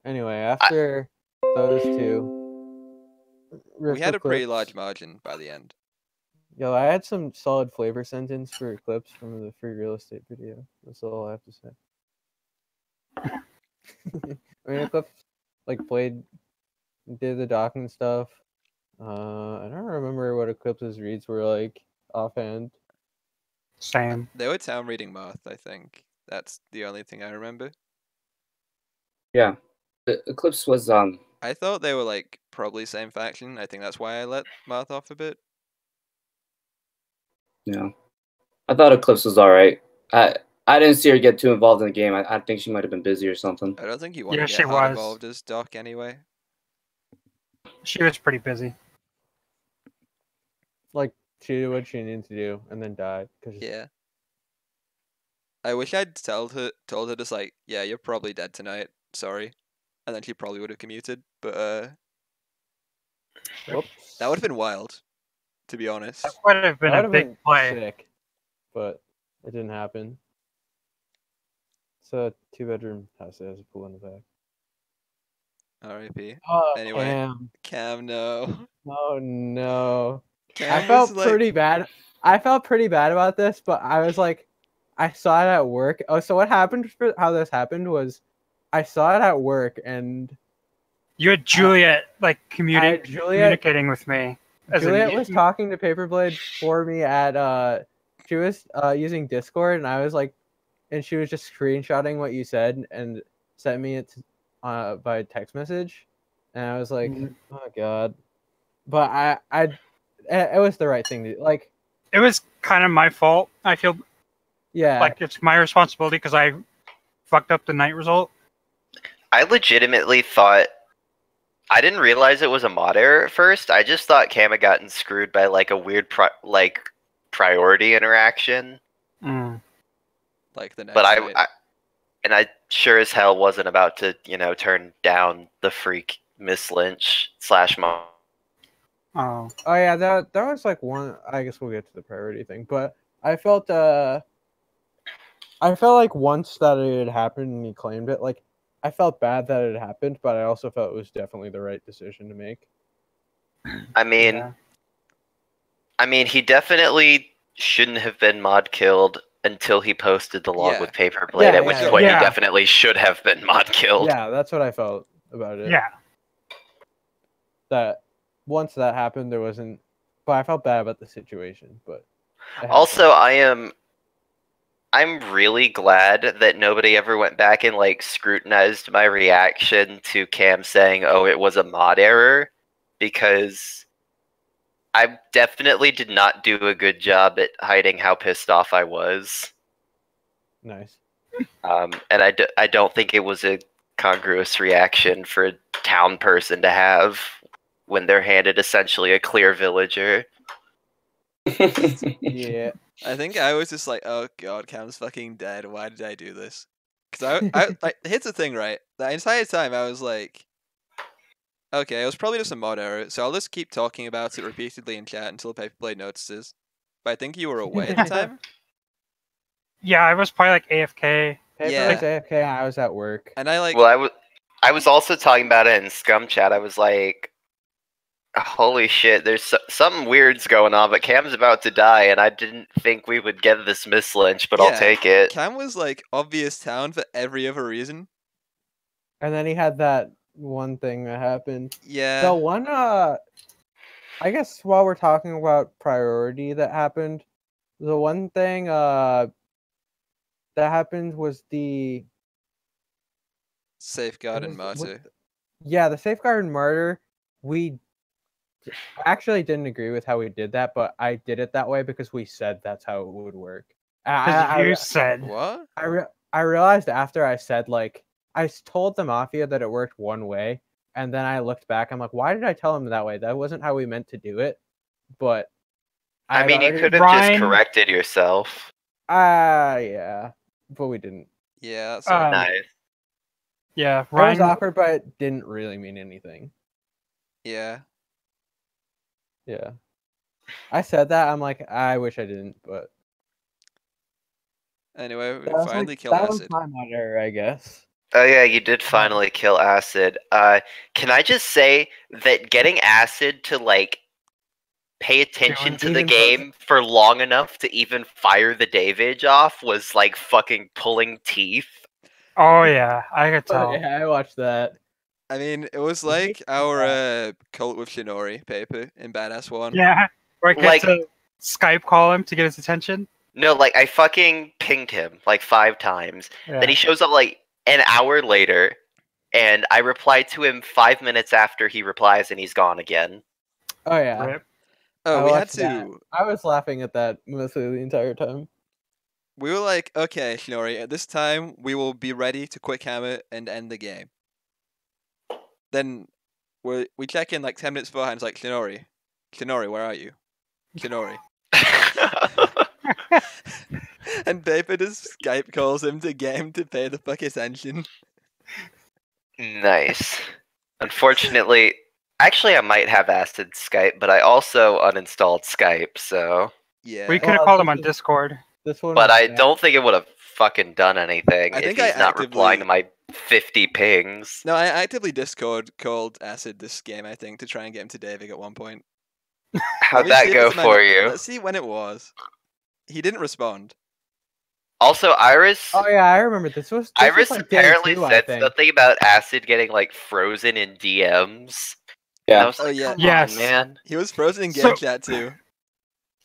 Speaker 2: Anyway, after those two,
Speaker 1: We had a pretty
Speaker 2: clips.
Speaker 1: large margin by the end.
Speaker 2: Yo, I had some solid flavor sentence for clips from the free real estate video. That's all I have to say. I mean, clips like did the docking stuff. I don't remember what Eclipse's reads were like offhand.
Speaker 4: Same.
Speaker 1: They were town reading Moth, I think. That's the only thing I remember.
Speaker 5: Yeah. The Eclipse was
Speaker 1: I thought they were like probably same faction. I think that's why I let Moth off a bit.
Speaker 5: yeah. I thought Eclipse was alright. I didn't see her get too involved in the game. I think she might have been busy or something.
Speaker 1: I don't think you want
Speaker 4: Yeah,
Speaker 1: to
Speaker 4: she
Speaker 1: get hard
Speaker 4: was.
Speaker 1: involved as Doc anyway.
Speaker 4: She was pretty busy.
Speaker 2: Like she did what she needed to do and then died.
Speaker 1: Yeah. I wish I'd told her just like, yeah, you're probably dead tonight. Sorry. And then she probably would have commuted, but
Speaker 2: Whoops.
Speaker 1: that would have been wild, to be honest.
Speaker 4: That would have been
Speaker 2: That
Speaker 4: a
Speaker 2: would've
Speaker 4: big
Speaker 2: been
Speaker 4: play.
Speaker 2: sick, but it didn't happen. It's a 2-bedroom house that has a pool in the back.
Speaker 1: R.I.P.
Speaker 2: Oh,
Speaker 1: Anyway, Cam, no.
Speaker 2: Oh no.
Speaker 1: Cam
Speaker 2: I felt
Speaker 1: was like,
Speaker 2: pretty bad. I felt pretty bad about this, but I was like, I saw it at work. Oh, so what happened for how this happened was I saw it at work and
Speaker 4: You had Juliet like
Speaker 2: Juliet
Speaker 4: communicating with me.
Speaker 2: Juliet was talking to Paperblade for me at she was using Discord and I was like and she was just screenshotting what you said and sent me it by text message and I was like, oh god. But it was the right thing to do. Like
Speaker 4: it was kind of my fault. I feel like it's my responsibility because I fucked up the night result.
Speaker 3: I legitimately thought I didn't realize it was a mod error at first. I just thought Cam had gotten screwed by like a weird priority interaction.
Speaker 1: Like the next
Speaker 3: but
Speaker 1: night.
Speaker 3: I sure as hell wasn't about to, turn down the freak Miss Lynch / mom.
Speaker 2: Oh yeah, that was like one. I guess we'll get to the priority thing, but I felt like once that it had happened and he claimed it, like I felt bad that it happened, but I also felt it was definitely the right decision to make.
Speaker 3: I mean, he definitely shouldn't have been mod killed until he posted the log with Paperblade, at which point he definitely should have been mod killed.
Speaker 2: Yeah, that's what I felt about it.
Speaker 4: Yeah.
Speaker 2: That once that happened, there wasn't. But I felt bad about the situation. But
Speaker 3: also, I'm really glad that nobody ever went back and like scrutinized my reaction to Cam saying, "Oh, it was a mod error," because I definitely did not do a good job at hiding how pissed off I was.
Speaker 2: Nice.
Speaker 3: And I don't think it was a congruous reaction for a town person to have when they're handed essentially a clear villager.
Speaker 2: Yeah.
Speaker 1: I think I was just like, oh god, Cam's fucking dead. Why did I do this? Because I like, here's the thing, right? The entire time I was like, okay, it was probably just a mod error, so I'll just keep talking about it repeatedly in chat until Paperblade notices. But I think you were away at the time.
Speaker 4: Yeah, I was probably like AFK.
Speaker 2: Paper was AFK. I was at work.
Speaker 1: And I like.
Speaker 3: Well, I was also talking about it in Scum chat. I was like, holy shit, there's something weird's going on, but Cam's about to die, and I didn't think we would get this Miss Lynch, but I'll take it.
Speaker 1: Cam was like obvious town for every other reason.
Speaker 2: And then he had that one thing that happened.
Speaker 1: Yeah.
Speaker 2: The one, I guess while we're talking about priority that happened, the one thing that happened was the
Speaker 1: Safeguard and
Speaker 2: what-
Speaker 1: martyr.
Speaker 2: yeah, the safeguard and martyr. We actually didn't agree with how we did that, but I did it that way because we said that's how it would work.
Speaker 4: Because you said.
Speaker 1: What?
Speaker 2: I realized after I said, like, told the Mafia that it worked one way, and then I looked back, I'm like, why did I tell him that way? That wasn't how we meant to do it. But
Speaker 3: I
Speaker 2: I'd
Speaker 3: mean, you
Speaker 2: already-
Speaker 3: could have just
Speaker 4: Ryan-
Speaker 3: corrected yourself.
Speaker 2: yeah, but we didn't.
Speaker 1: Yeah, that's
Speaker 3: Nice.
Speaker 4: Yeah,
Speaker 2: It was
Speaker 4: Ryan.
Speaker 2: awkward, but it didn't really mean anything.
Speaker 1: yeah.
Speaker 2: Yeah. I said that, I'm like, I wish I didn't, but
Speaker 1: Anyway, we
Speaker 2: that was,
Speaker 1: finally
Speaker 2: like,
Speaker 1: killed
Speaker 2: that was
Speaker 1: Acid.
Speaker 2: my matter, I guess.
Speaker 3: Oh yeah, you did finally kill Acid. Can I just say that getting Acid to like pay attention
Speaker 4: Doing
Speaker 3: to the
Speaker 2: even
Speaker 3: game for long enough to even fire the Davidge off was like fucking pulling teeth.
Speaker 4: Oh yeah, I could tell.
Speaker 2: Yeah, I watched that.
Speaker 1: I mean, it was
Speaker 2: We hate
Speaker 1: like
Speaker 2: to do
Speaker 1: our Cult with Shinori paper in Badass 1.
Speaker 4: Yeah, or I get
Speaker 3: Like-
Speaker 4: to Skype call him to get his attention.
Speaker 3: No, like I fucking pinged him like 5 times.
Speaker 4: Yeah.
Speaker 3: Then he shows up like an hour later, and I replied to him 5 minutes after he replies, and he's gone again.
Speaker 2: Oh yeah.
Speaker 4: Rip.
Speaker 1: Oh,
Speaker 2: I
Speaker 1: we had
Speaker 2: watched that.
Speaker 1: to.
Speaker 2: I was laughing at that mostly the entire time.
Speaker 1: We were like, okay, Shinori, at this time we will be ready to quick hammer and end the game. Then we check in like 10 minutes beforehand. It's like, Shinori, where are you? Shinori. And Paper just Skype calls him to get him to pay the fuck attention.
Speaker 3: Nice. Unfortunately, actually, I might have Acid Skype, but I also uninstalled Skype, so.
Speaker 1: Yeah.
Speaker 4: We could have
Speaker 2: Well,
Speaker 4: called him
Speaker 2: this
Speaker 4: on
Speaker 2: is-
Speaker 4: Discord.
Speaker 2: This one.
Speaker 3: But
Speaker 2: was
Speaker 3: I
Speaker 2: bad.
Speaker 3: don't think it would have fucking done anything
Speaker 1: I
Speaker 3: if
Speaker 1: think
Speaker 3: he's
Speaker 1: I
Speaker 3: not replying to
Speaker 1: actively-
Speaker 3: my 50 pings.
Speaker 1: No, I actively Discord called Acid this game, I think, to try and get him to Davig at one point. Let
Speaker 3: How'd
Speaker 1: me see
Speaker 3: that
Speaker 1: if
Speaker 3: go
Speaker 1: it's my
Speaker 3: for
Speaker 1: no-
Speaker 3: you?
Speaker 1: Let's see when it was. He didn't respond.
Speaker 3: Also, Iris.
Speaker 2: Oh yeah, I remember this was. This
Speaker 3: Iris
Speaker 2: was like day
Speaker 3: apparently
Speaker 2: 2, I
Speaker 3: said
Speaker 2: think.
Speaker 3: something about Acid getting like frozen in DMs.
Speaker 5: Yeah.
Speaker 3: And I was
Speaker 1: Oh,
Speaker 3: like,
Speaker 1: yeah.
Speaker 3: come
Speaker 4: Yes.
Speaker 3: on, man.
Speaker 1: He was frozen in game
Speaker 4: So-
Speaker 1: chat too.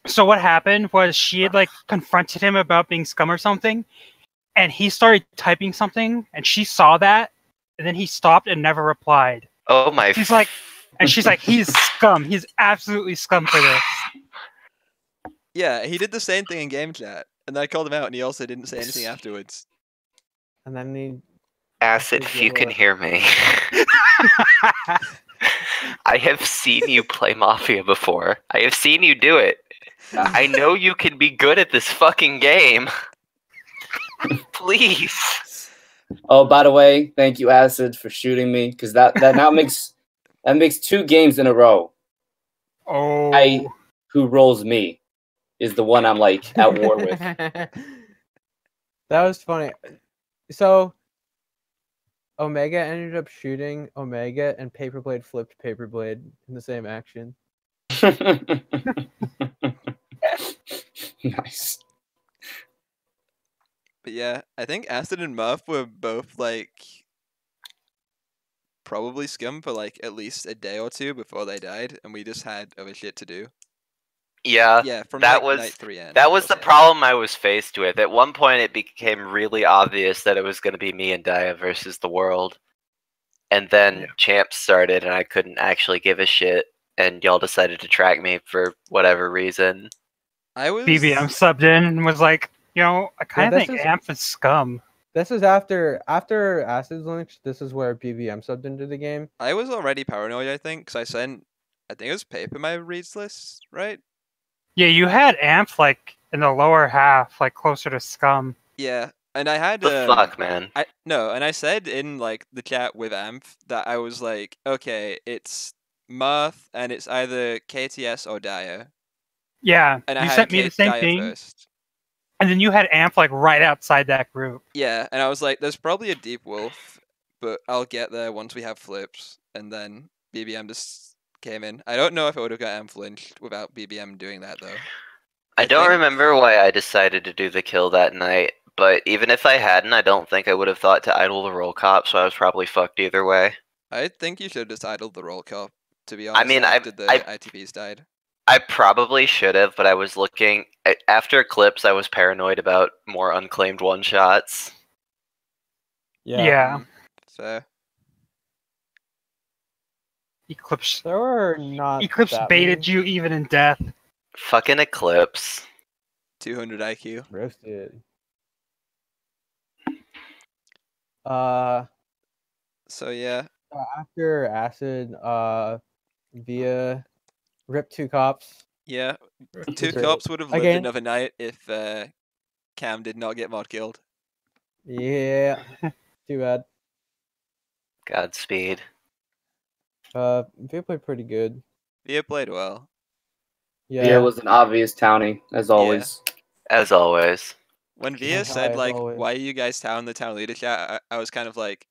Speaker 4: So what happened was she had like confronted him about being scum or something, and he started typing something, and she saw that, and then he stopped and never replied.
Speaker 3: Oh my.
Speaker 4: She's like- And she's like, "He's scum. He's absolutely scum for this."
Speaker 1: Yeah, he did the same thing in game chat. And then I called him out and he also didn't say anything afterwards.
Speaker 2: And then he.
Speaker 3: Acid, if you can hear me. I have seen you play Mafia before. I have seen you do it. I know you can be good at this fucking game. Please.
Speaker 5: Oh, by the way, thank you, Acid, for shooting me, because that now makes 2 games in a row.
Speaker 4: Oh,
Speaker 5: Who rolls me is the one I'm like at war with.
Speaker 2: That was funny. So Omega ended up shooting Omega, and Paperblade flipped Paperblade in the same action.
Speaker 5: Nice.
Speaker 1: But yeah, I think Acid and Muff were both like probably scum for like at least a day or two before they died, and we just had other shit to do.
Speaker 3: Yeah,
Speaker 1: Yeah, from
Speaker 3: that
Speaker 1: like
Speaker 3: was-
Speaker 1: night 3 end.
Speaker 3: that was the
Speaker 1: wasn't it?
Speaker 3: problem I was faced with. At one point, it became really obvious that it was going to be me and Dia versus the world. And then
Speaker 4: Yeah.
Speaker 3: Champs started, and I couldn't actually give a shit. And y'all decided to track me for whatever reason.
Speaker 1: I was
Speaker 4: BBM subbed in and was like, I kind of
Speaker 2: this
Speaker 4: think
Speaker 2: is-
Speaker 4: Amp is scum.
Speaker 2: This is after Acid's launch. This is where BBM subbed into the game.
Speaker 1: I was already paranoid, I think, because I think it was Paper my reads list, right?
Speaker 4: Yeah, you had Amp like in the lower half, like closer to scum.
Speaker 1: Yeah, and I had
Speaker 3: The fuck, man?
Speaker 1: and I said in like the chat with Amp that I was like, okay, it's Marth and it's either KTS or Dyer,
Speaker 4: Yeah,
Speaker 1: and I
Speaker 4: you
Speaker 1: had
Speaker 4: sent me the same
Speaker 1: Dyer
Speaker 4: thing,
Speaker 1: first.
Speaker 4: and then you had Amp like right outside that group.
Speaker 1: Yeah, and I was like, there's probably a Deep Wolf, but I'll get there once we have flips, and then BBM just came in. I don't know if I would have got Amp flinched without BBM doing that though.
Speaker 3: I don't
Speaker 1: think-
Speaker 3: remember why I decided to do the kill that night, but even if I hadn't, I don't think I would have thought to idle the roll cop, so I was probably fucked either way.
Speaker 1: I think you should have decided the roll call, to be honest,
Speaker 3: mean,
Speaker 1: after the ITPs died.
Speaker 3: I probably should have, but I was looking after Eclipse. I was paranoid about more unclaimed one shots.
Speaker 4: Yeah.
Speaker 1: So
Speaker 4: Eclipse.
Speaker 2: There were not
Speaker 4: Eclipse
Speaker 2: that
Speaker 4: baited
Speaker 2: many.
Speaker 4: you even in death.
Speaker 3: Fucking Eclipse.
Speaker 1: 200 IQ.
Speaker 2: Roasted.
Speaker 1: So yeah,
Speaker 2: After Acid, via Rip 2 Cops.
Speaker 1: yeah. Two
Speaker 2: Great.
Speaker 1: cops would have lived
Speaker 2: Again.
Speaker 1: another night if Cam did not get mod killed.
Speaker 2: Yeah. Too bad.
Speaker 3: Godspeed.
Speaker 2: Via played pretty good.
Speaker 1: Via played well.
Speaker 2: Yeah.
Speaker 5: Via was an obvious townie, as always.
Speaker 3: As always.
Speaker 1: When Via
Speaker 2: Yeah,
Speaker 1: said
Speaker 2: as
Speaker 1: like,
Speaker 2: always.
Speaker 1: "Why are you guys town the town leader chat?" I was kind of like,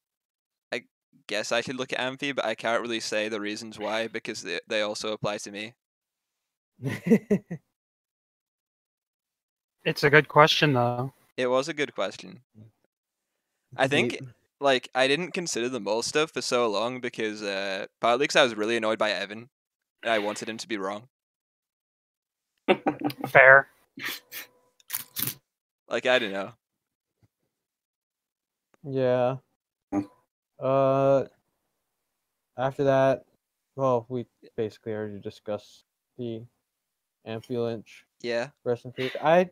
Speaker 1: I guess I should look at Amphi, but I can't really say the reasons why because they also apply to me.
Speaker 4: It's a good question though.
Speaker 1: It was a good question. I think
Speaker 2: Deep.
Speaker 1: like I didn't consider the mole stuff for so long because partly because I was really annoyed by Evan, and I wanted him to be wrong.
Speaker 4: Fair.
Speaker 1: Like I don't know.
Speaker 2: Yeah. After that, well, we basically already discussed the Amphi Lynch.
Speaker 1: Yeah.
Speaker 2: Rest in peace. I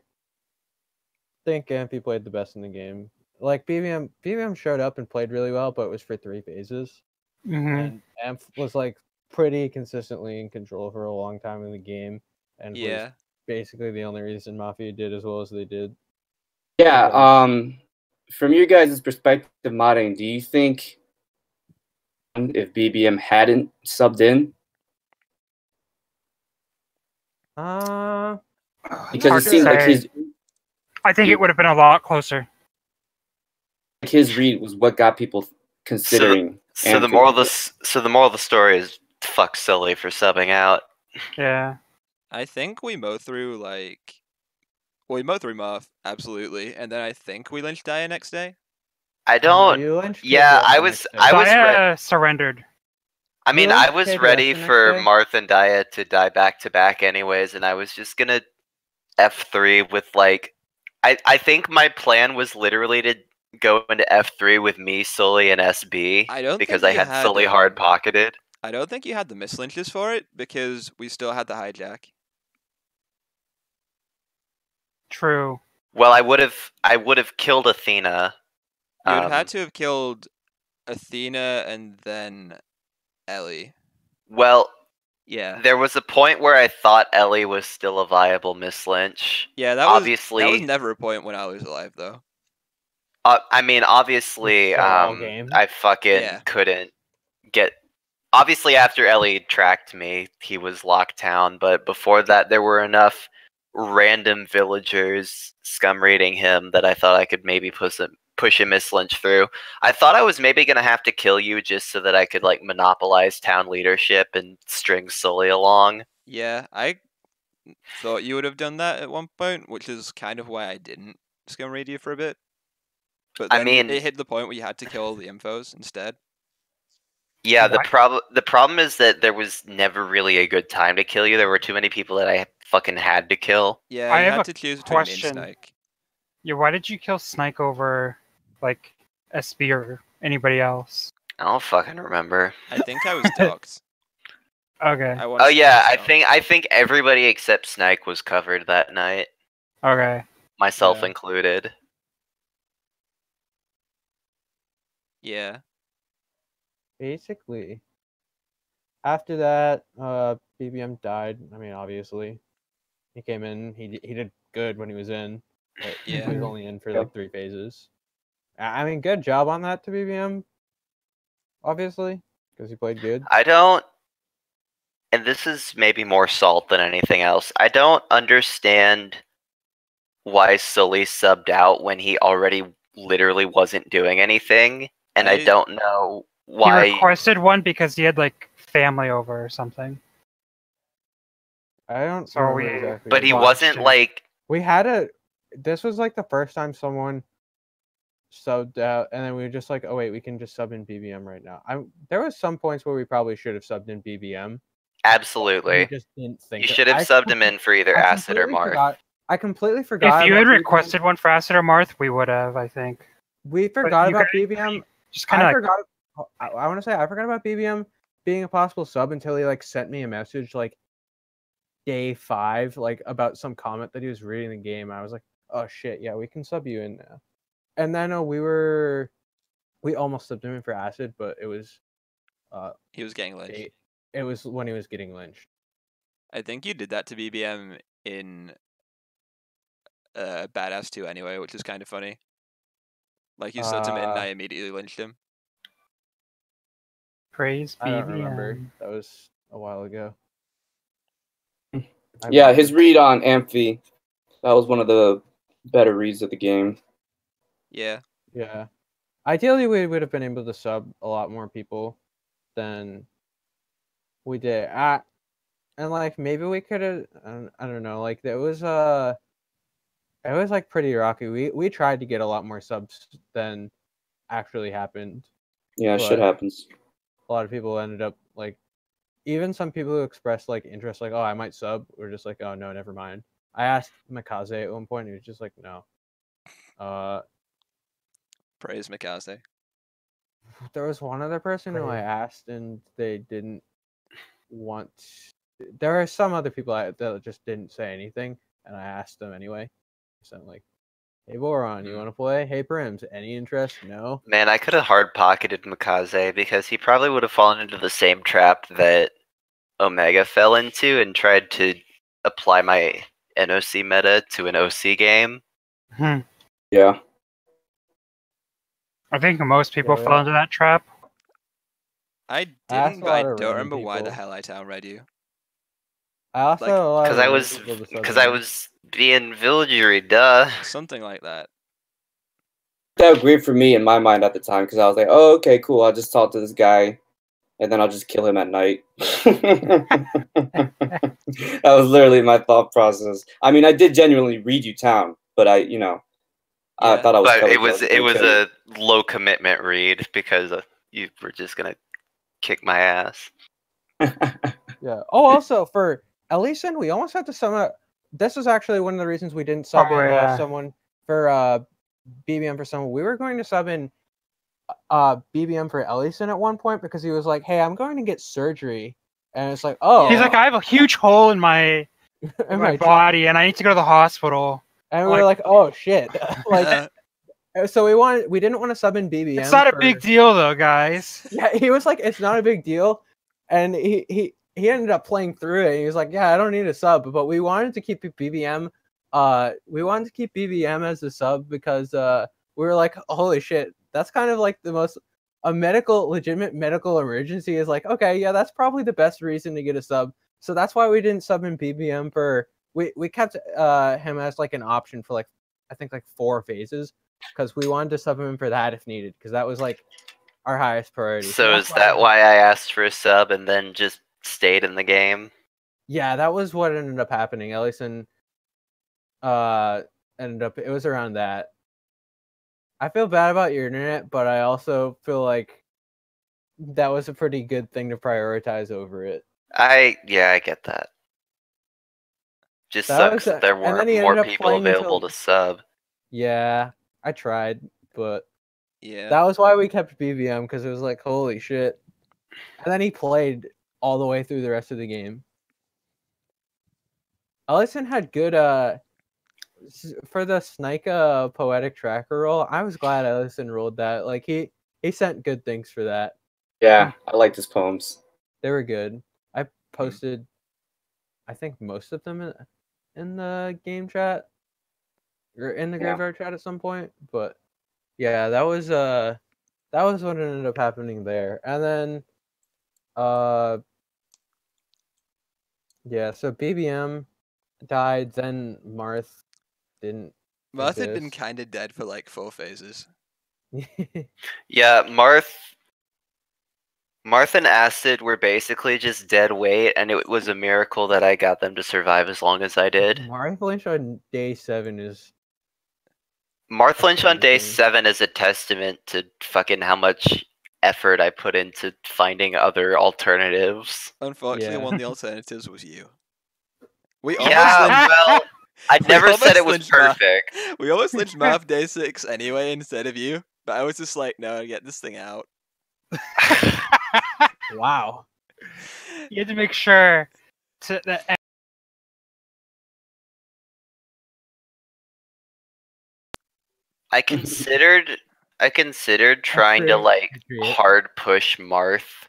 Speaker 2: think Amphi played the best in the game. Like BBM showed up and played really well, but it was for 3 phases.
Speaker 4: Mm-hmm.
Speaker 2: And Amph was like pretty consistently in control for a long time in the game, and was
Speaker 1: Yeah.
Speaker 2: basically the only reason Mafia did as well as they did.
Speaker 5: Yeah,
Speaker 2: Because-
Speaker 5: from your guys' perspective, modding, do you think if BBM hadn't subbed in? Because
Speaker 4: hard
Speaker 5: it
Speaker 4: to
Speaker 5: seemed like
Speaker 4: say. I think it would have been a lot closer.
Speaker 5: his read was what got people considering.
Speaker 3: So the
Speaker 5: Amphi.
Speaker 3: moral of the story is fuck Sully for subbing out.
Speaker 4: Yeah.
Speaker 1: I think we mow through like, well, we mow through Moth absolutely, and then I think we lynched Daya next day.
Speaker 3: I don't.
Speaker 2: You lynched
Speaker 3: Yeah,
Speaker 2: KPS
Speaker 3: I
Speaker 2: the
Speaker 3: was.
Speaker 2: next day.
Speaker 3: I was.
Speaker 4: Daya surrendered.
Speaker 3: I mean,
Speaker 2: You
Speaker 3: I
Speaker 2: lynched
Speaker 3: was
Speaker 2: KPS
Speaker 3: ready
Speaker 2: the next
Speaker 3: for
Speaker 2: day?
Speaker 3: Marth and Daya to die back to back anyways, and I was just gonna F3 with like. I think my plan was literally to go into F3 with me, Sully, and SB
Speaker 1: I don't
Speaker 3: because
Speaker 1: think
Speaker 3: I
Speaker 1: you
Speaker 3: had
Speaker 1: had,
Speaker 3: Sully hard pocketed.
Speaker 1: I don't think you had the mislynches for it because we still had the hijack.
Speaker 4: True.
Speaker 3: Well, I would have killed Athena.
Speaker 1: You would have had to have killed Athena and then Ellie.
Speaker 3: Well,
Speaker 1: Yeah.
Speaker 3: there was a point where I thought Ellie was still a viable mislynch.
Speaker 1: Yeah, that
Speaker 3: obviously
Speaker 1: was never a point when Ellie was alive though.
Speaker 3: I mean, obviously,
Speaker 2: So all game.
Speaker 3: I fucking
Speaker 1: Yeah.
Speaker 3: couldn't get. Obviously, after Ellie tracked me, he was locked down. But before that, there were enough random villagers scum raiding him that I thought I could maybe push a mislynch through. I thought I was maybe gonna have to kill you just so that I could like monopolize town leadership and string Sully along.
Speaker 1: Yeah, I thought you would have done that at one point, which is kind of why I didn't scum raid you for a bit. But
Speaker 3: I
Speaker 1: then
Speaker 3: mean-
Speaker 1: it hit the point where you had to kill the infos instead.
Speaker 3: Yeah, the
Speaker 4: Why-
Speaker 3: problem is that there was never really a good time to kill you. There were too many people that I fucking had to kill.
Speaker 1: Yeah,
Speaker 4: I
Speaker 1: you
Speaker 4: have
Speaker 1: had
Speaker 4: a
Speaker 1: to choose between me and
Speaker 4: question.
Speaker 1: Snake.
Speaker 4: Yeah, why did you kill Snike over, like, SB or anybody else?
Speaker 3: I don't fucking remember.
Speaker 1: I think I was docked.
Speaker 4: Okay.
Speaker 1: I wanted
Speaker 3: Oh
Speaker 1: to
Speaker 3: yeah,
Speaker 1: myself.
Speaker 3: I think everybody except Snake was covered that night,
Speaker 4: Okay.
Speaker 3: myself
Speaker 2: Yeah.
Speaker 3: included.
Speaker 1: Yeah.
Speaker 2: Basically. After that, BBM died. I mean, obviously, he came in. He did good when he was in, but
Speaker 1: Yeah.
Speaker 2: he was only in for like 3 phases. I mean, good job on that to BBM. Obviously, because he played good.
Speaker 3: I don't, and this is maybe more salt than anything else. I don't understand why Sully subbed out when he already literally wasn't doing anything, and I
Speaker 1: I-
Speaker 3: don't know
Speaker 4: He
Speaker 3: why.
Speaker 4: requested one because he had, like, family over or something.
Speaker 2: I don't
Speaker 4: So
Speaker 2: remember
Speaker 4: we-
Speaker 2: exactly.
Speaker 3: But he
Speaker 4: watched
Speaker 3: wasn't
Speaker 4: it.
Speaker 3: like.
Speaker 2: We had a. This was like the first time someone subbed out, and then we were just like, oh wait, we can just sub in BBM right now. There was some points where we probably should have subbed in BBM. We
Speaker 3: Absolutely.
Speaker 2: just didn't think.
Speaker 3: You should have subbed him in for either
Speaker 2: I
Speaker 3: Acid or
Speaker 2: completely
Speaker 3: Marth.
Speaker 2: forgot. I completely forgot.
Speaker 4: If you
Speaker 2: about
Speaker 4: had
Speaker 2: BBM.
Speaker 4: requested one for Acid or Marth, we would have, I think.
Speaker 2: We forgot
Speaker 4: you
Speaker 2: about
Speaker 4: guys-
Speaker 2: BBM.
Speaker 4: Just kind of
Speaker 2: I
Speaker 4: like,
Speaker 2: forgot. I want to say I forgot about BBM being a possible sub until he like sent me a message like day 5, like about some comment that he was reading in the game. I was like, oh shit, yeah, we can sub you in now. And then we almost subbed him in for Acid, but it was
Speaker 1: He was getting lynched.
Speaker 2: it was when he was getting lynched.
Speaker 1: I think you did that to BBM in Badass 2 anyway, which is kind of funny. Like you subbed him in and I immediately lynched him.
Speaker 4: praise
Speaker 2: I don't remember.
Speaker 4: BBM.
Speaker 2: That was a while ago.
Speaker 5: Yeah, his read on Amphi, that was one of the better reads of the game.
Speaker 1: Yeah.
Speaker 2: Yeah. Ideally, we would have been able to sub a lot more people than we did. And like maybe we could have. I don't know. Like it was like pretty rocky. We tried to get a lot more subs than actually happened.
Speaker 5: Yeah,
Speaker 2: But
Speaker 5: shit happens.
Speaker 2: A lot of people ended up like, even some people who expressed like interest, like, oh, I might sub, were just like, oh no, never mind. I asked Mikaze at one point, and he was just like, no.
Speaker 1: Praise Mikaze.
Speaker 2: There was one other person who I asked, and they didn't want. There are some other people that just didn't say anything, and I asked them anyway. So I'm like, hey Boron, you want to play? Hey Prims, any interest? No.
Speaker 3: Man, I could have hard pocketed Mikaze because he probably would have fallen into the same trap that Omega fell into and tried to apply my NOC meta to an OC game.
Speaker 5: Yeah.
Speaker 4: I think most people
Speaker 2: Yeah,
Speaker 4: fell into that trap.
Speaker 1: I
Speaker 2: asked
Speaker 1: didn't,
Speaker 2: a
Speaker 1: but I
Speaker 2: lot of
Speaker 1: don't
Speaker 2: random
Speaker 1: remember why the
Speaker 2: people.
Speaker 1: hell I town read you.
Speaker 2: I also
Speaker 1: Like,
Speaker 2: had a lot of
Speaker 3: Because
Speaker 2: random people to sub
Speaker 3: because I
Speaker 2: in.
Speaker 3: was being villagery, duh.
Speaker 1: Something like that.
Speaker 5: That was weird for me in my mind at the time because I was like, oh, okay, cool. I'll just talk to this guy and then I'll just kill him at night. That was literally my thought process. I mean, I did genuinely read you town, but I
Speaker 1: Yeah.
Speaker 5: thought I was
Speaker 3: But
Speaker 5: covered.
Speaker 3: it was
Speaker 5: so I was
Speaker 3: a
Speaker 5: gonna
Speaker 3: low commitment read because you were just gonna kick my ass.
Speaker 5: kill you.
Speaker 2: Yeah. Oh, also for Ellison, we almost had to sub. This was actually one of the reasons we didn't sub in
Speaker 4: yeah.
Speaker 2: someone for BBM for someone. We were going to sub in BBM for Ellison at one point because he was like, "Hey, I'm going to get surgery," and it's like, "Oh."
Speaker 4: He's like, I have a huge hole in my
Speaker 2: in
Speaker 4: my
Speaker 2: chest."
Speaker 4: body, and I need to go to the hospital.
Speaker 2: And we were like, "Oh shit!" Like,
Speaker 1: Uh,
Speaker 2: so we didn't want to sub in BBM.
Speaker 4: It's not a big deal, though, guys.
Speaker 2: Yeah, he was like, "It's not a big deal," and he ended up playing through it. And he was like, "Yeah, I don't need a sub," but we wanted to keep BBM. We wanted to keep BBM as a sub because we were like, "Holy shit, that's kind of like the most legitimate medical emergency." Is like, okay, yeah, that's probably the best reason to get a sub. So that's why we didn't sub in BBM for. We kept him as like an option for like I think like 4 phases because we wanted to sub him in for that if needed because that was like our highest priority.
Speaker 3: So
Speaker 2: that's
Speaker 3: is that why I asked for a sub and then just stayed in the game?
Speaker 2: Yeah, that was what ended up happening. Ellison ended up. It was around that. I feel bad about your internet, but I also feel like that was a pretty good thing to prioritize over it.
Speaker 3: I get that. Just
Speaker 2: That
Speaker 3: sucks
Speaker 2: was-
Speaker 3: that there
Speaker 2: and then
Speaker 3: weren't
Speaker 2: he
Speaker 3: more
Speaker 2: ended up
Speaker 3: people
Speaker 2: playing
Speaker 3: available
Speaker 2: until-
Speaker 3: to sub.
Speaker 2: Yeah, I tried, but
Speaker 1: yeah.
Speaker 2: that was why we kept BBM because it was like, holy shit. And then he played all the way through the rest of the game. Ellison had good for the Snika poetic tracker roll. I was glad Ellison rolled that. Like he sent good things for that.
Speaker 5: Yeah, I liked his poems.
Speaker 2: They were good. I posted I think most of them in the game chat or in the graveyard chat at some point, but yeah, that was what ended up happening there. And then yeah, so BBM died, then Marth didn't
Speaker 1: Marth had been
Speaker 2: exist.
Speaker 1: kind of dead for like 4 phases.
Speaker 3: Yeah, Marth and Acid were basically just dead weight, and it was a miracle that I got them to survive as long as I did.
Speaker 2: Marth Lynch on day 7 is
Speaker 3: Marth Lynch on day
Speaker 2: thing.
Speaker 3: 7 is a testament to fucking how much effort I put into finding other alternatives.
Speaker 1: Unfortunately,
Speaker 2: Yeah.
Speaker 1: one of the alternatives was you. We almost
Speaker 3: Yeah,
Speaker 1: lynched.
Speaker 3: well, I
Speaker 1: We
Speaker 3: never said it
Speaker 1: almost
Speaker 3: was
Speaker 1: lynched Marth.
Speaker 3: perfect.
Speaker 1: We almost lynched Marth day 6 anyway instead of you. But I was just like, no, get this thing out.
Speaker 2: Wow.
Speaker 4: You had to make sure that
Speaker 3: I considered trying to like
Speaker 2: Accurate.
Speaker 3: hard push Marth.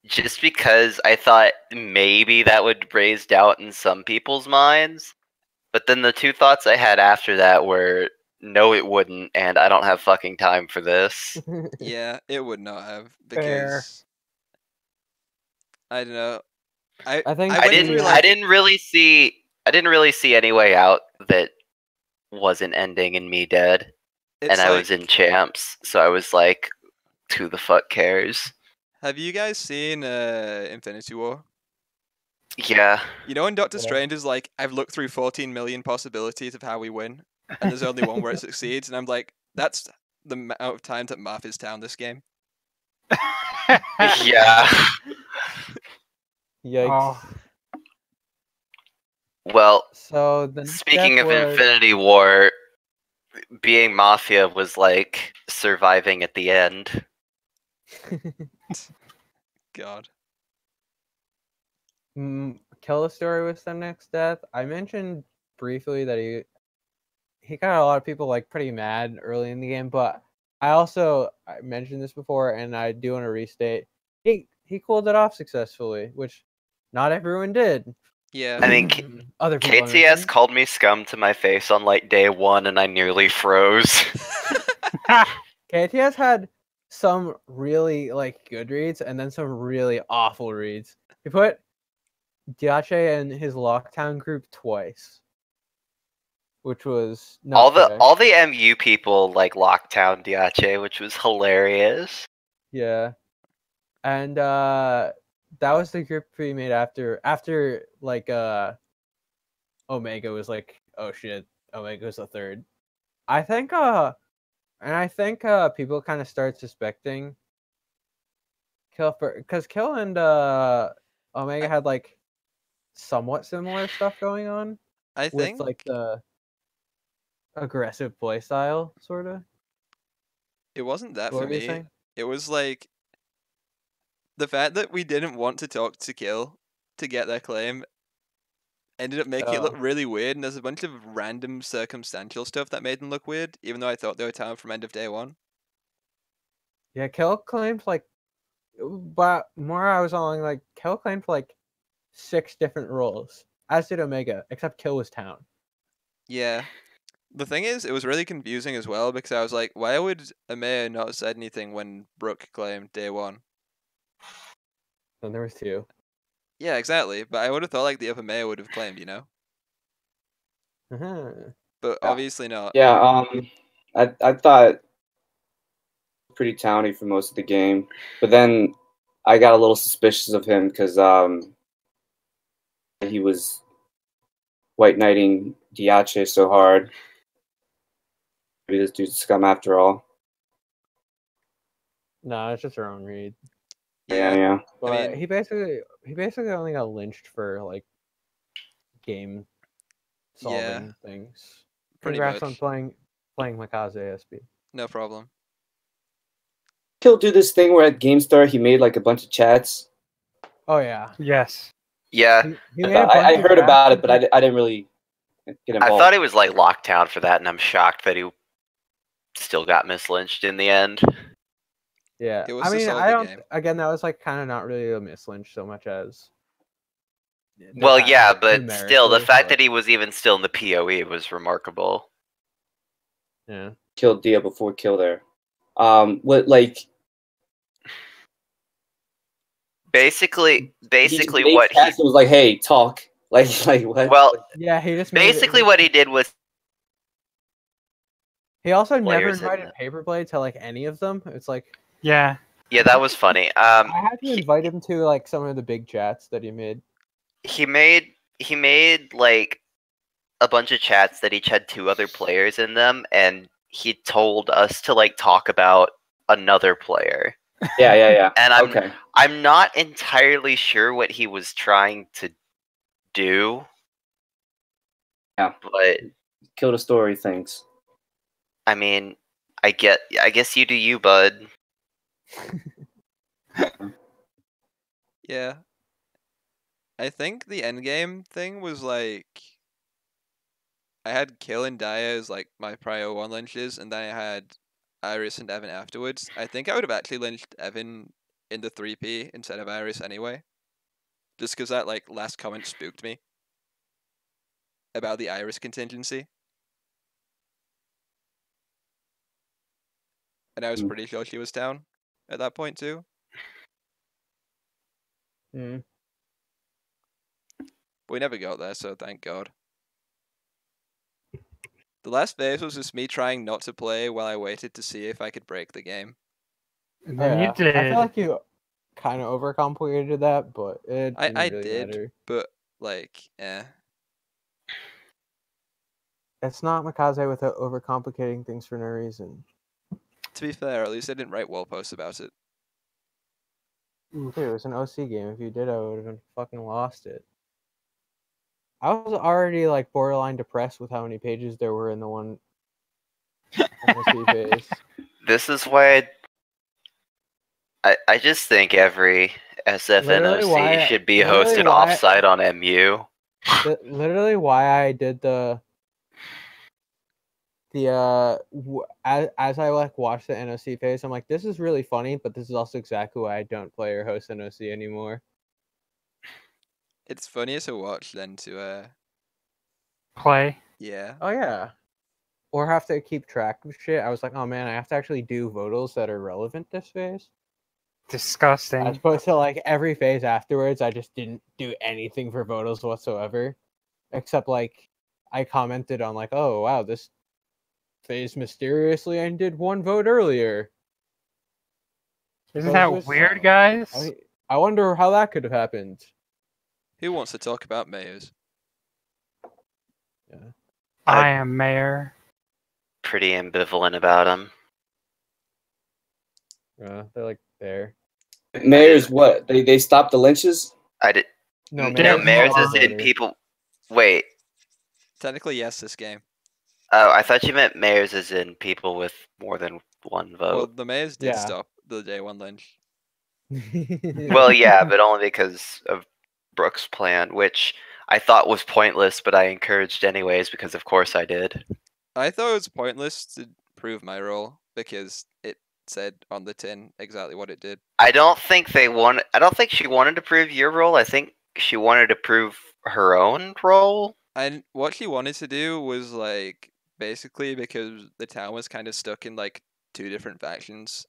Speaker 3: Just because I thought maybe that would raise doubt in some people's minds. But then the two thoughts I had after that were, no, it wouldn't, and I don't have fucking time for this.
Speaker 1: Yeah, it would not have
Speaker 4: Fair.
Speaker 1: because I don't know. I
Speaker 2: I think
Speaker 3: I
Speaker 1: went through,
Speaker 3: didn't
Speaker 1: like,
Speaker 3: really see any way out that wasn't ending in me dead,
Speaker 1: it's
Speaker 3: and I
Speaker 1: like,
Speaker 3: was in champs, so I was like, who the fuck cares?
Speaker 1: have you guys seen Infinity War?
Speaker 3: Yeah.
Speaker 1: You know when Doctor
Speaker 2: Yeah.
Speaker 1: Strange is like, I've looked through 14 million possibilities of how we win, and there's only one where it succeeds, and I'm like, that's the amount of times that Marth is down this game.
Speaker 3: Yeah.
Speaker 2: Yikes.
Speaker 4: Oh.
Speaker 3: Well,
Speaker 2: So the next
Speaker 3: speaking
Speaker 2: step
Speaker 3: of
Speaker 2: was-
Speaker 3: Infinity War, being Mafia was like surviving at the end.
Speaker 1: God.
Speaker 2: Kill the story was the next death. I mentioned briefly that he got a lot of people like pretty mad early in the game, but I mentioned this before, and I do want to restate. He cooled it off successfully, which not everyone did.
Speaker 1: Yeah.
Speaker 3: I mean,
Speaker 2: Other people I
Speaker 3: KTS
Speaker 2: mentioned.
Speaker 3: called me scum to my face on like day 1, and I nearly froze.
Speaker 2: KTS had some really like good reads and then some really awful reads. He put Diache in his lockdown group twice, which was not fair.
Speaker 3: all the MU people like Lockdown Diache, which was hilarious.
Speaker 2: Yeah, and that was the group we made after like Omega was like, oh shit, Omega's a third. I think people kind of start suspecting Kill because Kill and Omega had like somewhat similar stuff going on
Speaker 1: I
Speaker 2: with
Speaker 1: think
Speaker 2: like the aggressive playstyle, sort of.
Speaker 1: it wasn't that
Speaker 2: What
Speaker 1: for
Speaker 2: were you
Speaker 1: me.
Speaker 2: saying?
Speaker 1: It was like the fact that we didn't want to talk to Kill to get their claim ended up making it look really weird, and there's a bunch of random circumstantial stuff that made them look weird, even though I thought they were down from end of day 1.
Speaker 2: Yeah, Kill claimed like, but more I was on like Kill claimed like 6 different roles, as did Omega, except Kill was town.
Speaker 1: Yeah. The thing is, it was really confusing as well, because I was like, why would Amaya not have said anything when Brooke claimed day 1?
Speaker 2: Then there was 2.
Speaker 1: Yeah, exactly. But I would have thought like the other Amaya would have claimed, you know?
Speaker 2: Uh-huh.
Speaker 1: But
Speaker 5: Yeah.
Speaker 1: obviously not.
Speaker 5: Yeah, I thought pretty towny for most of the game, but then I got a little suspicious of him because he was white knighting Diache so hard. Maybe this dude's scum after all.
Speaker 2: No, it's just her own read.
Speaker 5: Yeah.
Speaker 2: But
Speaker 1: mean-
Speaker 2: he basically only got lynched for like game solving things.
Speaker 1: Pretty
Speaker 2: Congrats on
Speaker 1: much.
Speaker 2: playing Mikaze SB.
Speaker 1: No problem.
Speaker 5: He'll do this thing where at GameStar he made like a bunch of chats.
Speaker 2: Oh yeah.
Speaker 4: Yes.
Speaker 3: Yeah,
Speaker 2: He made a bunch
Speaker 5: I
Speaker 2: of
Speaker 5: heard
Speaker 2: chats
Speaker 5: about it,
Speaker 2: and,
Speaker 5: but
Speaker 2: like,
Speaker 5: I didn't really get involved.
Speaker 3: I thought it was like Lockdown for that, and I'm shocked that he still got mislynched in the end.
Speaker 2: yeah.
Speaker 1: It was
Speaker 2: I
Speaker 1: to
Speaker 2: mean,
Speaker 1: solve
Speaker 2: I
Speaker 1: the
Speaker 2: don't.
Speaker 1: game.
Speaker 2: Again, that was like kind of not really a mislynch so much as. the
Speaker 3: Well,
Speaker 2: fact
Speaker 3: yeah,
Speaker 2: that
Speaker 3: but still, the
Speaker 2: numerically,
Speaker 3: fact
Speaker 2: but-
Speaker 3: that he was even still in the PoE was remarkable.
Speaker 2: Yeah.
Speaker 5: Killed Dia before kill there. What like
Speaker 3: Basically,
Speaker 5: he just made
Speaker 3: what he
Speaker 5: chats and was like, "Hey, talk." Like what?
Speaker 3: well,
Speaker 2: Yeah, he just made
Speaker 3: basically what he did was
Speaker 2: He also never
Speaker 3: players in
Speaker 2: invited Paperblade to like any of them. It's like
Speaker 4: Yeah.
Speaker 3: yeah, that was funny.
Speaker 2: I had to
Speaker 3: he-
Speaker 2: invite him to like some of the big chats that he made.
Speaker 3: he made like a bunch of chats that each had 2 other players in them, and he told us to like talk about another player.
Speaker 5: Yeah.
Speaker 3: And
Speaker 5: Okay.
Speaker 3: I'm not entirely sure what he was trying to do.
Speaker 5: Yeah.
Speaker 3: But
Speaker 5: Kill the story things.
Speaker 3: I mean, I guess you do you, bud.
Speaker 1: Yeah. I think the endgame thing was like I had Kill and Dia as like my prior 1 lynches, and then I had Iris and Evan afterwards. I think I would have actually lynched Evan in the 3P instead of Iris anyway. Just because that like last comment spooked me about the Iris contingency. And I was pretty sure she was down at that point too.
Speaker 2: Mm.
Speaker 1: But we never got there, so thank God. The last phase was just me trying not to play while I waited to see if I could break the game.
Speaker 4: And
Speaker 2: Oh,
Speaker 4: then
Speaker 2: yeah.
Speaker 4: you did.
Speaker 2: I feel like you kind of overcomplicated that, but it didn't
Speaker 1: I
Speaker 2: really
Speaker 1: did,
Speaker 2: matter.
Speaker 1: but like,
Speaker 2: It's not Mikaze without overcomplicating things for no reason.
Speaker 1: To be fair, at least I didn't write wall posts about it.
Speaker 2: Dude, it was an OC game. If you did, I would have been fucking lost it. I was already like borderline depressed with how many pages there were in the one OC phase.
Speaker 3: This is why I just think every
Speaker 2: Literally why-
Speaker 3: SFNOC should be
Speaker 2: literally
Speaker 3: hosted
Speaker 2: why-
Speaker 3: offsite on MU.
Speaker 2: Literally why I did as I like watched the NOC phase, I'm like, this is really funny, but this is also exactly why I don't play or host NOC anymore.
Speaker 1: It's funnier to watch than to
Speaker 4: Play.
Speaker 1: yeah.
Speaker 2: Oh yeah. Or have to keep track of shit. I was like, oh man, I have to actually do vodals that are relevant this phase.
Speaker 4: Disgusting.
Speaker 2: As opposed to like every phase afterwards, I just didn't do anything for vodals whatsoever. Except like I commented on like, oh wow, this phase mysteriously ended 1 vote earlier.
Speaker 4: Isn't
Speaker 2: So
Speaker 4: that
Speaker 2: it was-
Speaker 4: weird, guys?
Speaker 2: I wonder how that could have happened.
Speaker 1: Who wants to talk about mayors?
Speaker 2: Yeah.
Speaker 4: I am mayor.
Speaker 3: Pretty ambivalent about him.
Speaker 2: Yeah, they're like there.
Speaker 5: Mayor's what? They stopped the lynches?
Speaker 3: I did.
Speaker 2: No,
Speaker 3: No,
Speaker 4: Mayor's
Speaker 3: Mayor's
Speaker 4: not
Speaker 3: is in
Speaker 2: voter.
Speaker 3: people. Wait.
Speaker 1: Technically, yes, this game.
Speaker 3: Oh, I thought you meant Mayor's is in people with more than 1
Speaker 1: Well,
Speaker 3: vote.
Speaker 1: the mayors did
Speaker 2: Yeah.
Speaker 1: stop the day 1 lynch.
Speaker 3: Well, yeah, but only because of Brooks' plan, which I thought was pointless, but I encouraged anyways because of course I did.
Speaker 1: I thought it was pointless to prove my role because it said on the tin exactly what it did.
Speaker 3: I don't think she wanted to prove your role. I think she wanted to prove her own role.
Speaker 1: And what she wanted to do was like basically because the town was kind of stuck in like 2 different factions.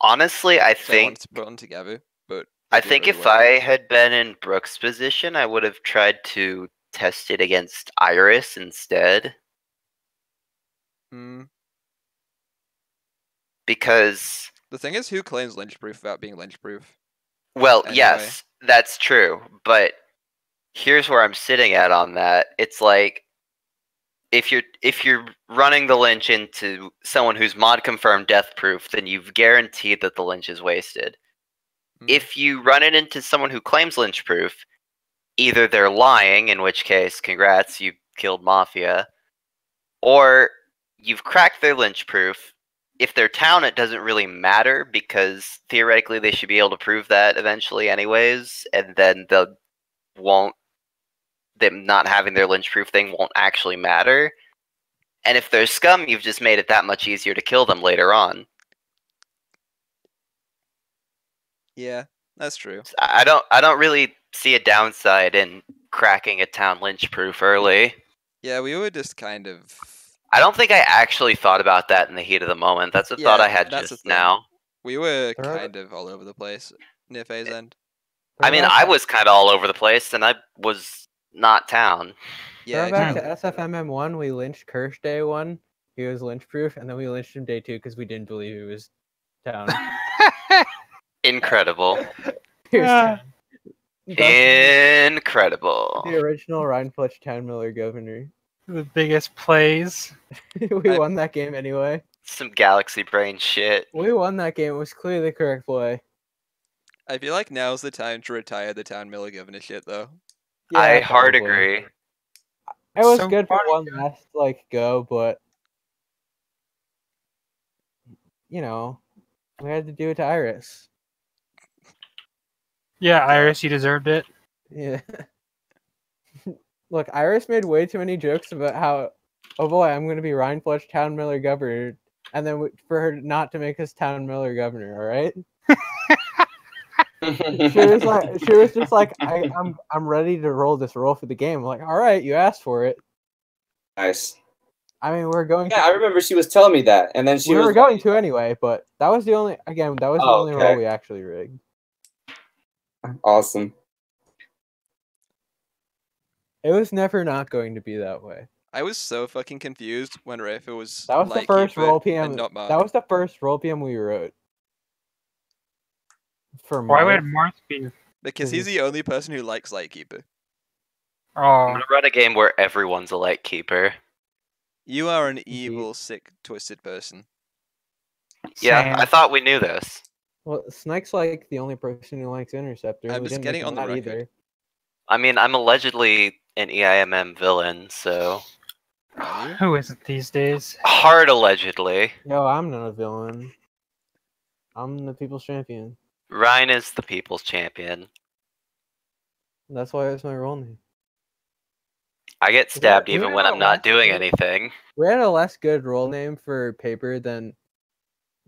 Speaker 3: Honestly, I
Speaker 1: So I wanted
Speaker 3: think
Speaker 1: to put them together, but
Speaker 3: I
Speaker 1: it didn't
Speaker 3: think
Speaker 1: really
Speaker 3: if
Speaker 1: work.
Speaker 3: I had been in Brooks' position, I would have tried to test it against Iris instead. Because,
Speaker 1: The thing is, who claims lynch proof without being lynch proof?
Speaker 3: well,
Speaker 1: Anyway.
Speaker 3: yes, that's true. But here's where I'm sitting at on that. It's like if you're running the lynch into someone who's mod confirmed death proof, then you've guaranteed that the lynch is wasted. If you run it into someone who claims lynch proof, either they're lying, in which case, congrats, you killed Mafia, or you've cracked their lynch proof. If they're town, it doesn't really matter because theoretically they should be able to prove that eventually anyways, and then them not having their lynch proof thing won't actually matter. And if they're scum, you've just made it that much easier to kill them later on.
Speaker 1: Yeah, that's true.
Speaker 3: I don't really see a downside in cracking a town lynch proof early.
Speaker 1: Yeah, we were just kind of.
Speaker 3: I don't think I actually thought about that in the heat of the moment. That's a thought I had
Speaker 1: that's
Speaker 3: just
Speaker 1: the thing.
Speaker 3: now.
Speaker 1: We were
Speaker 2: They're-
Speaker 1: kind of all over the place near phase end.
Speaker 3: I mean, I was kind of all over the place, and I was not town.
Speaker 1: Yeah,
Speaker 2: Throwback
Speaker 1: true.
Speaker 2: to SFMM1, we lynched Kirsch day 1. He was lynch proof, and then we lynched him day 2 because we didn't believe he was town.
Speaker 3: Incredible.
Speaker 2: He was
Speaker 4: Ah.
Speaker 2: town. That's
Speaker 3: Incredible.
Speaker 2: the original Ryan Fletch Town Miller governor.
Speaker 4: The biggest plays.
Speaker 2: We
Speaker 1: I-
Speaker 2: won that game anyway.
Speaker 3: Some galaxy brain shit.
Speaker 2: We won that game. It was clearly the correct play.
Speaker 1: I feel like now's the time to retire the town miller governor shit, though.
Speaker 3: I
Speaker 2: Yeah,
Speaker 3: hard
Speaker 2: probably.
Speaker 3: agree.
Speaker 2: It was
Speaker 4: So
Speaker 2: good for
Speaker 4: funny,
Speaker 2: one last go, but we had to do it to Iris.
Speaker 4: Yeah,
Speaker 1: God.
Speaker 4: Iris, you deserved it.
Speaker 2: Yeah. Look, Iris made way too many jokes about how, oh boy, I'm going to be Ryan Fletch town miller governor, and then for her not to make us town miller governor. All right. She was just like, I'm ready to roll this role for the game. I'm like, all right, you asked for it.
Speaker 5: Nice.
Speaker 2: I mean, we're going.
Speaker 5: Yeah, I remember she was telling me that, and then she
Speaker 2: We
Speaker 5: was
Speaker 2: were going to anyway, but that was the only. Again, that was the
Speaker 5: Oh,
Speaker 2: only
Speaker 5: okay.
Speaker 2: role we actually rigged.
Speaker 5: awesome.
Speaker 2: It was never not going to be that way.
Speaker 1: I was so fucking confused when Rafa was
Speaker 2: That was the
Speaker 1: Lightkeeper
Speaker 2: first role PM.
Speaker 1: and not Mark.
Speaker 2: That was the first role PM we wrote. For
Speaker 4: Why
Speaker 2: Mark.
Speaker 4: would Marth be?
Speaker 1: Because he's the only person who likes Lightkeeper.
Speaker 3: I'm
Speaker 4: Oh,
Speaker 3: gonna run a game where everyone's a light keeper.
Speaker 1: You are an evil, sick, twisted person.
Speaker 3: Yeah, I
Speaker 4: Sam.
Speaker 3: thought we knew this.
Speaker 2: Well, Snike's like the only person who likes Interceptor.
Speaker 1: I'm
Speaker 2: We
Speaker 1: just
Speaker 2: didn't
Speaker 1: getting
Speaker 2: mention
Speaker 1: on the
Speaker 2: that
Speaker 1: record.
Speaker 2: either.
Speaker 3: I mean, I'm allegedly an EIMM villain, so
Speaker 1: Are you?
Speaker 4: Who isn't these days?
Speaker 3: hard allegedly.
Speaker 2: Yo, I'm not a villain. I'm the people's champion.
Speaker 3: Ryan is the people's champion.
Speaker 2: That's why it's my role name.
Speaker 3: I get
Speaker 2: that-
Speaker 3: stabbed
Speaker 2: we
Speaker 3: even
Speaker 2: had
Speaker 3: when
Speaker 2: a
Speaker 3: I'm not
Speaker 2: last
Speaker 3: doing
Speaker 2: game.
Speaker 3: anything.
Speaker 2: We had a less good role name for paper than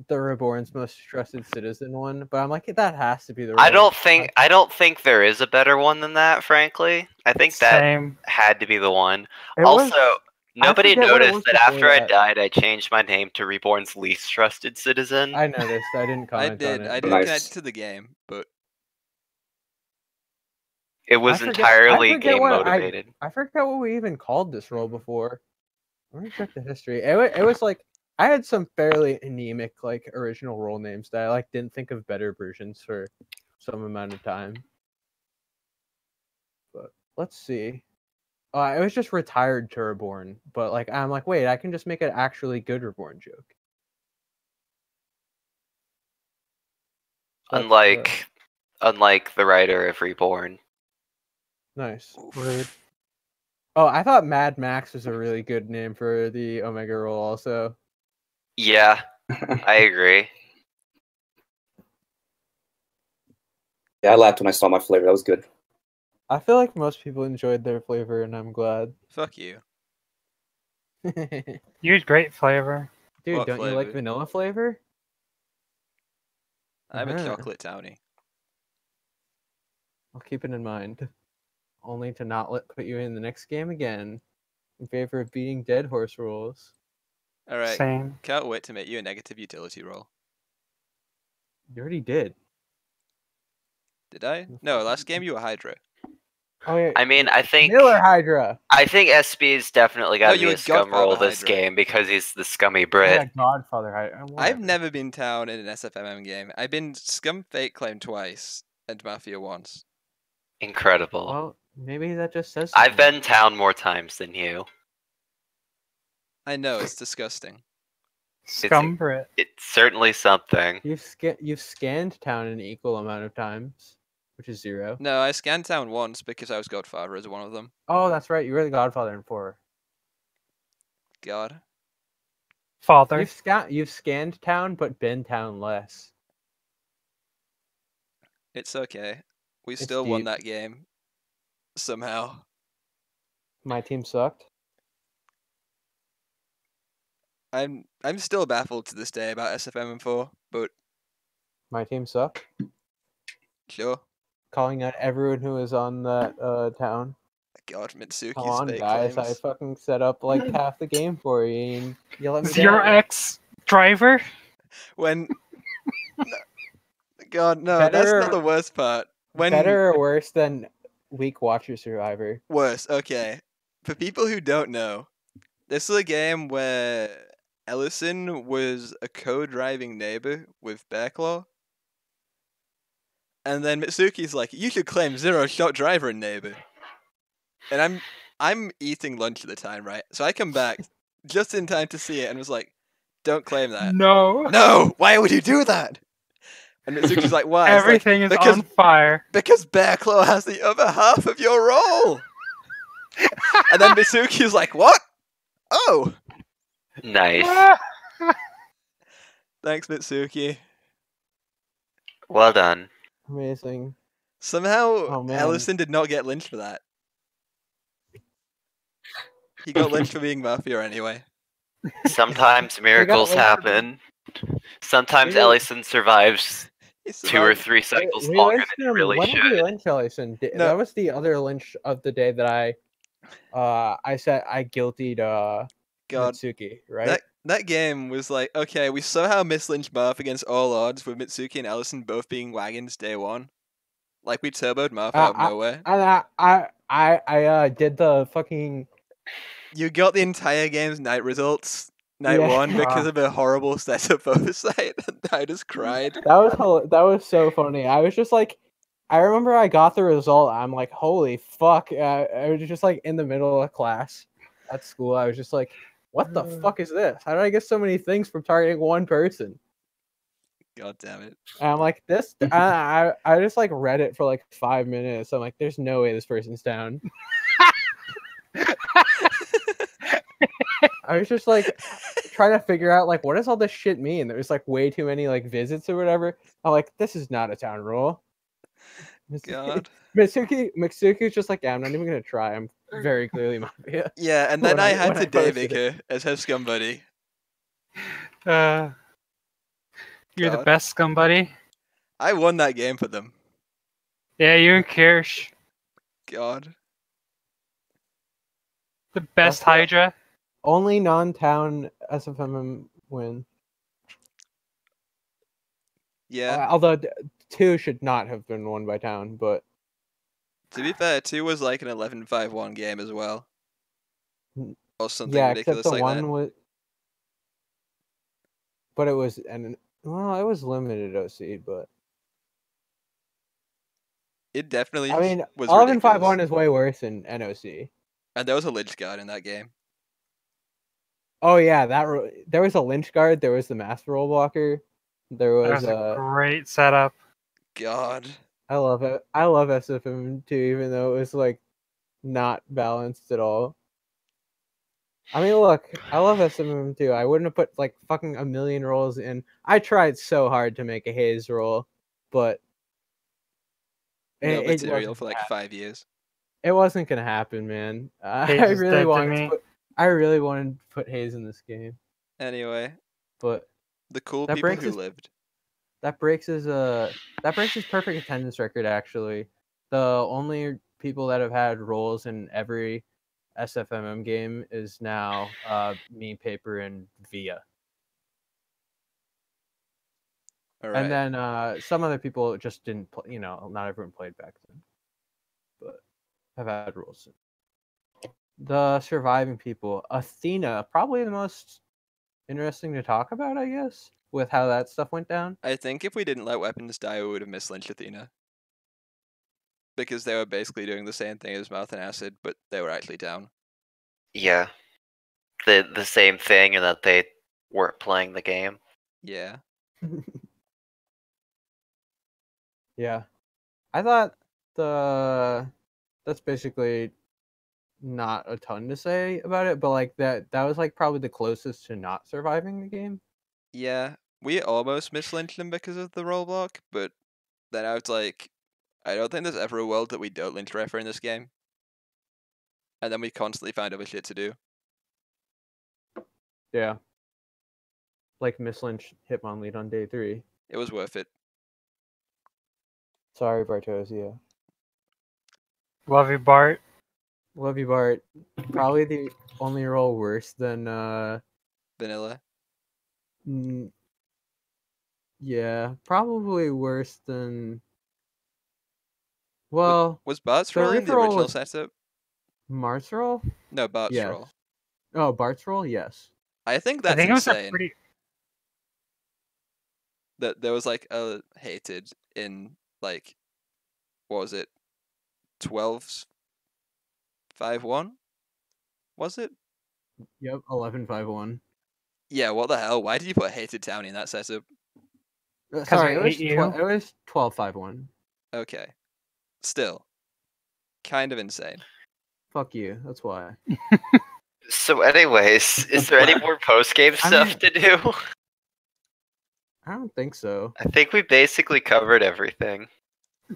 Speaker 2: the Reborn's most trusted citizen one, but I'm like, that has to be the.
Speaker 3: I
Speaker 2: role
Speaker 3: don't think there is a better one than that, frankly. I think that
Speaker 4: Same.
Speaker 3: had to be the one.
Speaker 2: It
Speaker 3: Also,
Speaker 2: was-
Speaker 3: nobody
Speaker 2: forget what it
Speaker 3: noticed
Speaker 2: was
Speaker 3: that
Speaker 2: before
Speaker 3: after I
Speaker 2: that.
Speaker 3: died, I changed my name to Reborn's least trusted citizen.
Speaker 2: I noticed. I didn't
Speaker 1: I
Speaker 2: comment
Speaker 1: did.
Speaker 2: on it.
Speaker 1: I did
Speaker 5: Nice.
Speaker 1: connect to the game, but
Speaker 3: It was
Speaker 2: I
Speaker 3: entirely
Speaker 2: forget
Speaker 3: game
Speaker 2: what
Speaker 3: motivated.
Speaker 2: I forget what we even called this role before. I'm gonna check the history. It was like I had some fairly anemic like original role names that I like didn't think of better versions for some amount of time. But let's see. It was just retired to Reborn, but like I'm like, wait, I can just make an actually good Reborn joke. That's,
Speaker 3: Unlike the writer of Reborn.
Speaker 2: nice.
Speaker 4: Rude.
Speaker 2: Oh, I thought Mad Max was a really good name for the Omega role also.
Speaker 3: Yeah, I agree.
Speaker 5: Yeah, I laughed when I saw my flavor. That was good.
Speaker 2: I feel like most people enjoyed their flavor, and I'm glad.
Speaker 1: fuck you.
Speaker 2: Dude,
Speaker 4: You had great flavor.
Speaker 1: What
Speaker 2: don't you like
Speaker 1: flavor?
Speaker 2: vanilla flavor?
Speaker 1: I'm a
Speaker 2: Uh-huh.
Speaker 1: chocolate townie.
Speaker 2: I'll keep it in mind. Only to not put you in the next game again in favor of beating dead horse rules.
Speaker 1: All right.
Speaker 4: Same.
Speaker 1: Can't wait to make you a negative utility roll.
Speaker 2: You already did.
Speaker 1: Did I? No, last game you were Hydra.
Speaker 2: Oh yeah.
Speaker 3: I mean, I think
Speaker 2: Miller Hydra.
Speaker 3: SB's definitely got
Speaker 1: No,
Speaker 3: to
Speaker 1: you
Speaker 3: be
Speaker 1: were
Speaker 3: a scum roll
Speaker 1: Godfather
Speaker 3: this
Speaker 1: Hydra.
Speaker 3: game because he's the scummy
Speaker 2: Yeah,
Speaker 3: Brit.
Speaker 2: Godfather Hydra.
Speaker 1: I've
Speaker 2: whatever.
Speaker 1: never been town in an SFMM game. I've been Scum Fake Claim twice and Mafia once.
Speaker 3: Incredible.
Speaker 2: Well, maybe that just says.
Speaker 3: I've
Speaker 2: something.
Speaker 3: been town more times than you.
Speaker 1: I know, it's disgusting.
Speaker 4: Scumbrit.
Speaker 3: It's certainly something.
Speaker 2: You've scanned town an equal amount of times, which is 0.
Speaker 1: No, I scanned town once because I was Godfather as one of them.
Speaker 2: Oh, that's right. You were the Godfather in 4.
Speaker 1: God.
Speaker 4: Father.
Speaker 2: You've scanned town, but been town less.
Speaker 1: It's okay. We
Speaker 2: It's
Speaker 1: still won
Speaker 2: deep.
Speaker 1: that game. Somehow.
Speaker 2: My team sucked.
Speaker 1: I'm still baffled to this day about SFM4, but
Speaker 2: My team sucked.
Speaker 1: sure.
Speaker 2: Calling out everyone who was on that town.
Speaker 1: God, Mitsuki's
Speaker 2: Come on,
Speaker 1: fake
Speaker 2: guys.
Speaker 1: claims.
Speaker 2: I fucking set up like half the game for you, and you let me
Speaker 4: Zero
Speaker 2: down.
Speaker 4: X driver.
Speaker 1: When God, no, that's
Speaker 2: Better-
Speaker 1: not the worst part. When
Speaker 2: Better or worse than Weak Watcher Survivor?
Speaker 1: worse, okay. For people who don't know, this is a game where Ellison was a co-driving neighbor with Bearclaw. And then Mitsuki's like, you should claim 0 shot driver, neighbor. And I'm eating lunch at the time, right? So I come back just in time to see it and was like, "Don't claim that."
Speaker 4: No.
Speaker 1: No, why would you do that? And Mitsuki's like, "Why?" It's like,
Speaker 4: Everything is on fire.
Speaker 1: because Bearclaw has the other half of your role. And then Mitsuki's like, "What? Oh,
Speaker 3: Nice.
Speaker 1: thanks, Mitsuki."
Speaker 3: Well done.
Speaker 2: Amazing.
Speaker 1: Somehow,
Speaker 2: Oh, man.
Speaker 1: Ellison did not get lynched for that. He got lynched for being Mafia anyway.
Speaker 3: Sometimes miracles
Speaker 2: lynched for
Speaker 3: happen. Sometimes
Speaker 2: We-
Speaker 3: Ellison survives
Speaker 1: He
Speaker 3: 2 or
Speaker 1: survived.
Speaker 3: 3 cycles
Speaker 2: We
Speaker 3: longer
Speaker 2: lynched
Speaker 3: than he
Speaker 2: him.
Speaker 3: really
Speaker 2: When did we
Speaker 3: should.
Speaker 2: lynch Ellison?
Speaker 1: No.
Speaker 2: That was the other lynch of the day that I said I guiltied
Speaker 1: God,
Speaker 2: Mitsuki, right?
Speaker 1: that game was like, okay, we somehow mislynched Marth against all odds with Mitsuki and Ellison both being wagons day one. Like we turboed Marth out of nowhere.
Speaker 2: I did the fucking
Speaker 1: You got the entire game's night results night
Speaker 2: Yeah.
Speaker 1: one because of a horrible setup oversight, and I just cried.
Speaker 2: that was so funny. I was just like, I remember I got the result. I'm like, holy fuck! I was just like in the middle of class at school. I was just like, what the fuck is this? How did I get so many things from targeting one person?
Speaker 1: God damn it.
Speaker 2: And I'm like, this. I just like read it for like 5 minutes. I'm like, there's no way this person's down. I was just like trying to figure out like what does all this shit mean? There was like way too many like visits or whatever. I'm like, this is not a town rule.
Speaker 1: God.
Speaker 2: Mitsuki's just like, yeah, I'm not even gonna try. I'm very clearly Mafia.
Speaker 1: Yeah, and then
Speaker 2: When
Speaker 1: I
Speaker 2: I-
Speaker 1: had
Speaker 2: when
Speaker 1: to
Speaker 2: I posted
Speaker 1: Davik her as her scum buddy.
Speaker 4: You're the
Speaker 1: God.
Speaker 4: best scum buddy.
Speaker 1: I won that game for them.
Speaker 4: Yeah, you and Kirsch.
Speaker 1: God.
Speaker 4: The best
Speaker 2: That's the-
Speaker 4: Hydra.
Speaker 2: Only non-town SFMM win.
Speaker 1: Yeah.
Speaker 2: Although 2 should not have been won by town, but
Speaker 1: To be fair, 2 was like an 11-5-1 game as well.
Speaker 2: Mm,
Speaker 1: Or something
Speaker 2: yeah,
Speaker 1: ridiculous
Speaker 2: except the
Speaker 1: like
Speaker 2: one
Speaker 1: that.
Speaker 2: was. But it was it was limited OC, but
Speaker 1: It definitely
Speaker 2: I mean,
Speaker 1: was
Speaker 2: 11-5-1
Speaker 1: ridiculous.
Speaker 2: is way worse than NOC.
Speaker 1: And there was a Lich Guard in that game.
Speaker 2: Oh yeah, there was a lynch guard. There was the master roll blocker. There
Speaker 4: That
Speaker 2: was
Speaker 4: was a great setup.
Speaker 1: God.
Speaker 2: I love it. I love SFM too, even though it was like not balanced at all. I mean, look, I love SFM too. I wouldn't have put like fucking a million rolls in. I tried so hard to make a haze roll, but
Speaker 1: No
Speaker 2: it
Speaker 1: material
Speaker 2: wasn't
Speaker 1: for like 5 years.
Speaker 2: it wasn't gonna happen, man.
Speaker 4: Haze
Speaker 2: I
Speaker 4: is
Speaker 2: really
Speaker 4: dead to
Speaker 2: wanted
Speaker 4: me.
Speaker 2: to put I really wanted to put haze in this game,
Speaker 1: Anyway,
Speaker 2: but
Speaker 1: the cool
Speaker 2: That
Speaker 1: people
Speaker 2: breaks
Speaker 1: who
Speaker 2: his-
Speaker 1: lived.
Speaker 2: that breaks his perfect attendance record. Actually, the only people that have had roles in every SFMM game is now me, Paper, and Via.
Speaker 1: All right.
Speaker 2: And then some other people just didn't play. You know, not everyone played back then, but have had roles. The surviving people, Athena, probably the most interesting to talk about, I guess, with how that stuff went down.
Speaker 1: I think if we didn't let weapons die, we would have missed Lynch Athena. Because they were basically doing the same thing as Mouth and Acid, but they were actually down.
Speaker 3: Yeah. The same thing in that they weren't playing the game.
Speaker 1: Yeah.
Speaker 2: Yeah, I thought that's basically not a ton to say about it, but like that was like probably the closest to not surviving the game.
Speaker 1: Yeah. We almost missed Lynch them because of the rollblock, but then I was like, I don't think there's ever a world that we don't Lynch Refer in this game. And then we constantly find other shit to do.
Speaker 2: Yeah, like Miss Lynch Hitmon lead on day 3.
Speaker 1: It was worth it.
Speaker 2: Sorry, Bartosia.
Speaker 4: Love you, Bart.
Speaker 2: Love you, Bart. Probably the only role worse than
Speaker 1: Vanilla.
Speaker 2: mm, yeah, probably worse than. Well,
Speaker 1: Was Bart's
Speaker 2: the
Speaker 1: roll in the
Speaker 2: referral
Speaker 1: original
Speaker 2: was-
Speaker 1: setup?
Speaker 2: Mart's role?
Speaker 1: No, Bart's
Speaker 2: Yes.
Speaker 1: roll.
Speaker 2: Oh, Bart's role? Yes.
Speaker 1: I think
Speaker 4: I
Speaker 1: that's
Speaker 4: think it was a
Speaker 1: insane.
Speaker 4: pretty.
Speaker 1: That there was like a hated in like, what was it? 12's 5-1? Was it?
Speaker 2: Yep, 11-5-1.
Speaker 1: Yeah, what the hell? Why did you put Hated Townie in that setup?
Speaker 2: Sorry,
Speaker 4: I hate you.
Speaker 2: it was 12-5-1.
Speaker 1: Okay. Still. Kind of insane.
Speaker 2: Fuck you. That's why.
Speaker 3: So, anyways, is there any more post-game
Speaker 2: I
Speaker 3: stuff
Speaker 2: mean-
Speaker 3: to do?
Speaker 2: I don't think so.
Speaker 3: I think we basically covered everything.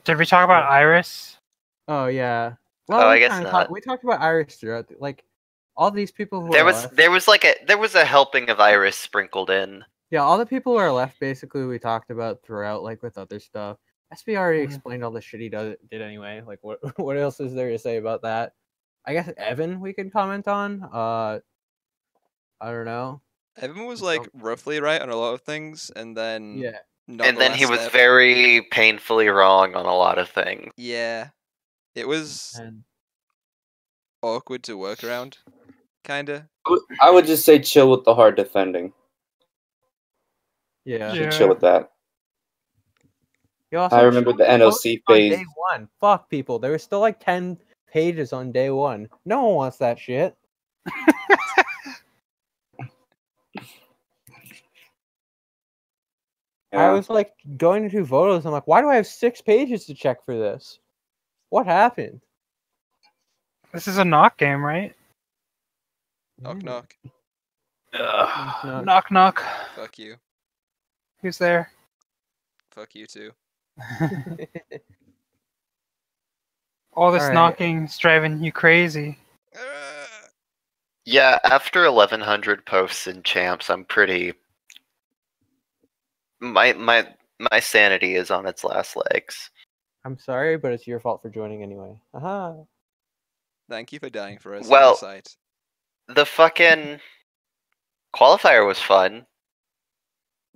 Speaker 4: Did we talk about Iris?
Speaker 2: Oh yeah. Well,
Speaker 3: Oh, I
Speaker 2: we
Speaker 3: guess
Speaker 2: kinda
Speaker 3: not.
Speaker 2: we talked about Iris throughout. Like all these people who
Speaker 3: There
Speaker 2: are
Speaker 3: was
Speaker 2: left.
Speaker 3: there was a helping of Iris sprinkled in.
Speaker 2: Yeah, all the people who are left basically we talked about throughout, like with other stuff. SB already
Speaker 4: Mhm.
Speaker 2: explained all the shit he did anyway. Like what what else is there to say about that? I guess Evan we could comment on. I don't know.
Speaker 1: Evan was like roughly right on a lot of things, and then
Speaker 2: Yeah.
Speaker 1: not
Speaker 3: And
Speaker 1: the
Speaker 3: then
Speaker 1: last
Speaker 3: he was
Speaker 1: step.
Speaker 3: very painfully wrong on a lot of things.
Speaker 1: Yeah. It was
Speaker 2: And
Speaker 1: awkward to work around. Kinda.
Speaker 5: I would just say chill with the hard defending.
Speaker 2: yeah.
Speaker 5: You should chill with that.
Speaker 2: You also
Speaker 5: I remember the
Speaker 2: chose
Speaker 5: NOC
Speaker 2: on
Speaker 5: phase.
Speaker 2: day one. Fuck people. There was still like 10 pages on day one. No one wants that shit. I
Speaker 5: Yeah.
Speaker 2: was like going to do photos. I'm like, why do I have 6 pages to check for this? What happened?
Speaker 4: This is a knock game, right?
Speaker 1: Knock knock.
Speaker 2: Knock.
Speaker 4: Knock knock.
Speaker 1: Fuck you.
Speaker 4: Who's there?
Speaker 1: Fuck you too.
Speaker 4: All this
Speaker 2: Alright.
Speaker 4: knocking is driving you crazy.
Speaker 3: Yeah, after 1100 posts in champs, I'm pretty. My sanity is on its last legs.
Speaker 2: I'm sorry, but it's your fault for joining anyway. Aha.
Speaker 1: Thank you for dying for us.
Speaker 3: Well-
Speaker 1: On the site.
Speaker 3: The fucking qualifier was fun.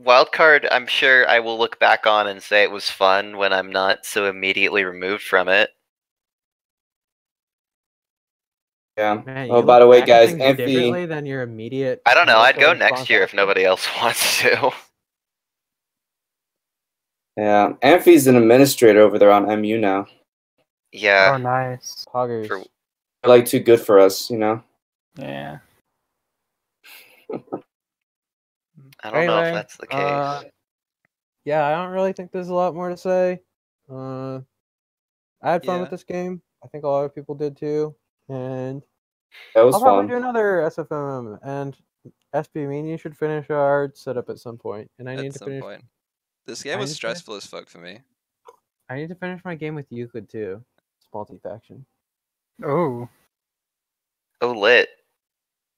Speaker 3: Wildcard, I'm sure I will look back on and say it was fun when I'm not so immediately removed from it.
Speaker 5: Yeah.
Speaker 2: Man,
Speaker 5: Oh,
Speaker 2: you
Speaker 5: by
Speaker 2: look
Speaker 5: the way,
Speaker 2: back at
Speaker 5: guys,
Speaker 2: things
Speaker 5: Amphi.
Speaker 2: differently than your immediate.
Speaker 3: I don't know. I'd go
Speaker 2: medical
Speaker 3: next
Speaker 2: response
Speaker 3: year if
Speaker 2: after.
Speaker 3: nobody else wants to.
Speaker 5: Yeah, Amphi's an administrator over there on MU now.
Speaker 3: Yeah.
Speaker 4: Oh, nice.
Speaker 2: Poggers.
Speaker 3: For-
Speaker 5: They're like too good for us, you know.
Speaker 4: Yeah.
Speaker 3: I don't know if
Speaker 2: Anyway,
Speaker 3: that's the case.
Speaker 2: Yeah, I don't really think there's a lot more to say. I had fun with
Speaker 1: Yeah.
Speaker 2: this game. I think a lot of people did too. And
Speaker 5: That was
Speaker 2: I'll probably
Speaker 5: fun.
Speaker 2: do another SFM. And SB, me and you should finish our setup at some point. And I need
Speaker 1: At
Speaker 2: to
Speaker 1: some
Speaker 2: finish.
Speaker 1: point. This
Speaker 2: I
Speaker 1: game was
Speaker 2: need to finish-
Speaker 1: stressful as fuck for me.
Speaker 2: I need to finish my game with Euclid too. It's multi-faction.
Speaker 4: Oh.
Speaker 3: Oh, lit.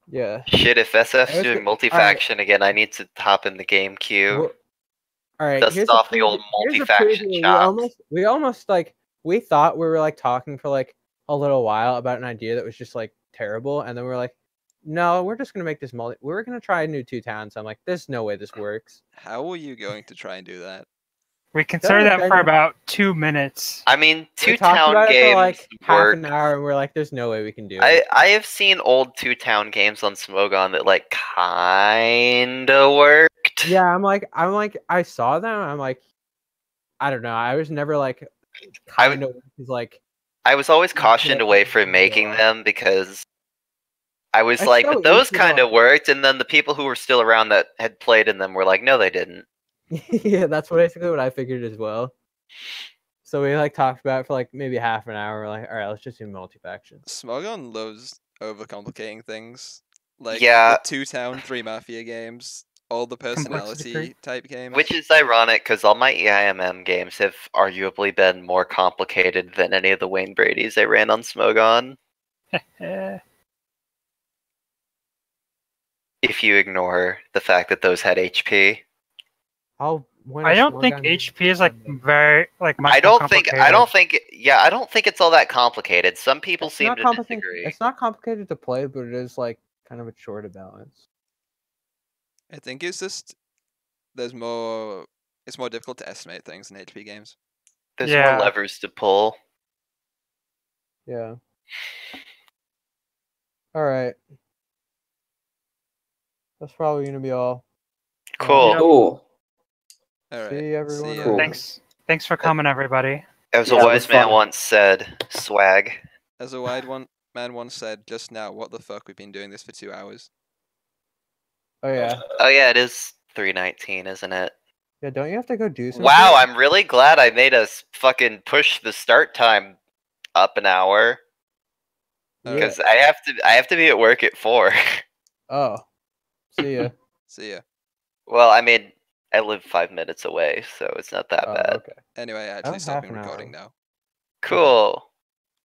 Speaker 2: Yeah.
Speaker 3: Shit, if SF's
Speaker 2: Okay,
Speaker 3: doing multi-faction again, I need to hop in the game queue.
Speaker 2: Well, all right.
Speaker 3: Dust
Speaker 2: Here's a
Speaker 3: off the old
Speaker 2: here's a
Speaker 3: multi-faction
Speaker 2: preview.
Speaker 3: chops.
Speaker 2: We almost like we thought we were like talking for like a little while about an idea that was just like terrible, and then we are like, no, we're just gonna make this multi. We're gonna try a new 2 towns. I'm like, there's no way this works.
Speaker 1: How are you going to try and do that?
Speaker 4: We considered that for
Speaker 2: depend-
Speaker 4: about 2 minutes.
Speaker 3: I mean,
Speaker 2: We talked
Speaker 3: two-town
Speaker 2: about it for
Speaker 3: games
Speaker 2: like half
Speaker 3: work.
Speaker 2: an hour, and we're like, there's no way we can do it.
Speaker 3: I have seen old two-town games on Smogon that like kinda worked.
Speaker 2: Yeah, I'm like, I saw them. I'm like, I don't know. I was never like,
Speaker 3: I
Speaker 2: kind of like.
Speaker 3: I was always
Speaker 2: Yeah,
Speaker 3: cautioned away
Speaker 2: yeah,
Speaker 3: from making
Speaker 2: yeah.
Speaker 3: them because I was
Speaker 2: It's
Speaker 3: like,
Speaker 2: so
Speaker 3: but those
Speaker 2: easy,
Speaker 3: kind
Speaker 2: though.
Speaker 3: of worked, and then the people who were still around that had played in them were like, no, they didn't.
Speaker 2: Yeah, that's basically what I figured as well. So we like talked about it for like maybe half an hour. We're like, all right, let's just do multi-faction.
Speaker 1: Smogon loves overcomplicating things. Like
Speaker 3: Yeah.
Speaker 1: the 2 town, 3 mafia games, all the personality
Speaker 4: creep.
Speaker 1: type games.
Speaker 3: Which is ironic because all my EIMM games have arguably been more complicated than any of the Wayne Brady's I ran on Smogon.
Speaker 4: Eh.
Speaker 3: If you ignore the fact that those had HP.
Speaker 2: When
Speaker 4: I
Speaker 2: a
Speaker 4: don't think
Speaker 2: Smogon-
Speaker 4: HP is like very like much
Speaker 3: I
Speaker 4: more
Speaker 3: don't think
Speaker 4: complicated.
Speaker 3: I don't think it's all that complicated. Some people
Speaker 2: It's
Speaker 3: seem
Speaker 2: not
Speaker 3: to
Speaker 2: complicated.
Speaker 3: disagree.
Speaker 2: It's not complicated to play, but it is like kind of a chore to balance.
Speaker 1: I think it's just it's more difficult to estimate things in HP games.
Speaker 3: There's
Speaker 4: Yeah.
Speaker 3: more levers to pull.
Speaker 2: Yeah. All right. That's probably gonna be all.
Speaker 3: Cool.
Speaker 4: Yep.
Speaker 5: Cool.
Speaker 1: All right.
Speaker 2: See everyone.
Speaker 1: ya.
Speaker 5: Cool.
Speaker 4: Thanks for coming, everybody.
Speaker 3: As
Speaker 5: Yeah,
Speaker 3: a
Speaker 5: it
Speaker 3: wise
Speaker 5: was
Speaker 3: man
Speaker 5: fun.
Speaker 3: once said, swag.
Speaker 1: As a wide one, man once said just now, "What the fuck? We've been doing this for 2 hours."
Speaker 2: Oh yeah.
Speaker 3: Oh yeah, it is 3:19, isn't it?
Speaker 2: Yeah. Don't you have to go do something?
Speaker 3: Wow, I'm really glad I made us fucking push the start time up an hour
Speaker 2: Yeah.
Speaker 3: because I have to be at work at 4.
Speaker 2: Oh. See ya.
Speaker 1: See ya.
Speaker 3: Well, I mean, I live 5 minutes away, so it's not that
Speaker 2: Oh,
Speaker 3: bad.
Speaker 2: okay.
Speaker 1: Anyway,
Speaker 2: Oh,
Speaker 1: actually
Speaker 2: half
Speaker 1: stopping
Speaker 2: an hour.
Speaker 1: recording now.
Speaker 3: Cool.